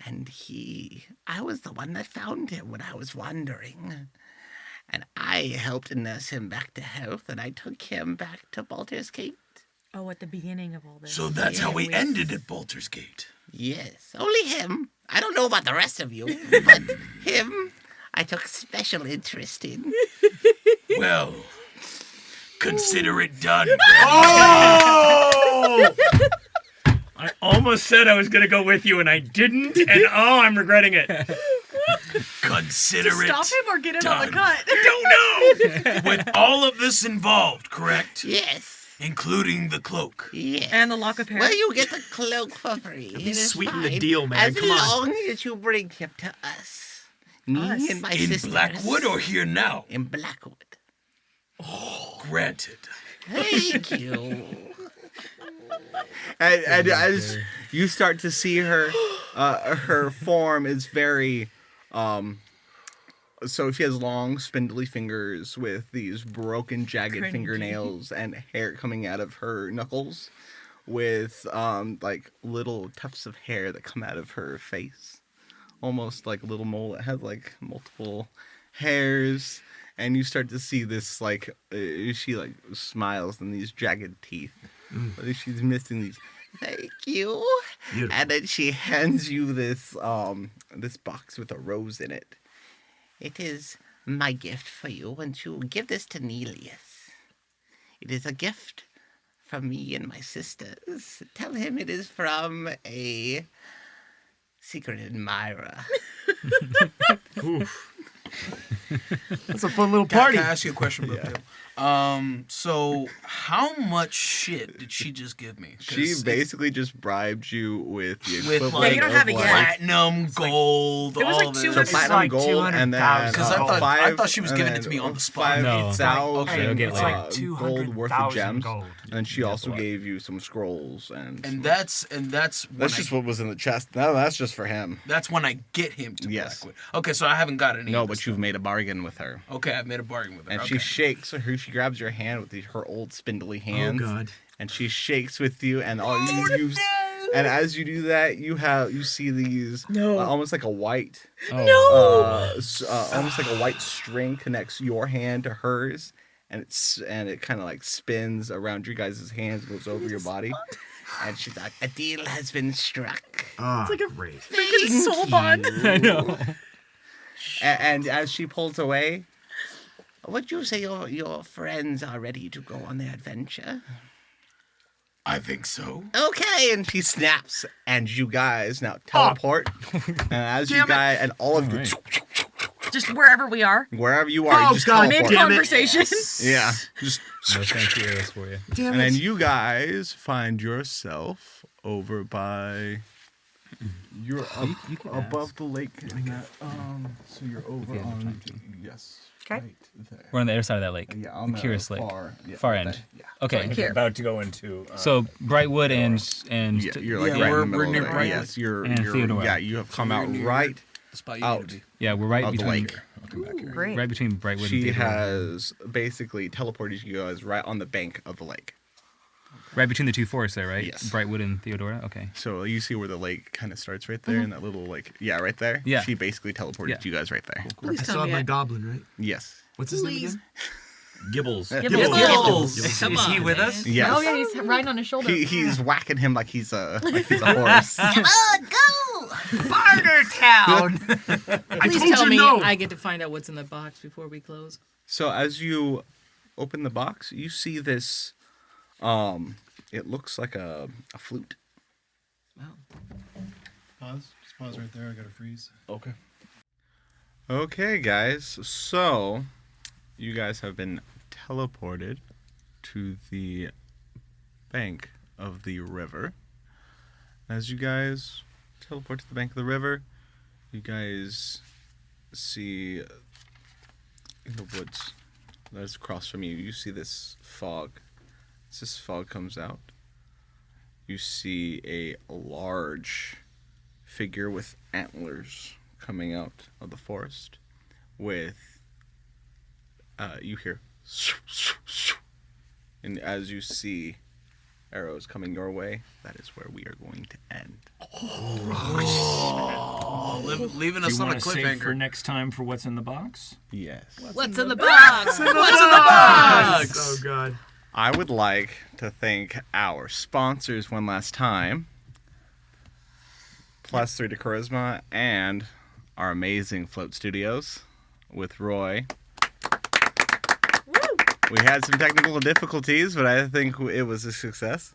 And I was the one that found him when I was wandering. And I helped nurse him back to health, and I took him back to Baldur's Gate. Oh, at the beginning of all this. So that's how we Yeah, ended at Baldur's Gate. Yes, only him. I don't know about the rest of you, but him I took special interest in. Well, consider it done. Oh! I almost said I was going to go with you, and I didn't, and I'm regretting it. Consider To it stop him or get in on the done. cut? Don't know. With all of this involved, correct? Yes. Including the cloak. Yes. And the lock of hair. Well, you get the cloak for free. At It least is sweeten the fine, deal, man. As Come on. long as you bring him to us. Me and my In sisters. Blackwood or here now? In Blackwood. Granted. Thank you. And as you start to see her, her form is very, so she has long, spindly fingers with these broken, jagged Cringy. fingernails and hair coming out of her knuckles, with like little tufts of hair that come out of her face, almost like a little mole that has like multiple hairs. And you start to see this like she like smiles and these jagged teeth. But she's missing these. Thank you. Beautiful. And then she hands you this this box with a rose in it. It is my gift for you, and you give this to Nelius. It is a gift from me and my sisters. Tell him it is from a secret admirer. Oof. That's a fun little party. Can I ask you a question, Brookdale? So how much shit did she just give me? 'Cause She basically just bribed you with the with equivalent like, you don't have it of, yet. platinum, gold, It was all like of it. 200 So platinum, gold, and then Because I thought she was giving it to me on the spot. No. 5,000 You'll get uh, like gold worth of 200,000 gems, gold. and she also gave you some scrolls And that's when that's I, just what was in the chest. No, that's just for him. that's when I get him to Yes. Blackwood. Okay, so I haven't got any. No, of this but you've made a bargain with her. stuff. Okay, I've made a bargain with her. And okay. she shakes her. She grabs your hand with her old spindly hands. Oh God. And she shakes with you, and all you. And as you do that, you see these almost like a white almost like a white string connects your hand to hers, and it kind of like spins around your guys' hands, goes over your body. And she's like, a deal has been struck. Ah, It's like a great. freaking soul bond. I know. And as she pulls away, Would you say your friends are ready to go on their adventure? I think so. Okay, and she snaps, and you guys now teleport. And as you Damn it. guys, and all of you, Just wherever we are. wherever you are, you just God, teleport. Mid conversation. Yeah, just. No thank you, that's for you. Damn And it. then you guys find yourself over by. You're up you can above the lake. So you're over you have on. time to. Yes. Okay. Right there. We're on the other side of that lake. Yeah, on the Curious Lake. far end. there, yeah. Okay. Here. About to go into. So Brightwood and Yeah, you're like Yeah, right we're- in the we're middle near of it. Brightwood. Yes, you're. And Theodora. Yeah, you have come out near right the spot you out need to be. yeah, we're right of the between. lake. I'll come back here. Great. Right between Brightwood She and Theodora. has basically teleported you guys right on the bank of the lake. Right between the two forests there, right? Yes. Brightwood and Theodora. Okay. So you see where the lake kind of starts right there, and that little right there. Yeah. She basically teleported Yeah. you guys right there. Please I tell still have me my it. goblin, right? Yes. What's his name Please. again? Gibbles. Gibbles. Come Is he on, with man. us? Yes. Oh yeah, he's riding on his shoulder. He's whacking him like he's a horse. Come on, go! Barter Town! Please told tell you me no. I get to find out what's in the box before we close. So as you open the box, you see this. It looks like a flute. Pause. Just pause right there. I gotta freeze. Okay. Okay, guys. So, you guys have been teleported to the bank of the river. As you guys teleport to the bank of the river, you guys see in the woods that is across from you, you see this fog. As this fog comes out, you see a large figure with antlers coming out of the forest with you hear and as you see arrows coming your way, that is where we are going to end. Leaving Do us you on a want to save for cliffhanger. next time for what's in the box? Yes. What's in the box? What's in the box? Oh God. I would like to thank our sponsors one last time. +3 to Charisma and our amazing Float Studios with Roy. We had some technical difficulties, but I think it was a success.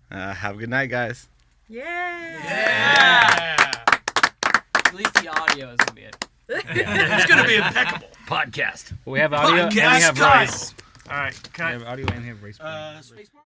Have a good night, guys. Yeah. Yeah. At least the audio is gonna be it. It's gonna be impeccable. Podcast. Well, we have audio and we have Kyle. rice. All right. We have audio and we have rice.